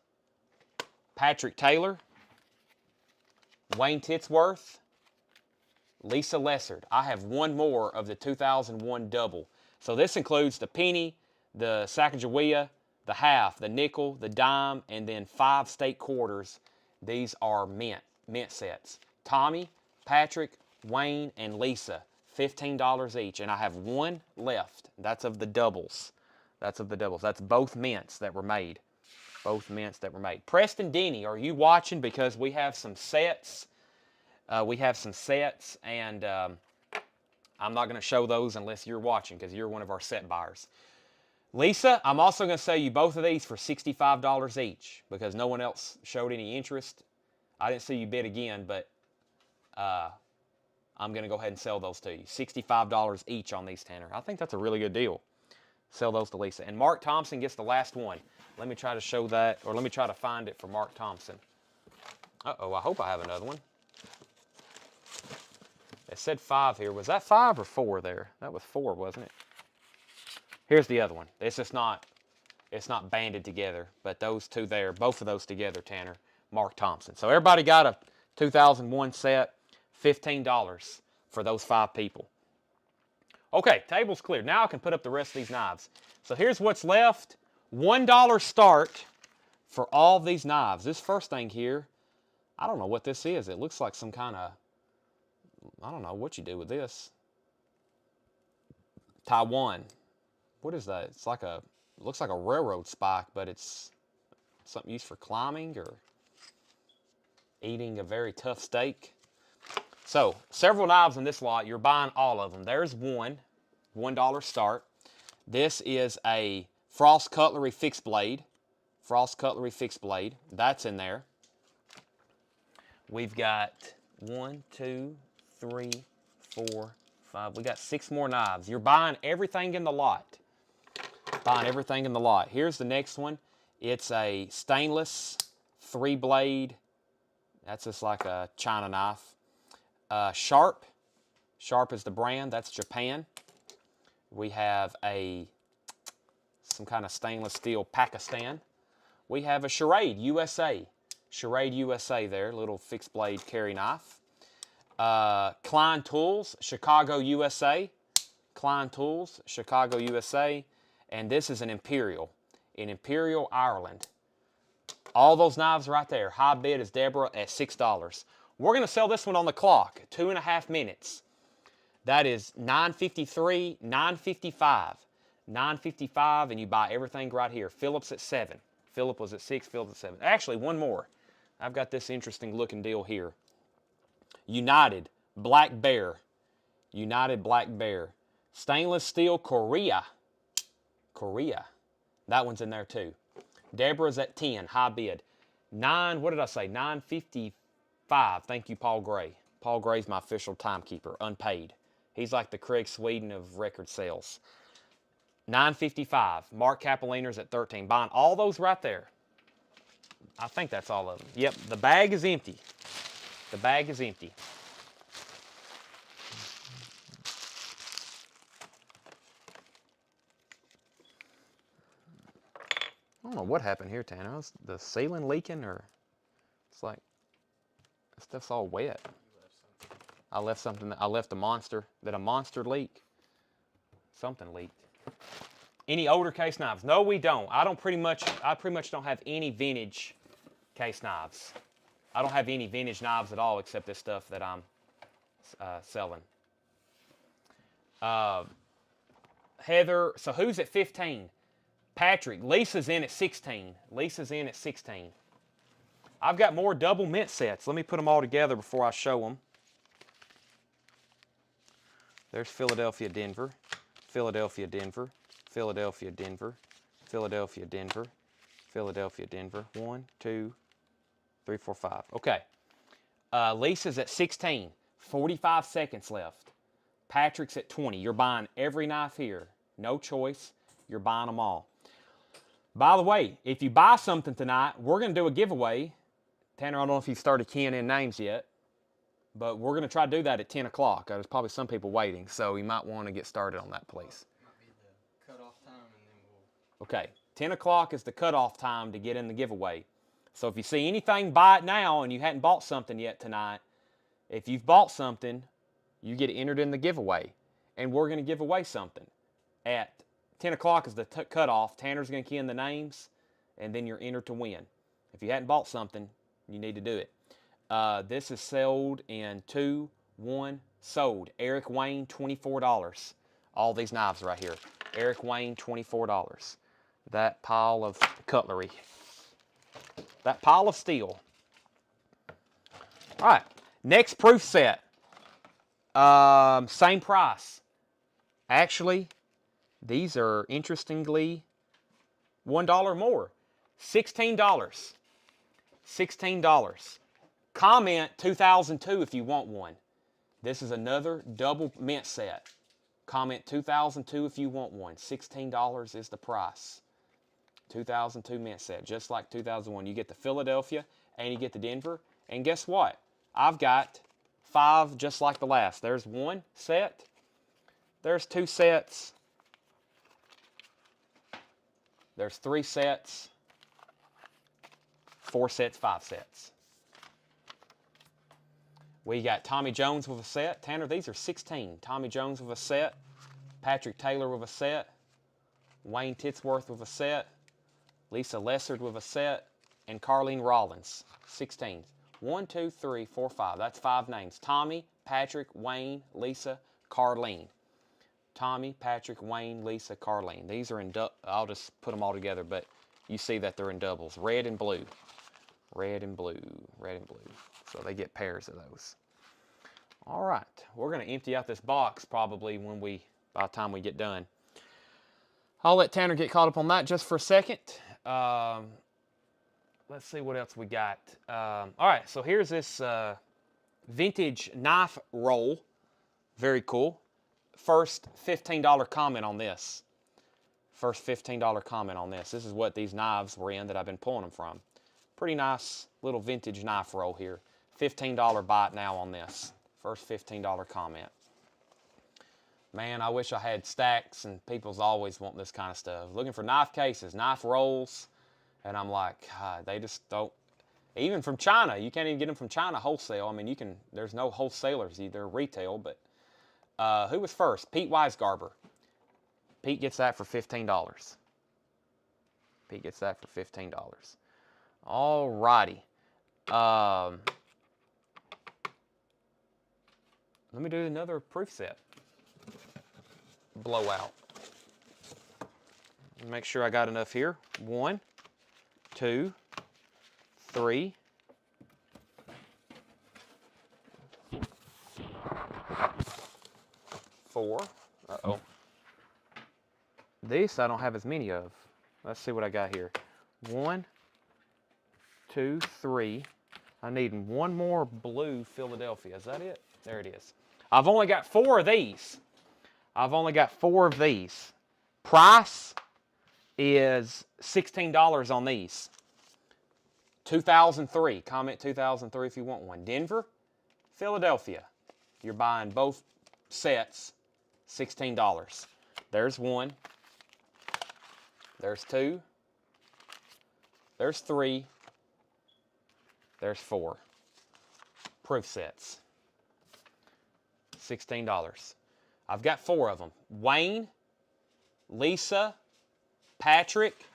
Patrick Taylor, Wayne Titsworth, Lisa Lessard. I have one more of the 2001 double. So this includes the penny, the Sacagawea, the half, the nickel, the dime, and then 5 state quarters. These are mint sets. Tommy, Patrick, Wayne, and Lisa. $15 each, and I have one left. That's of the doubles. That's of the doubles. That's both mints that were made. Both mints that were made. Preston Denny, are you watching? Because we have some sets. And I'm not going to show those unless you're watching because you're one of our set buyers. Lisa, I'm also going to sell you both of these for $65 each because no one else showed any interest. I didn't see you bid again, but I'm going to go ahead and sell those to you. $65 each on these, Tanner. I think that's a really good deal. Sell those to Lisa. And Mark Thompson gets the last one. Let me try to show that, or let me try to find it for Mark Thompson. Uh-oh, I hope I have another one. It said 5 here. Was that 5 or 4 there? That was 4, wasn't it? Here's the other one. It's just not, it's not banded together, but those two there, both of those together, Tanner, Mark Thompson. So everybody got a 2001 set, $15 for those 5 people. Okay, table's clear. Now I can put up the rest of these knives. So here's what's left. $1 start for all these knives. This first thing here, I don't know what this is. It looks like some kind of, I don't know what you do with this. Taiwan. What is that? It's like a, it looks like a railroad spike, but it's something used for climbing or eating a very tough steak. So, several knives in this lot. You're buying all of them. There's one, $1 start. This is a Frost Cutlery fixed blade. Frost Cutlery fixed blade. That's in there. We've got 1, 2, 3, 4, 5. We got 6 more knives. You're buying everything in the lot. Buying everything in the lot. Here's the next one. It's a stainless 3-blade. That's just like a China knife. Sharp. Sharp is the brand. That's Japan. We have some kind of stainless steel Pakistan. We have a Charade USA. Charade USA there, little fixed blade carry knife. Klein Tools, Chicago USA. Klein Tools, Chicago USA. And this is an Imperial, in Imperial, Ireland. All those knives right there. High bid is Deborah at $6. We're going to sell this one on the clock, 2.5 minutes. That is $9.53, $9.55. $9.55, and you buy everything right here. Phillips at 7. Philip was at 6, Phillips at 7. Actually, one more. I've got this interesting looking deal here. United Black Bear. United Black Bear. Stainless steel Korea. Korea. That one's in there too. Deborah's at 10, high bid. What did I say? $9.55. Thank you, Paul Gray. Paul Gray's my official timekeeper, unpaid. He's like the Craig Sweden of record sales. $9.55. Mark Capeliner's at 13. Buying all those right there. I think that's all of them. Yep, the bag is empty. The bag is empty. I don't know what happened here, Tanner. Is the ceiling leaking, or it's like this stuff's all wet? I left something. I left a monster. Did a monster leak? Something leaked. Any older case knives? No, we don't. I pretty much don't have any vintage case knives. I don't have any vintage knives at all except this stuff that I'm selling. Heather, so who's at 15? Patrick. Lisa's in at 16. Lisa's in at 16. I've got more double mint sets. Let me put them all together before I show them. There's Philadelphia, Denver. Philadelphia, Denver. Philadelphia, Denver. Philadelphia, Denver. Philadelphia, Denver. 1, 2, 3, 4, 5. Okay. Lisa's at 16. 45 seconds left. Patrick's at 20. You're buying every knife here. No choice. You're buying them all. By the way, if you buy something tonight, we're going to do a giveaway. Tanner, I don't know if you've started keying in names yet, but we're going to try to do that at 10 o'clock. There's probably some people waiting, so you might want to get started on that, please. Might be the cutoff time, and then we'll... Okay, 10 o'clock is the cutoff time to get in the giveaway. So if you see anything, buy it now, and you hadn't bought something yet tonight, if you've bought something, you get entered in the giveaway. And we're going to give away something. At 10 o'clock is the cutoff. Tanner's going to key in the names, and then you're entered to win. If you hadn't bought something, you need to do it. This is sold in 2, 1, sold. Eric Wayne, $24. All these knives right here. Eric Wayne, $24. That pile of cutlery. That pile of steel. All right, next proof set. Same price. Actually, these are interestingly $1 more. $16. $16. Comment 2002 if you want one. This is another double mint set. Comment 2002 if you want one. $16 is the price. 2002 mint set, just like 2001. You get the Philadelphia and you get the Denver. And guess what? I've got 5 just like the last. There's 1 set. There's 2 sets. There's 3 sets. 4 sets, 5 sets. We got Tommy Jones with a set. Tanner, these are 16. Tommy Jones with a set. Patrick Taylor with a set. Wayne Titsworth with a set. Lisa Lessard with a set. And Carlene Rollins, 16. 1, 2, 3, 4, 5. That's 5 names. Tommy, Patrick, Wayne, Lisa, Carlene. Tommy, Patrick, Wayne, Lisa, Carlene. These are in, I'll just put them all together, but you see that they're in doubles. Red and blue. Red and blue. Red and blue. So they get pairs of those. All right. We're going to empty out this box probably by the time we get done. I'll let Tanner get caught up on that just for a second. Let's see what else we got. All right. So here's this vintage knife roll. Very cool. First $15 comment on this. First $15 comment on this. This is what these knives were in that I've been pulling them from. Pretty nice little vintage knife roll here. $15 bite now on this. First $15 comment. Man, I wish I had stacks, and people's always want this kind of stuff. Looking for knife cases, knife rolls, and I'm like, God, they just don't. Even from China, you can't even get them from China wholesale. I mean, you can. There's no wholesalers either, retail. But who was first? Pete Weisgarber. Pete gets that for $15. Pete gets that for $15. All righty. Let me do another proof set. Blowout. Make sure I got enough here. 1, 2, 3. 4. Uh-oh. These I don't have as many of. Let's see what I got here. 1, 2, 3. I need 1 more blue Philadelphia. Is that it? There it is. I've only got 4 of these. I've only got 4 of these. Price is $16 on these. 2003. Comment 2003 if you want one. Denver, Philadelphia. You're buying both sets, $16. There's 1. There's 2. There's 3. There's 4. Proof sets. $16. I've got 4 of them. Wayne, Lisa, Patrick.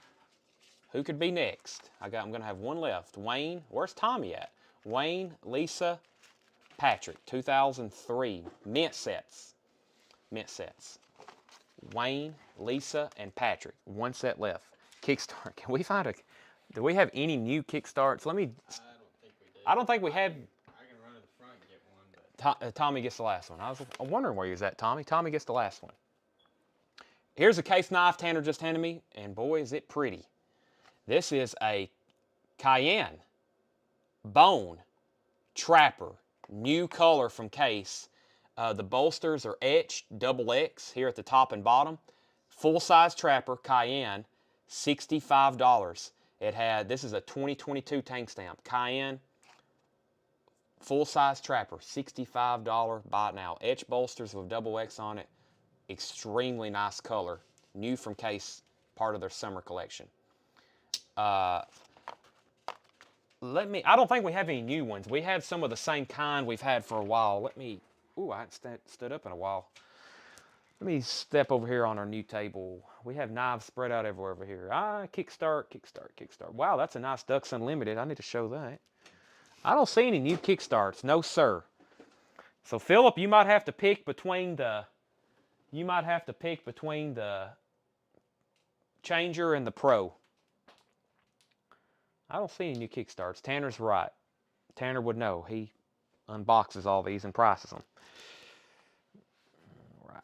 Who could be next? I'm going to have 1 left. Wayne. Where's Tommy at? Wayne, Lisa, Patrick. 2003. Mint sets. Mint sets. Wayne, Lisa, and Patrick. 1 set left. Kickstart. Can we find do we have any new Kickstarts? Let me. I don't think we have. I can run to the front and get one, but Tommy gets the last one. I'm wondering where he was at, Tommy. Tommy gets the last one. Here's a case knife Tanner just handed me, and boy, is it pretty. This is a Cayenne Bone Trapper. New color from Case. The bolsters are etched, XX here at the top and bottom. Full-size Trapper, Cayenne, $65. This is a 2022 tank stamp. Cayenne, full-size Trapper, $65 buy it now. Etched bolsters with XX on it. Extremely nice color. New from Case, part of their summer collection. I don't think we have any new ones. We have some of the same kind we've had for a while. Ooh, I haven't stood up in a while. Let me step over here on our new table. We have knives spread out everywhere over here. Kickstart. Wow, that's a nice Ducks Unlimited. I need to show that. I don't see any new Kickstarts. No, sir. So, Philip, you might have to pick between the Changer and the Pro. I don't see any new Kickstarts. Tanner's right. Tanner would know. He unboxes all these and prices them. All right.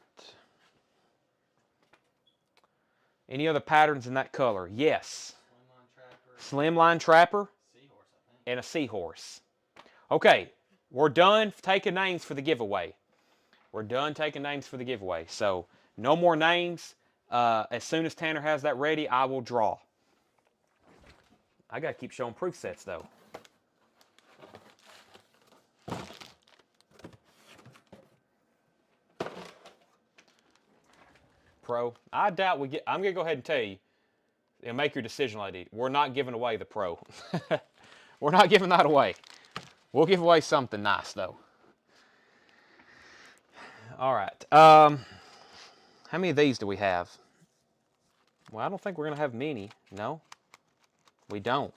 Any other patterns in that color? Yes. Slimline Trapper. Seahorse, I think. And a Seahorse. Okay, we're done taking names for the giveaway. So, no more names. As soon as Tanner has that ready, I will draw. I got to keep showing proof sets, though. Pro. I doubt we get. I'm gonna go ahead and tell you, and make your decision, lady. We're not giving away the Pro. We're not giving that away. We'll give away something nice though. All right. How many of these do we have? Well, I don't think we're gonna have many. No, we don't.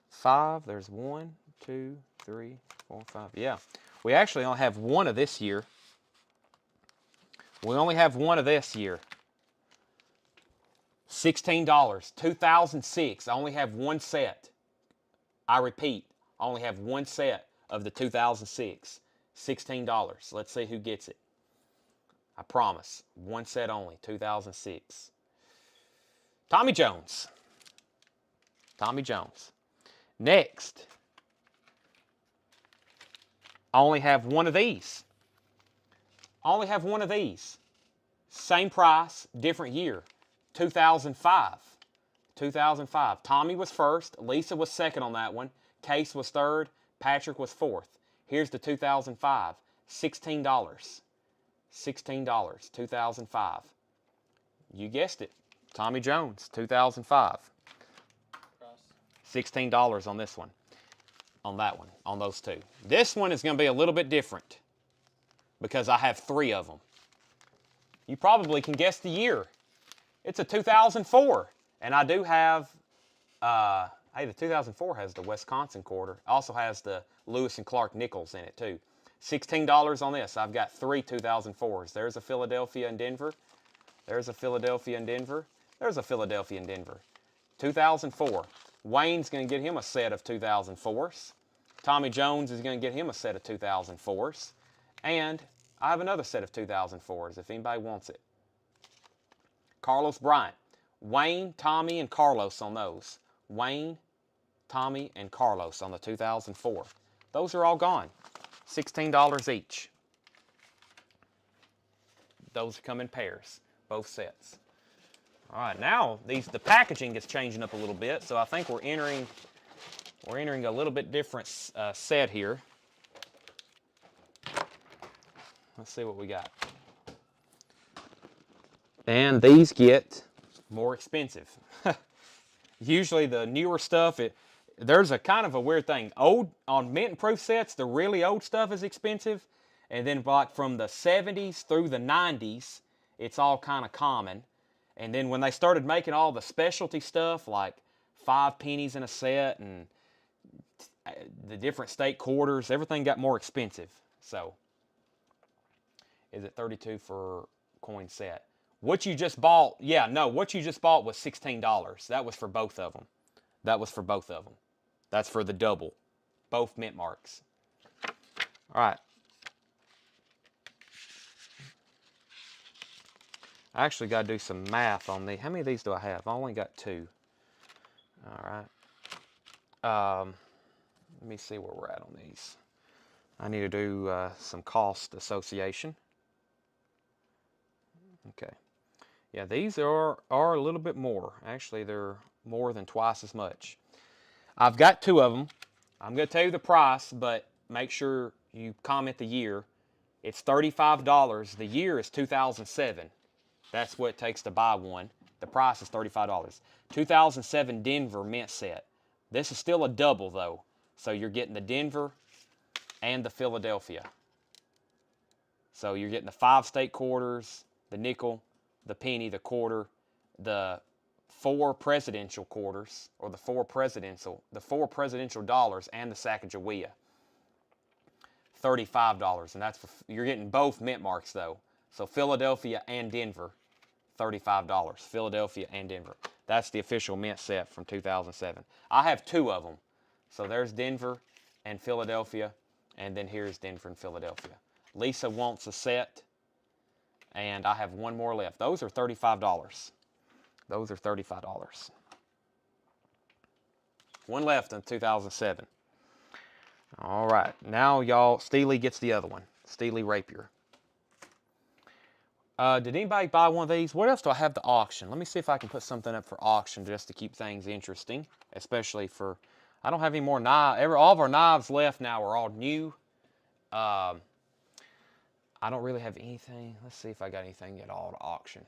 5. There's 1, 2, 3, 4, 5. Yeah, we actually only have one of this year. We only have one of this year. $16. 2006. I only have one set. I repeat, I only have one set of the 2006. $16. Let's see who gets it. I promise. One set only. 2006. Tommy Jones. Tommy Jones. Next. I only have one of these. I only have one of these. Same price, different year. 2005. 2005. Tommy was first. Lisa was second on that one. Case was third. Patrick was fourth. Here's the 2005. $16. $16. 2005. You guessed it. Tommy Jones. 2005. $16 on this one. On that one. On those two. This one is going to be a little bit different because I have 3 of them. You probably can guess the year. It's a 2004. And I do have, hey, the 2004 has the Wisconsin quarter. Also has the Lewis and Clark nickels in it too. $16 on this. I've got 3 2004s. There's a Philadelphia and Denver. There's a Philadelphia and Denver. There's a Philadelphia and Denver. 2004. Wayne's going to get him a set of 2004s. Tommy Jones is going to get him a set of 2004s. And I have another set of 2004s if anybody wants it. Carlos Bryant. Wayne, Tommy, and Carlos on those. Wayne, Tommy, and Carlos on the 2004. Those are all gone. $16 each. Those come in pairs, both sets. All right, now the packaging is changing up a little bit, so I think we're entering a little bit different set here. Let's see what we got. And these get more expensive. Usually the newer stuff, there's a kind of a weird thing. On mint and proof sets, the really old stuff is expensive. And then like from the 70s through the 90s, it's all kind of common. And then when they started making all the specialty stuff, like 5 pennies in a set and the different state quarters, everything got more expensive. So, is it 32 for coin set? What you just bought, yeah, no, what you just bought was $16. That was for both of them. That was for both of them. That's for the double. Both mint marks. All right. I actually got to do some math on these. How many of these do I have? I only got 2. All right. Let me see where we're at on these. I need to do some cost association. Okay. Yeah, these are a little bit more. Actually, they're more than twice as much. I've got 2 of them. I'm going to tell you the price, but make sure you comment the year. It's $35. The year is 2007. That's what it takes to buy one. The price is $35. 2007 Denver mint set. This is still a double, though. So you're getting the Denver and the Philadelphia. So you're getting the 5 state quarters, the nickel, the penny, the quarter, the 4 presidential quarters, or the 4 presidential dollars, and the Sacagawea. $35, and that's you're getting both mint marks though. So Philadelphia and Denver, $35. Philadelphia and Denver. That's the official mint set from 2007. I have 2 of them. So there's Denver and Philadelphia, and then here's Denver and Philadelphia. Lisa wants a set, and I have 1 more left. Those are $35. Those are $35. 1 left in 2007. All right, now y'all, Steely gets the other one. Steely Rapier. Did anybody buy one of these? What else do I have to auction? Let me see if I can put something up for auction just to keep things interesting, especially for, I don't have any more knives. All of our knives left now are all new. I I don't really have anything. Let's see if I got anything at all to auction.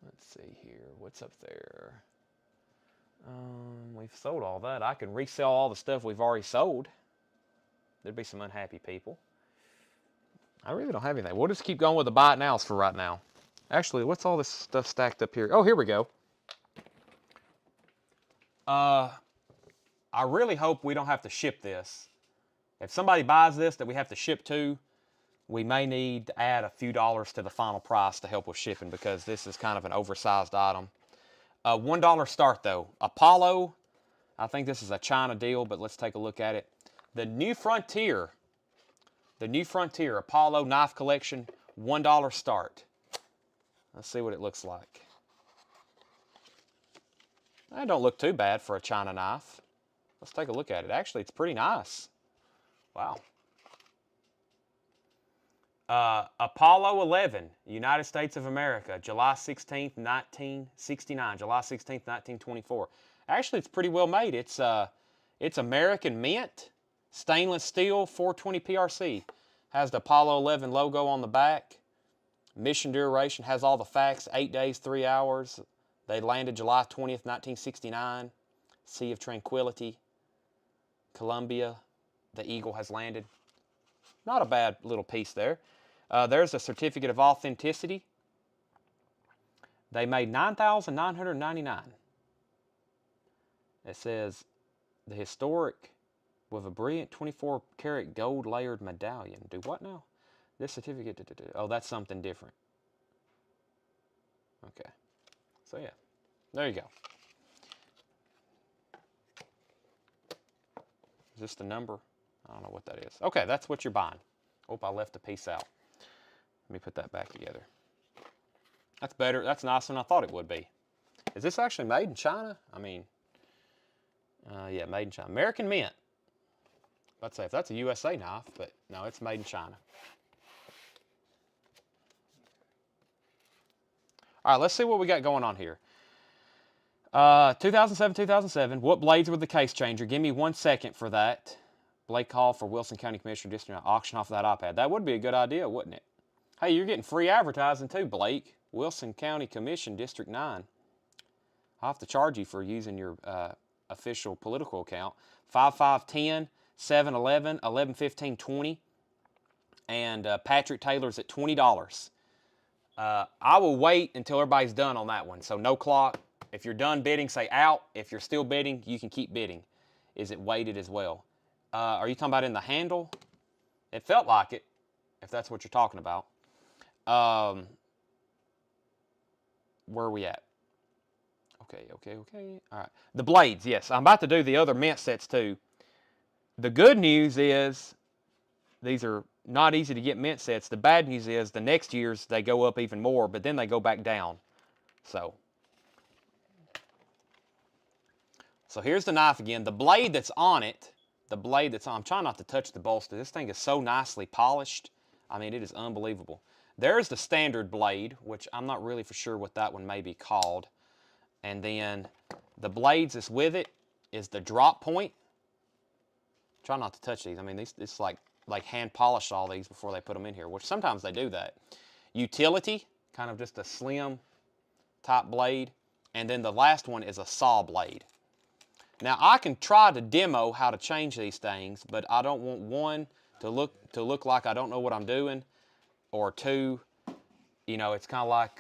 Let's see here. What's up there? We've sold all that. I can resell all the stuff we've already sold. There'd be some unhappy people. I really don't have anything. We'll just keep going with the buy it nows for right now. Actually, what's all this stuff stacked up here? Oh, here we go. I really hope we don't have to ship this. If somebody buys this that we have to ship to, we may need to add a few dollars to the final price to help with shipping because this is kind of an oversized item. $1 start though. Apollo, I think this is a China deal, but let's take a look at it. The New Frontier Apollo knife collection, $1 start. Let's see what it looks like. That don't look too bad for a China knife. Let's take a look at it. Actually, it's pretty nice. Wow. Apollo 11, United States of America, July 16th, 1969, July 16th, 1924. Actually, it's pretty well made. It's American mint, stainless steel, 420 PRC. Has the Apollo 11 logo on the back. Mission duration, has all the facts, 8 days, 3 hours. They landed July 20th, 1969. Sea of Tranquility, Columbia. The Eagle has landed. Not a bad little piece there. There's a certificate of authenticity. They made $9,999. It says the historic with a brilliant 24 karat gold layered medallion. Do what now? This certificate. Oh, that's something different. Okay. So yeah, there you go. Is this the number? I don't know what that is. Okay, that's what you're buying. Oh, I left a piece out. Let me put that back together. That's better. That's nicer than I thought it would be. Is this actually made in China? I mean, yeah, made in China. American mint. I'd say if that's a USA knife, but no, it's made in China. All right, let's see what we got going on here. 2007. What blades were the case changer? Give me 1 second for that. Blake Hall for Wilson County Commissioner District, auction off that iPad. That would be a good idea, wouldn't it? Hey, you're getting free advertising too, Blake. Wilson County Commission, District 9. I'll have to charge you for using your official political account. 5510, 711, 1115, 20. And Patrick Taylor's at $20. I will wait until everybody's done on that one. So no clock. If you're done bidding, say out. If you're still bidding, you can keep bidding. Is it weighted as well? Are you talking about in the handle? It felt like it, if that's what you're talking about. Where are we at? Okay. All right. The blades, yes. I'm about to do the other mint sets too. The good news is these are not easy to get mint sets. The bad news is the next years they go up even more, but then they go back down. So here's the knife again. The blade that's on it, I'm trying not to touch the bolster. This thing is so nicely polished. I mean, it is unbelievable. There's the standard blade, which I'm not really for sure what that one may be called. And then the blades that's with it is the drop point. Try not to touch these. I mean, it's like hand polish all these before they put them in here, which sometimes they do that. Utility, kind of just a slim type blade. And then the last one is a saw blade. Now I can try to demo how to change these things, but I don't want one to look like I don't know what I'm doing, or two, you know, it's kind of like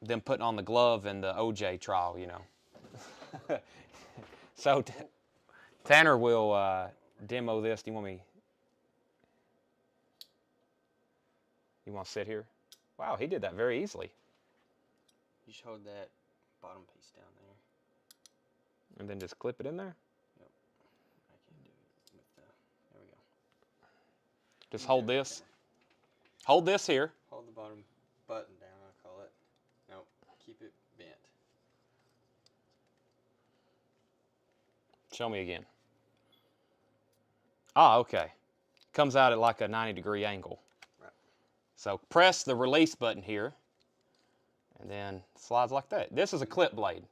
them putting on the glove in the OJ trial, you know. So Tanner will demo this. Do you want me? You want to sit here? Wow, he did that very easily. You just hold that bottom piece down there. And then just clip it in there? Yep. I can do it with the, there we go. Just hold this. Hold this here. Hold the bottom button down, I call it. Nope, keep it bent. Show me again. Ah, okay. Comes out at like a 90-degree angle. Right. So press the release button here, and then slides like that. This is a clip blade.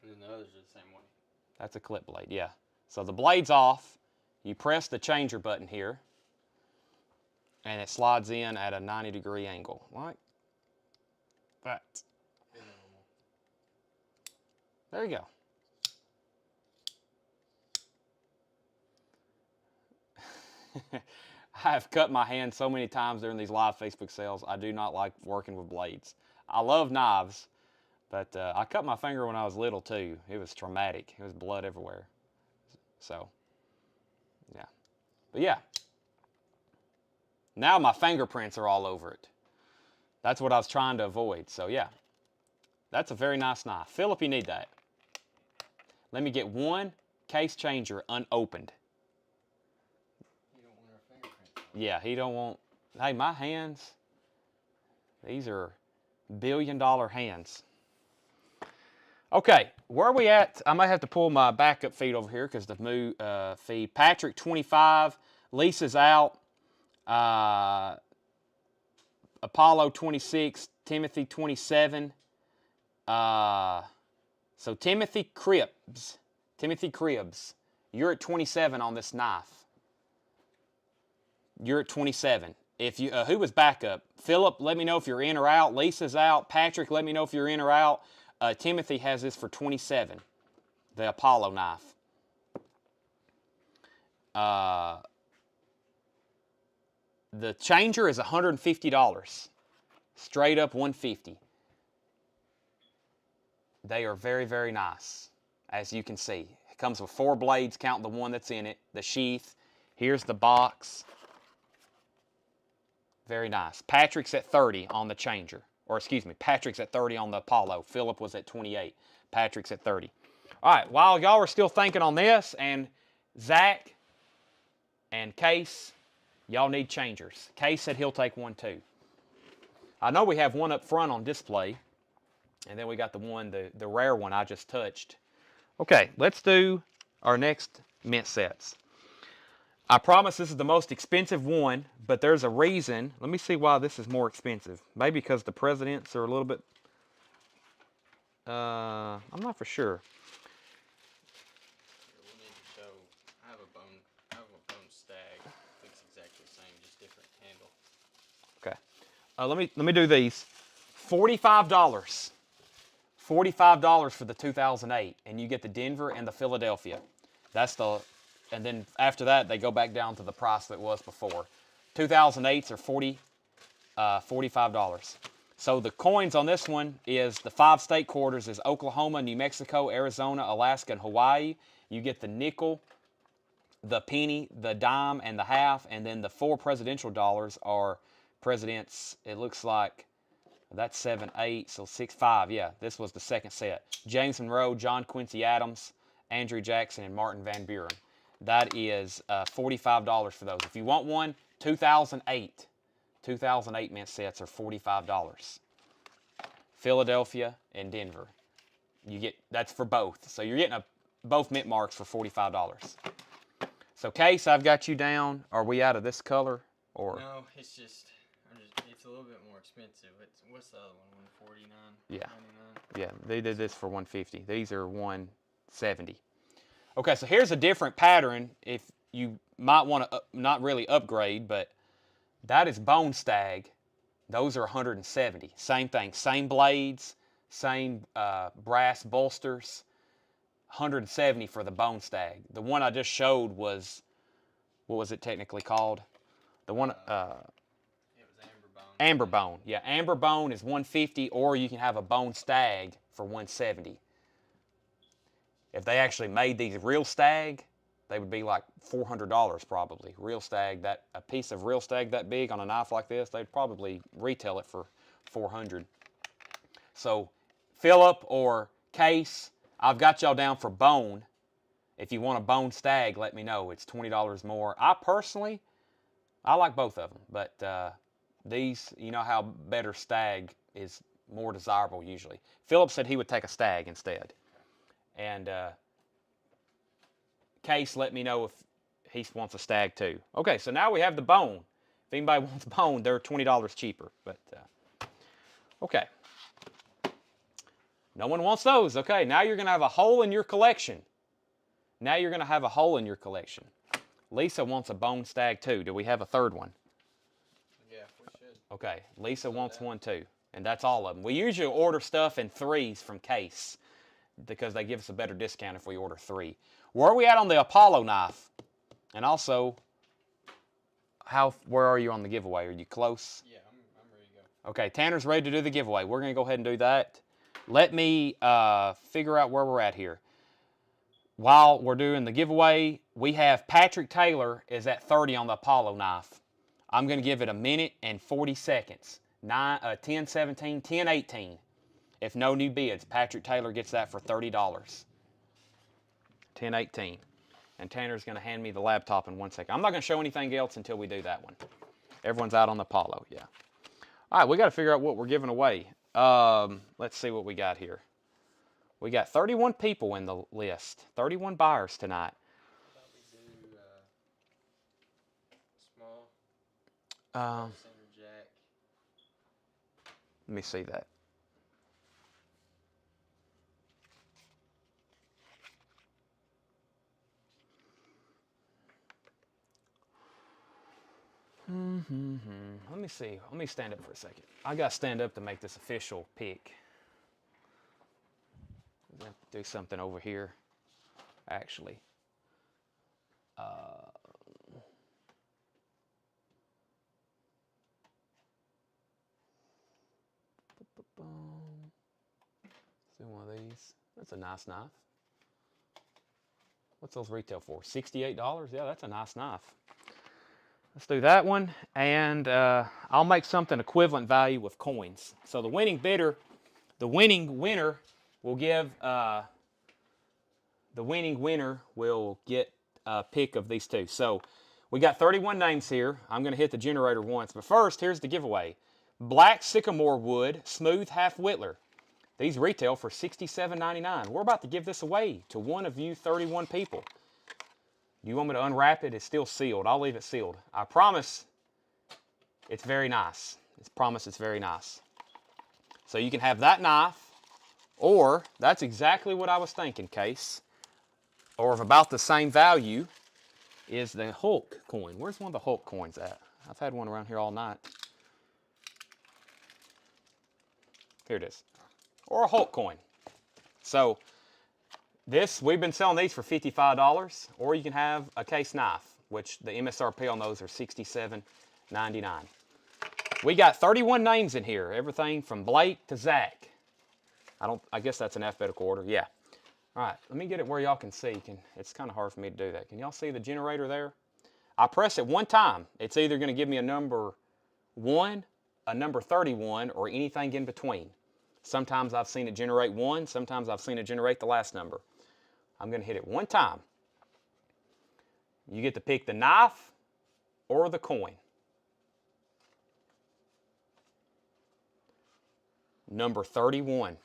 And then the others are the same way. That's a clip blade, yeah. So the blade's off. You press the changer button here, and it slides in at a 90-degree angle, like that. There you go. I have cut my hand so many times during these live Facebook sales. I do not like working with blades. I love knives, but I cut my finger when I was little too. It was traumatic. It was blood everywhere. So, yeah. But yeah. Now my fingerprints are all over it. That's what I was trying to avoid. So yeah. That's a very nice knife. Philip, you need that. Let me get one case changer unopened. Yeah, he don't want, hey, my hands, these are billion-dollar hands. Okay, where are we at? I might have to pull my backup feed over here because the feed. Patrick, 25. Lisa's out. Apollo, 26. Timothy, 27. So Timothy Cribs, you're at 27 on this knife. You're at 27. If you who was backup? Philip, let me know if you're in or out. Lisa's out. Patrick, let me know if you're in or out. Timothy has this for 27, the Apollo knife. The changer is $150. Straight up $150. They are very, very nice, as you can see. It comes with 4 blades, count the one that's in it, the sheath. Here's the box. Very nice. Patrick's at 30 on the changer. Or excuse me, Patrick's at 30 on the Apollo. Philip was at 28. Patrick's at 30. All right, while y'all are still thinking on this, and Zach and Case, y'all need changers. Case said he'll take one too. I know we have one up front on display, and then we got the one, the rare one I just touched. Okay, let's do our next mint sets. I promise this is the most expensive one, but there's a reason. Let me see why this is more expensive. Maybe because the presidents are a little bit, I'm not for sure. We'll need to show, I have a bone stag. Looks exactly the same, just different handle. Okay. Let me do these. $45. $45 for the 2008, and you get the Denver and the Philadelphia. That's the, and then after that they go back down to the price that was before. 2008s are $45. So the coins on this one is the 5 state quarters is Oklahoma, New Mexico, Arizona, Alaska, and Hawaii. You get the nickel, the penny, the dime, and the half, and then the 4 presidential dollars are presidents. It looks like that's 7, 8, so 6, 5. Yeah, this was the second set. James Monroe, John Quincy Adams, Andrew Jackson, and Martin Van Buren. That is $45 for those. If you want one, 2008 mint sets are $45. Philadelphia and Denver. You get, that's for both. So you're getting both mint marks for $45. So Case, I've got you down. Are we out of this color or? No, it's just it's a little bit more expensive. What's the other one? 149. Yeah. 99? Yeah, they did this for 150. These are 170. Okay, so here's a different pattern if you might want to not really upgrade, but that is bone stag. Those are 170. Same thing, same blades, same brass bolsters. 170 for the bone stag. The one I just showed was, what was it technically called? The one, it was amber bone. amber bone. Yeah, amber bone is 150, or you can have a bone stag for 170. If they actually made these real stag, they would be like $400 probably. Real stag, that a piece of real stag that big on a knife like this, they'd probably retail it for $400. So Philip or Case, I've got y'all down for bone. If you want a bone stag, let me know. It's $20 more. I like both of them, but these, you know how better stag is more desirable usually. Philip said he would take a stag instead. And Case, let me know if he wants a stag too. Okay, so now we have the bone. If anybody wants bone, they're $20 cheaper. But okay. No one wants those. Okay, now you're going to have a hole in your collection. Lisa wants a bone stag too. Do we have a third one? Yeah, we should. Okay, Lisa wants one too. And that's all of them. We usually order stuff in 3s from Case because they give us a better discount if we order 3. Where are we at on the Apollo knife? And also, where are you on the giveaway? Are you close? Yeah, I'm ready to go. Okay, Tanner's ready to do the giveaway. We're going to go ahead and do that. Let me figure out where we're at here. While we're doing the giveaway, we have Patrick Taylor is at 30 on the Apollo knife. I'm going to give it a minute and 40 seconds. 10:17, 10:18. If no new bids, Patrick Taylor gets that for $30. 10:18. And Tanner's going to hand me the laptop in 1 second. I'm not going to show anything else until we do that one. Everyone's out on the Apollo, yeah. All right, we got to figure out what we're giving away. Let's see what we got here. We got 31 people in the list. 31 buyers tonight. How about we do small center jack? Let me see that. Let me see. Let me stand up for a second. I got to stand up to make this official pick. I have to do something over here, actually. See one of these. That's a nice knife. What's those retail for? $68? Yeah, that's a nice knife. Let's do that one, and I'll make something equivalent value with coins. So the winning winner will give, the winning winner will get a pick of these two. So we got 31 names here. I'm going to hit the generator once, but first, here's the giveaway. Black sycamore wood, smooth half whittler. These retail for $67.99. We're about to give this away to one of you 31 people. You want me to unwrap it? It's still sealed. I'll leave it sealed. I promise it's very nice. I promise it's very nice. So you can have that knife, or that's exactly what I was thinking, Case. Or of about the same value is the Hulk coin. Where's one of the Hulk coins at? I've had one around here all night. Here it is. Or a Hulk coin. So we've been selling these for $55, or you can have a Case knife, which the MSRP on those are $67.99. We got 31 names in here, everything from Blake to Zach. I guess that's in alphabetical order, yeah. All right, let me get it where y'all can see. It's kind of hard for me to do that. Can y'all see the generator there? I press it one time. It's either going to give me a number 1, a number 31, or anything in between. Sometimes I've seen it generate 1, sometimes I've seen it generate the last number. I'm going to hit it one time. You get to pick the knife or the coin. Number 31.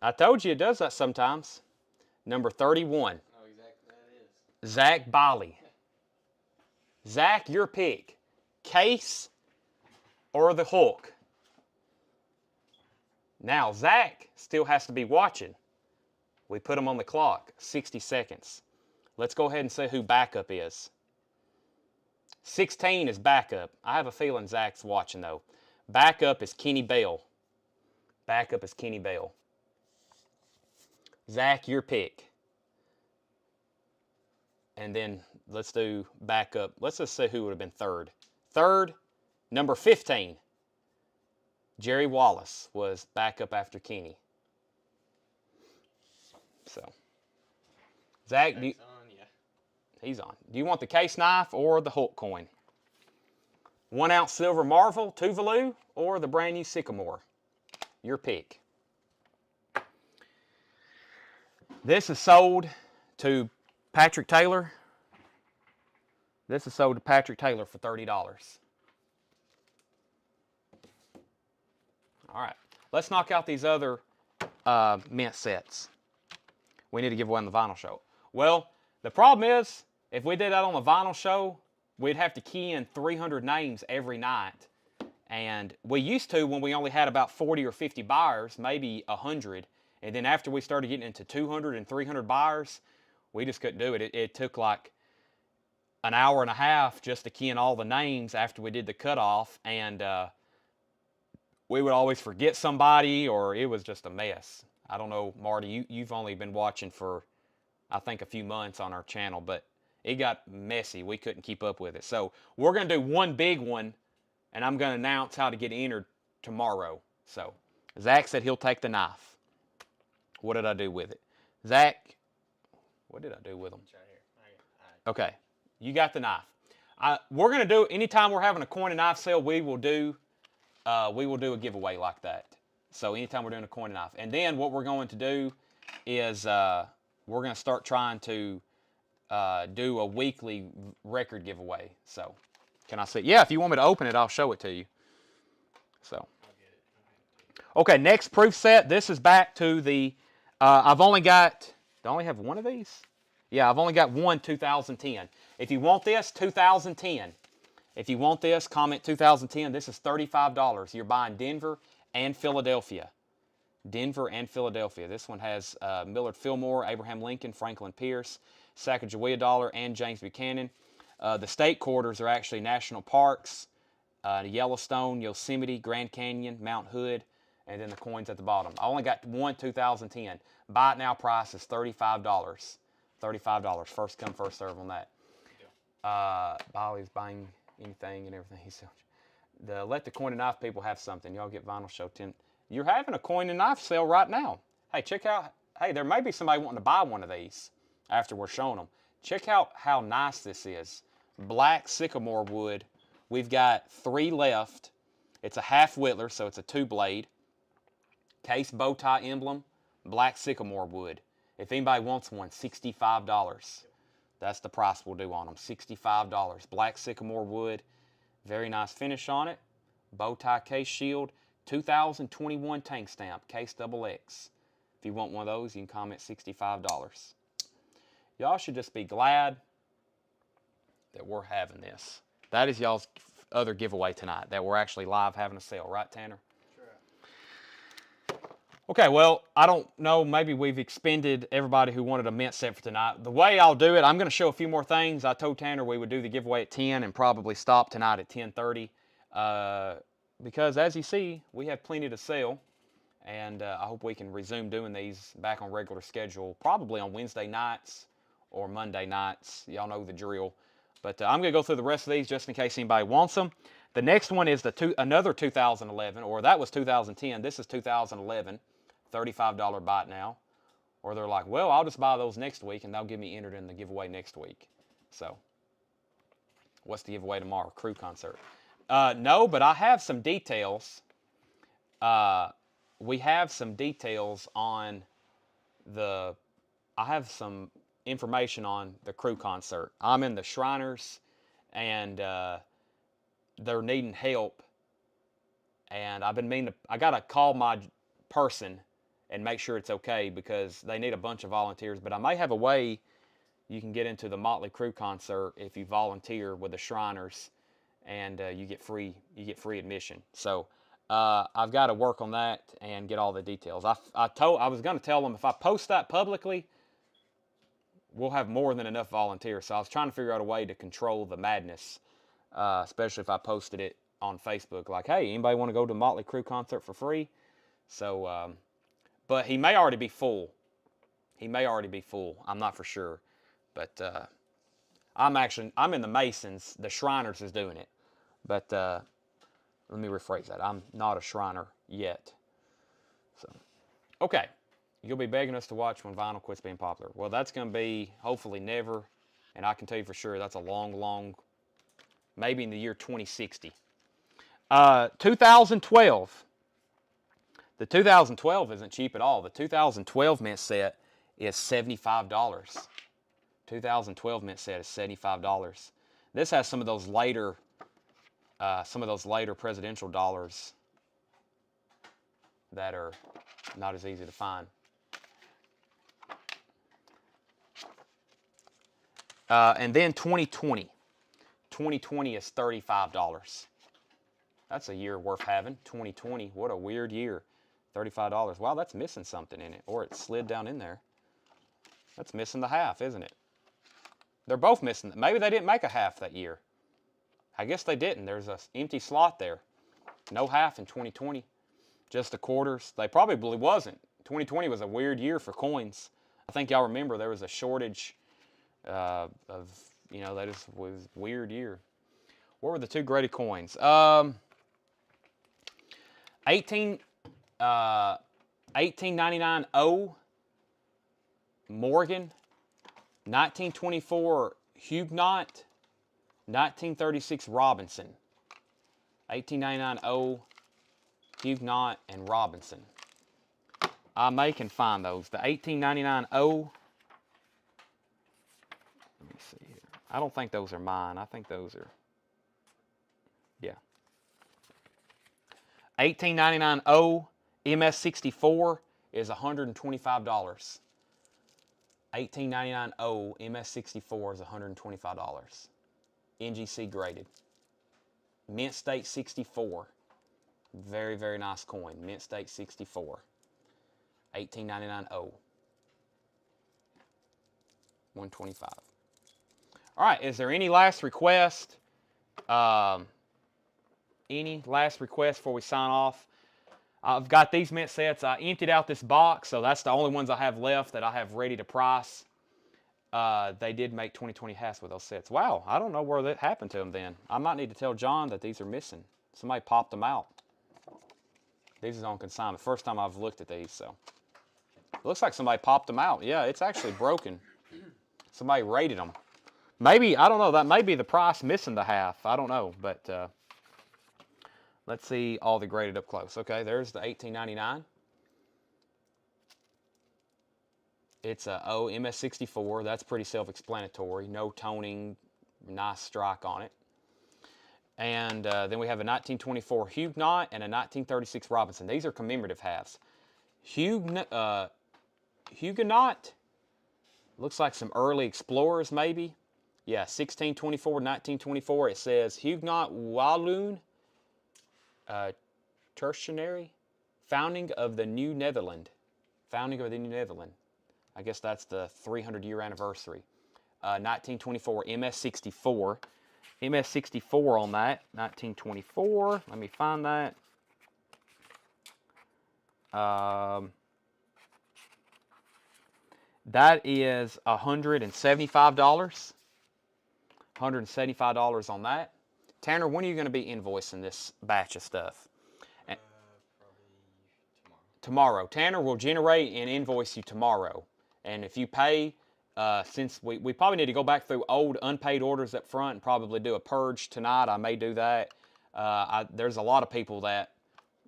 I told you it does that sometimes. Number 31. Oh, exactly that is. Zach Bolly. Zach, your pick. Case or the Hulk? Now, Zach still has to be watching. We put him on the clock, 60 seconds. Let's go ahead and see who backup is. 16 is backup. I have a feeling Zach's watching, though. Backup is Kenny Bell. Backup is Kenny Bell. Zach, your pick. And then let's do backup. Let's just see who would have been third. Third, number 15. Jerry Wallace was backup after Kenny. So, Zach, Yeah. he's on. Do you want the Case knife or the Hulk coin? 1 ounce silver Marvel, Tuvalu, or the brand new Sycamore? Your pick. This is sold to Patrick Taylor. This is sold to Patrick Taylor for $30. All right, let's knock out these other mint sets. We need to give away on the vinyl show. Well, the problem is, if we did that on the vinyl show, we'd have to key in 300 names every night. And we used to when we only had about 40 or 50 buyers, maybe 100. And then after we started getting into 200 and 300 buyers, we just couldn't do it. It took like an hour and a half just to key in all the names after we did the cutoff, and we would always forget somebody, or it was just a mess. I don't know, Marty, you've only been watching for, I think, a few months on our channel, but it got messy. We couldn't keep up with it. So we're going to do one big one, and I'm going to announce how to get entered tomorrow. So Zach said he'll take the knife. What did I do with it? Zach, what did I do with them? It's right here. Okay, you got the knife. We're going to do, anytime we're having a coin and knife sale, we will do a giveaway like that. So anytime we're doing a coin and knife. And then what we're going to do is we're going to start trying to do a weekly record giveaway. So can I see? Yeah, if you want me to open it, I'll show it to you. So. I'll get it. Okay, next proof set. This is back to the, I've only got, do I only have one of these? Yeah, I've only got one 2010. If you want this, 2010. If you want this, comment 2010. This is $35. You're buying Denver and Philadelphia. Denver and Philadelphia. This one has Millard Fillmore, Abraham Lincoln, Franklin Pierce, Sacagawea Dollar, and James Buchanan. The state quarters are actually national parks, Yellowstone, Yosemite, Grand Canyon, Mount Hood, and then the coins at the bottom. I only got one 2010. Buy it now price is $35. $35. First come, first serve on that. Bolly's buying anything and everything. He said, let the coin and knife people have something. Y'all get Vinyl Show 10. You're having a coin and knife sale right now. Hey, check out. Hey, there may be somebody wanting to buy one of these after we're showing them. Check out how nice this is. Black sycamore wood. We've got 3 left. It's a half whittler, so it's a 2-blade. Case bow tie emblem. Black sycamore wood. If anybody wants one, $65. That's the price we'll do on them. $65. Black sycamore wood. Very nice finish on it. Bow tie case shield. 2021 tank stamp. Case XX. If you want one of those, you can comment $65. Y'all should just be glad that we're having this. That is y'all's other giveaway tonight, that we're actually live having a sale. Right, Tanner? Okay, well, I don't know. Maybe we've expended everybody who wanted a mint set for tonight. The way I'll do it, I'm going to show a few more things. I told Tanner we would do the giveaway at 10 and probably stop tonight at 10:30. Because as you see, we have plenty to sell. And I hope we can resume doing these back on regular schedule, probably on Wednesday nights or Monday nights. Y'all know the drill. But I'm going to go through the rest of these just in case anybody wants them. The next one is another 2011, or that was 2010. This is 2011. $35 buy it now. Or they're like, well, I'll just buy those next week and they'll give me entered in the giveaway next week. So, what's the giveaway tomorrow? Crew concert. No, but I have some details. We have some details on I have some information on the crew concert. I'm in the Shriners and they're needing help. And I've been meaning to, I got to call my person and make sure it's okay because they need a bunch of volunteers. But I may have a way you can get into the Motley Crue concert if you volunteer with the Shriners, and you get free admission. So I've got to work on that and get all the details. I was going to tell them if I post that publicly, we'll have more than enough volunteers. So I was trying to figure out a way to control the madness, especially if I posted it on Facebook. Like, hey, anybody want to go to the Motley Crue concert for free? So, but he may already be full. He may already be full. I'm not for sure. But I'm in the Masons. The Shriners is doing it. But let me rephrase that. I'm not a Shriner yet. So, okay. You'll be begging us to watch when vinyl quits being popular. Well, that's going to be hopefully never. And I can tell you for sure that's a long, maybe in the year 2060. 2012. The 2012 isn't cheap at all. The 2012 mint set is $75. 2012 mint set is $75. This has some of those later presidential dollars that are not as easy to find. And then 2020. 2020 is $35. That's a year worth having. 2020, what a weird year. $35. Wow, that's missing something in it. Or it slid down in there. That's missing the half, isn't it? They're both missing. Maybe they didn't make a half that year. I guess they didn't. There's an empty slot there. No half in 2020. Just the quarters. They probably wasn't. 2020 was a weird year for coins. I think y'all remember there was a shortage of, that was a weird year. What were the two graded coins? 1899 O Morgan, 1924 Huguenot, 1936 Robinson. 1899 O Huguenot and Robinson. I can find those. The 1899 O. Let me see here. I don't think those are mine. I think those are. Yeah. 1899 O MS64 is $125. 1899 O MS64 is $125. NGC graded. Mint State 64. Very, very nice coin. Mint State 64. 1899 O. 125. All right, is there any last request? Any last request before we sign off? I've got these mint sets. I emptied out this box, so that's the only ones I have left that I have ready to price. They did make 2020 hats with those sets. Wow, I don't know where that happened to them then. I might need to tell John that these are missing. Somebody popped them out. These are on consignment. First time I've looked at these, so. It looks like somebody popped them out. Yeah, it's actually broken. Somebody rated them. Maybe, I don't know, that may be the price missing the half. I don't know, but let's see all the graded up close. Okay, there's the 1899. It's a O MS64. That's pretty self-explanatory. No toning, nice strike on it. And then we have a 1924 Huguenot and a 1936 Robinson. These are commemorative halves. Huguenot, looks like some early explorers maybe. Yeah, 1624, 1924. It says Huguenot Walloon, tertiary, founding of the New Netherland. Founding of the New Netherland. I guess that's the 300-year anniversary. 1924 MS64. MS64 on that. 1924. Let me find that. That is $175. $175 on that. Tanner, when are you going to be invoicing this batch of stuff? Probably tomorrow. Tomorrow. Tanner will generate and invoice you tomorrow. And if you pay, since we probably need to go back through old unpaid orders up front and probably do a purge tonight. I may do that. There's a lot of people that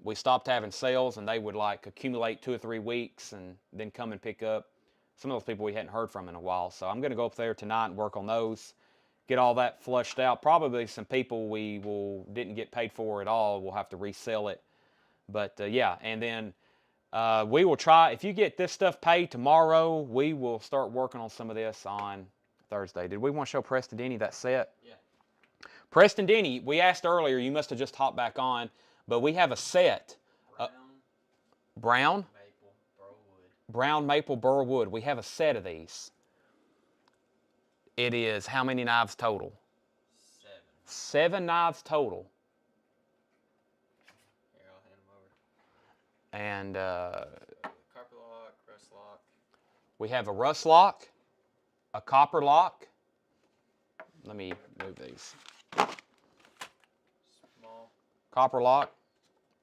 we stopped having sales and they would like accumulate 2 or 3 weeks and then come and pick up. Some of those people we hadn't heard from in a while. So I'm going to go up there tonight and work on those. Get all that flushed out. Probably some people didn't get paid for at all. We'll have to resell it. But yeah, and then we will try. If you get this stuff paid tomorrow, we will start working on some of this on Thursday. Did we want to show Preston Denny that set? Yeah. Preston Denny, we asked earlier. You must have just hopped back on, but we have a set. Brown Maple Burl Wood. Brown Maple Burl Wood. We have a set of these. It is how many knives total? 7. 7 knives total. Here, I'll hand them over. And Copper lock, rust lock. we have a rust lock, a copper lock. Let me move these. Small. Copper lock,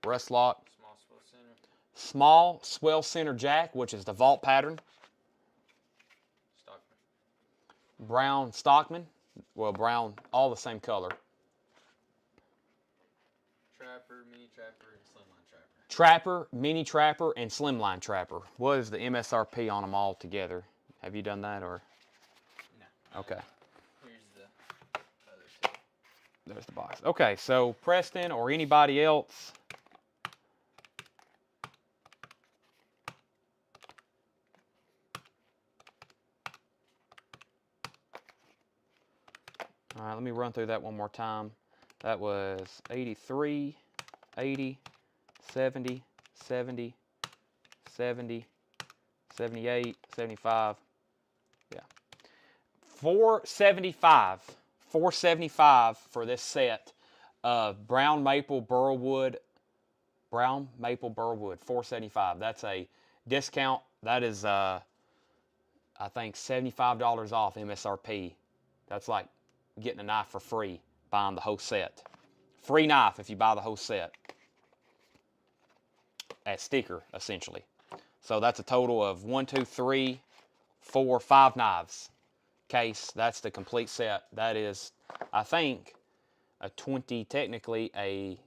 rust lock, Small swell center. small swell center jack, which is the vault pattern. Stockman. Brown Stockman. Well, brown, all the same color. Trapper, mini trapper, and slimline trapper. Trapper, mini trapper, and slimline trapper. What is the MSRP on them all together? Have you done that or? No. Okay. Here's the other 2. There's the box. Okay, so Preston or anybody else. All right, let me run through that one more time. That was 83, 80, 70, 70, 70, 78, 75. Yeah. $475. $475 for this set of brown maple burlwood. Brown maple burlwood. $475. That's a discount. That is, I think, $75 off MSRP. That's like getting a knife for free, buying the whole set. Free knife if you buy the whole set. At sticker, essentially. So that's a total of 1, 2, 3, 4, 5 knives. Case, that's the complete set. That is, I think, a 20, technically a,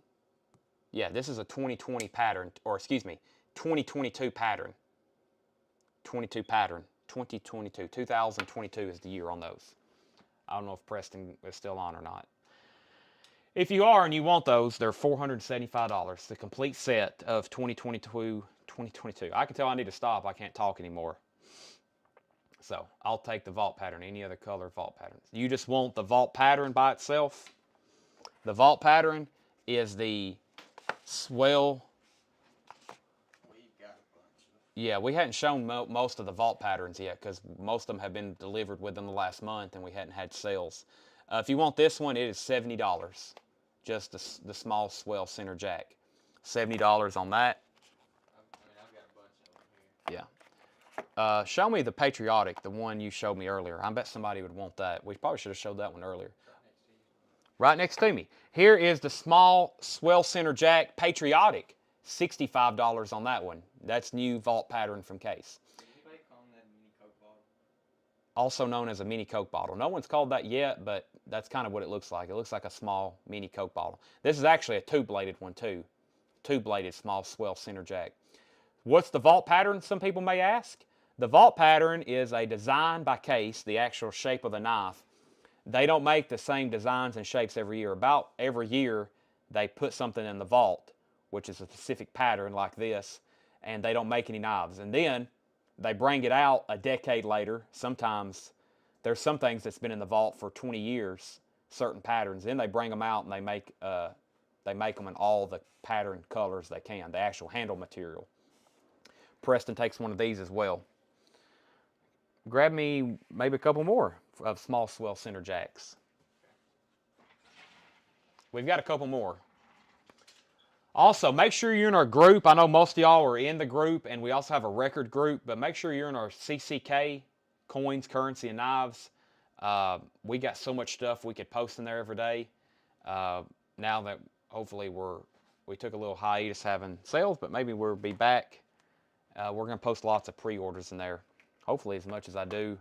yeah, this is a 2020 pattern, or excuse me, 2022 pattern. 2022 is the year on those. I don't know if Preston is still on or not. If you are and you want those, they're $475. The complete set of 2022. I can tell I need to stop. I can't talk anymore. So I'll take the vault pattern, any other color vault patterns. You just want the vault pattern by itself. The vault pattern is the swell. Yeah, we hadn't shown most of the vault patterns yet because most of them have been delivered within the last month and we hadn't had sales. If you want this one, it is $70. Just the small swell center jack. $70 on that. I've got a bunch of them here. Yeah. Show me the patriotic, the one you showed me earlier. I bet somebody would want that. We probably should have showed that one earlier. Right next to me. Here is the small swell center jack patriotic. $65 on that one. That's new vault pattern from Case. Did anybody call that a mini Coke bottle? Also known as a mini Coke bottle. No one's called that yet, but that's kind of what it looks like. It looks like a small mini Coke bottle. This is actually a two-bladed one too. Two-bladed small swell center jack. What's the vault pattern, some people may ask? The vault pattern is a design by Case, the actual shape of the knife. They don't make the same designs and shapes every year. About every year, they put something in the vault, which is a specific pattern like this, and they don't make any knives. And then they bring it out a decade later. Sometimes there's some things that's been in the vault for 20 years, certain patterns. Then they bring them out and they make them in all the pattern colors they can, the actual handle material. Preston takes one of these as well. Grab me maybe a couple more of small swell center jacks. We've got a couple more. Also, make sure you're in our group. I know most of y'all are in the group, and we also have a record group, but make sure you're in our CCK, coins, currency, and knives. We got so much stuff we could post in there every day. Now that hopefully we took a little hiatus having sales, but maybe we'll be back. We're going to post lots of pre-orders in there. Hopefully as much as I do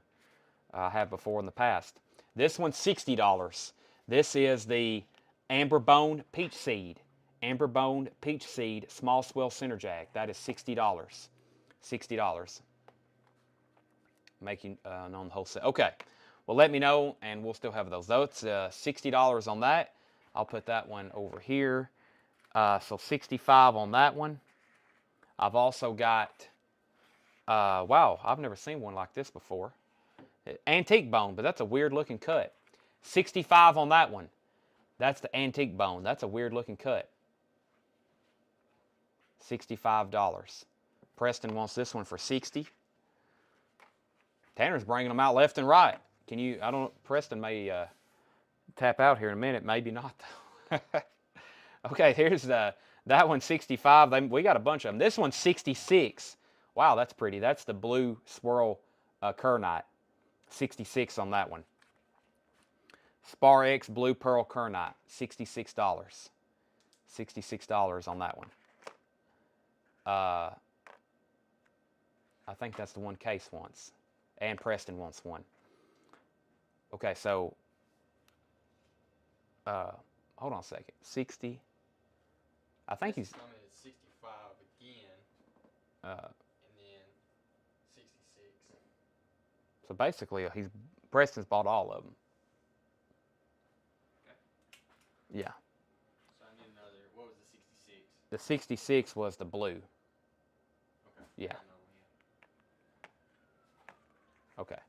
have before in the past. This one's $60. This is the Amber Bone Peach Seed. Amber Bone Peach Seed Small Swell Center Jack. That is $60. $60. Making on the whole set. Okay. Well, let me know, and we'll still have those. That's $60 on that. I'll put that one over here. So $65 on that one. I've also got, wow, I've never seen one like this before. Antique bone, but that's a weird looking cut. $65 on that one. That's the antique bone. That's a weird looking cut. $65. Preston wants this one for $60. Tanner's bringing them out left and right. Can you, I don't, Preston may tap out here in a minute. Maybe not though. Okay, here's that one's $65. We got a bunch of them. This one's $66. Wow, that's pretty. That's the blue swirl kernite. $66 on that one. Spar X Blue Pearl Kernite. $66. $66 on that one. I think that's the one Case wants. And Preston wants one. Okay, so hold on a second. 60. I think he's coming at 65 again. And then 66. So basically, Preston's bought all of them. Okay. Yeah. So I need another. What was the 66? The 66 was the blue. Okay. Yeah. I know, Okay.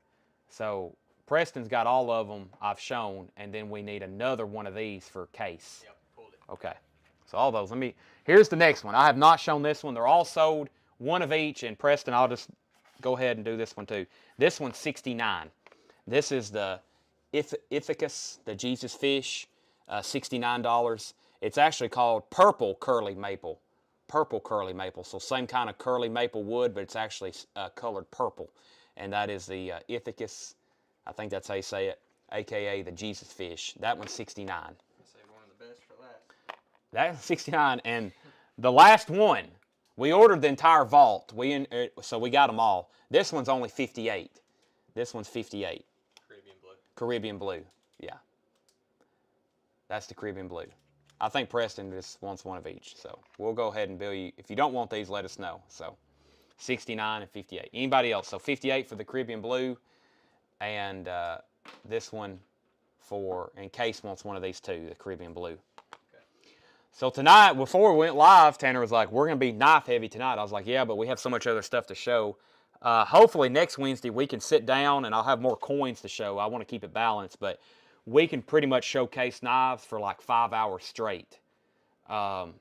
So Preston's got all of them I've shown, and then we need another one of these for Case. Yep, pulled it. Okay. So all those. Here's the next one. I have not shown this one. They're all sold, one of each, and Preston, I'll just go ahead and do this one too. This one's $69. This is the Ithacus, the Jesus fish, $69. It's actually called purple curly maple. Purple curly maple. So same kind of curly maple wood, but it's actually colored purple. And that is the Ithacus. I think that's how you say it, aka the Jesus fish. That one's 69. I say one of the best for last. That's 69. And the last one, we ordered the entire vault. So we got them all. This one's only 58. This one's 58. Caribbean blue. Caribbean blue, yeah. That's the Caribbean blue. I think Preston just wants one of each, so we'll go ahead and bill you. If you don't want these, let us know. So 69 and 58. Anybody else? So 58 for the Caribbean blue, and this one and Case wants one of these too, the Caribbean blue. Okay. So tonight, before we went live, Tanner was like, we're going to be knife heavy tonight. I was like, yeah, but we have so much other stuff to show. Hopefully next Wednesday we can sit down and I'll have more coins to show. I want to keep it balanced, but we can pretty much showcase knives for like 5 hours straight. And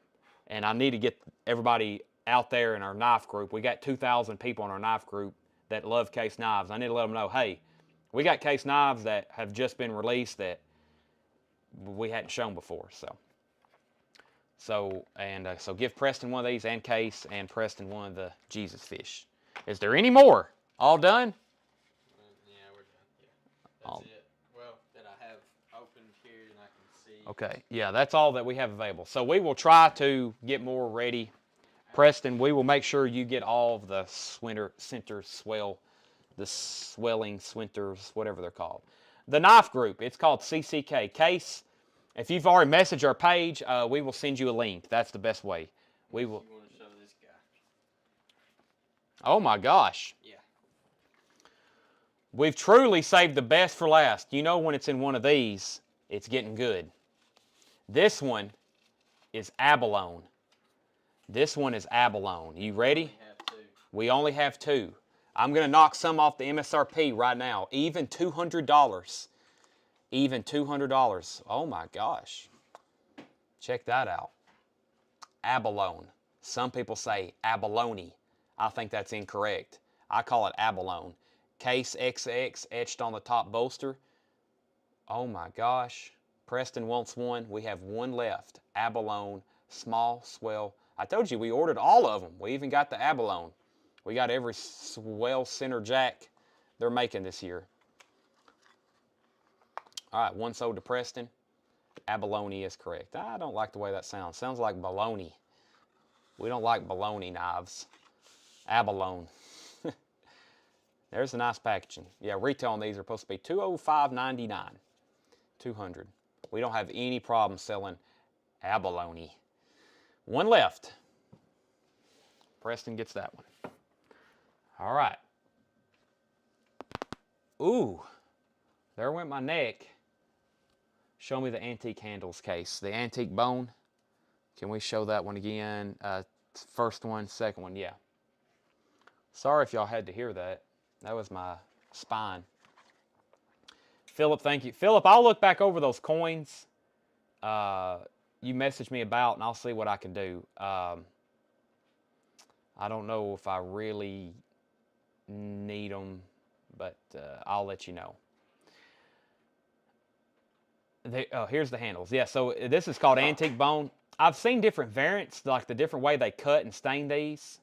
I need to get everybody out there in our knife group. We got 2,000 people in our knife group that love case knives. I need to let them know, hey, we got case knives that have just been released that we hadn't shown before. So give Preston one of these, and Case and Preston one of the Jesus fish. Is there any more? All done? Yeah, we're done. Yeah, that's it. Well, that I have opened here and I can see. Okay, yeah, that's all that we have available. So we will try to get more ready. Preston, we will make sure you get all of the the swelling swinters, whatever they're called. The knife group, it's called CCK. Case, if you've already messaged our page, we will send you a link. That's the best way. We will. You want to show this guy? Oh my gosh. Yeah. We've truly saved the best for last. You know when it's in one of these, it's getting good. This one is abalone. This one is abalone. You ready? We only have two. I'm going to knock some off the MSRP right now. Even $200. Even $200. Oh my gosh. Check that out. Abalone. Some people say abalone. I think that's incorrect. I call it abalone. Case XX etched on the top bolster. Oh my gosh. Preston wants one. We have one left. Abalone, small swell. I told you we ordered all of them. We even got the abalone. We got every swell center jack they're making this year. All right, one sold to Preston. Abalone is correct. I don't like the way that sounds. Sounds like baloney. We don't like baloney knives. Abalone. There's a nice packaging. Yeah, retail on these are supposed to be $205.99. $200. We don't have any problem selling abalone. One left. Preston gets that one. All right. Ooh, there went my neck. Show me the antique handles case. The antique bone. Can we show that one again? First one, second one, yeah. Sorry if y'all had to hear that. That was my spine. Philip, thank you. Philip, I'll look back over those coins you messaged me about, and I'll see what I can do. I don't know if I really need them, but I'll let you know. Here's the handles. Yeah, so this is called antique bone. I've seen different variants, like the different way they cut and stain these.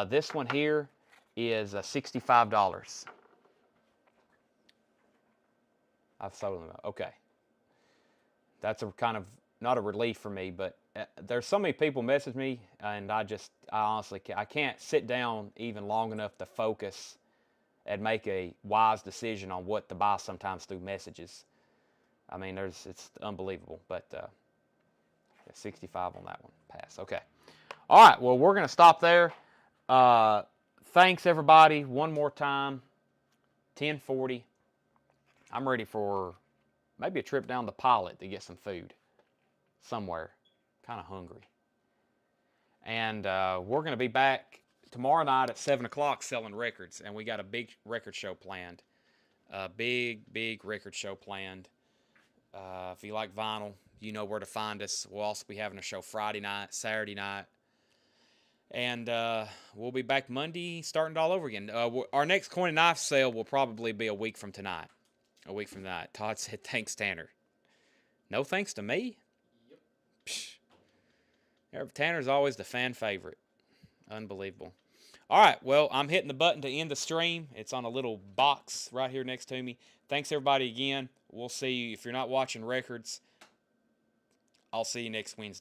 This one here is $65. I've sold them. Okay. That's a kind of, not a relief for me, but there's so many people message me, and I honestly can't sit down even long enough to focus and make a wise decision on what to buy sometimes through messages. I mean, it's unbelievable, but 65 on that one. Pass. Okay. All right, well, we're going to stop there. Thanks, everybody. One more time. 10:40. I'm ready for maybe a trip down the Pilot to get some food somewhere. Kind of hungry. And we're going to be back tomorrow night at 7 o'clock selling records. And we got a big record show planned. A big record show planned. If you like vinyl, you know where to find us. We'll also be having a show Friday night, Saturday night. And we'll be back Monday, starting it all over again. Our next coin and knife sale will probably be a week from tonight. A week from that. Todd said, thanks, Tanner. No thanks to me? Yep. Psh. Tanner's always the fan favorite. Unbelievable. All right, well, I'm hitting the button to end the stream. It's on a little box right here next to me. Thanks, everybody, again. We'll see you. If you're not watching records, I'll see you next Wednesday.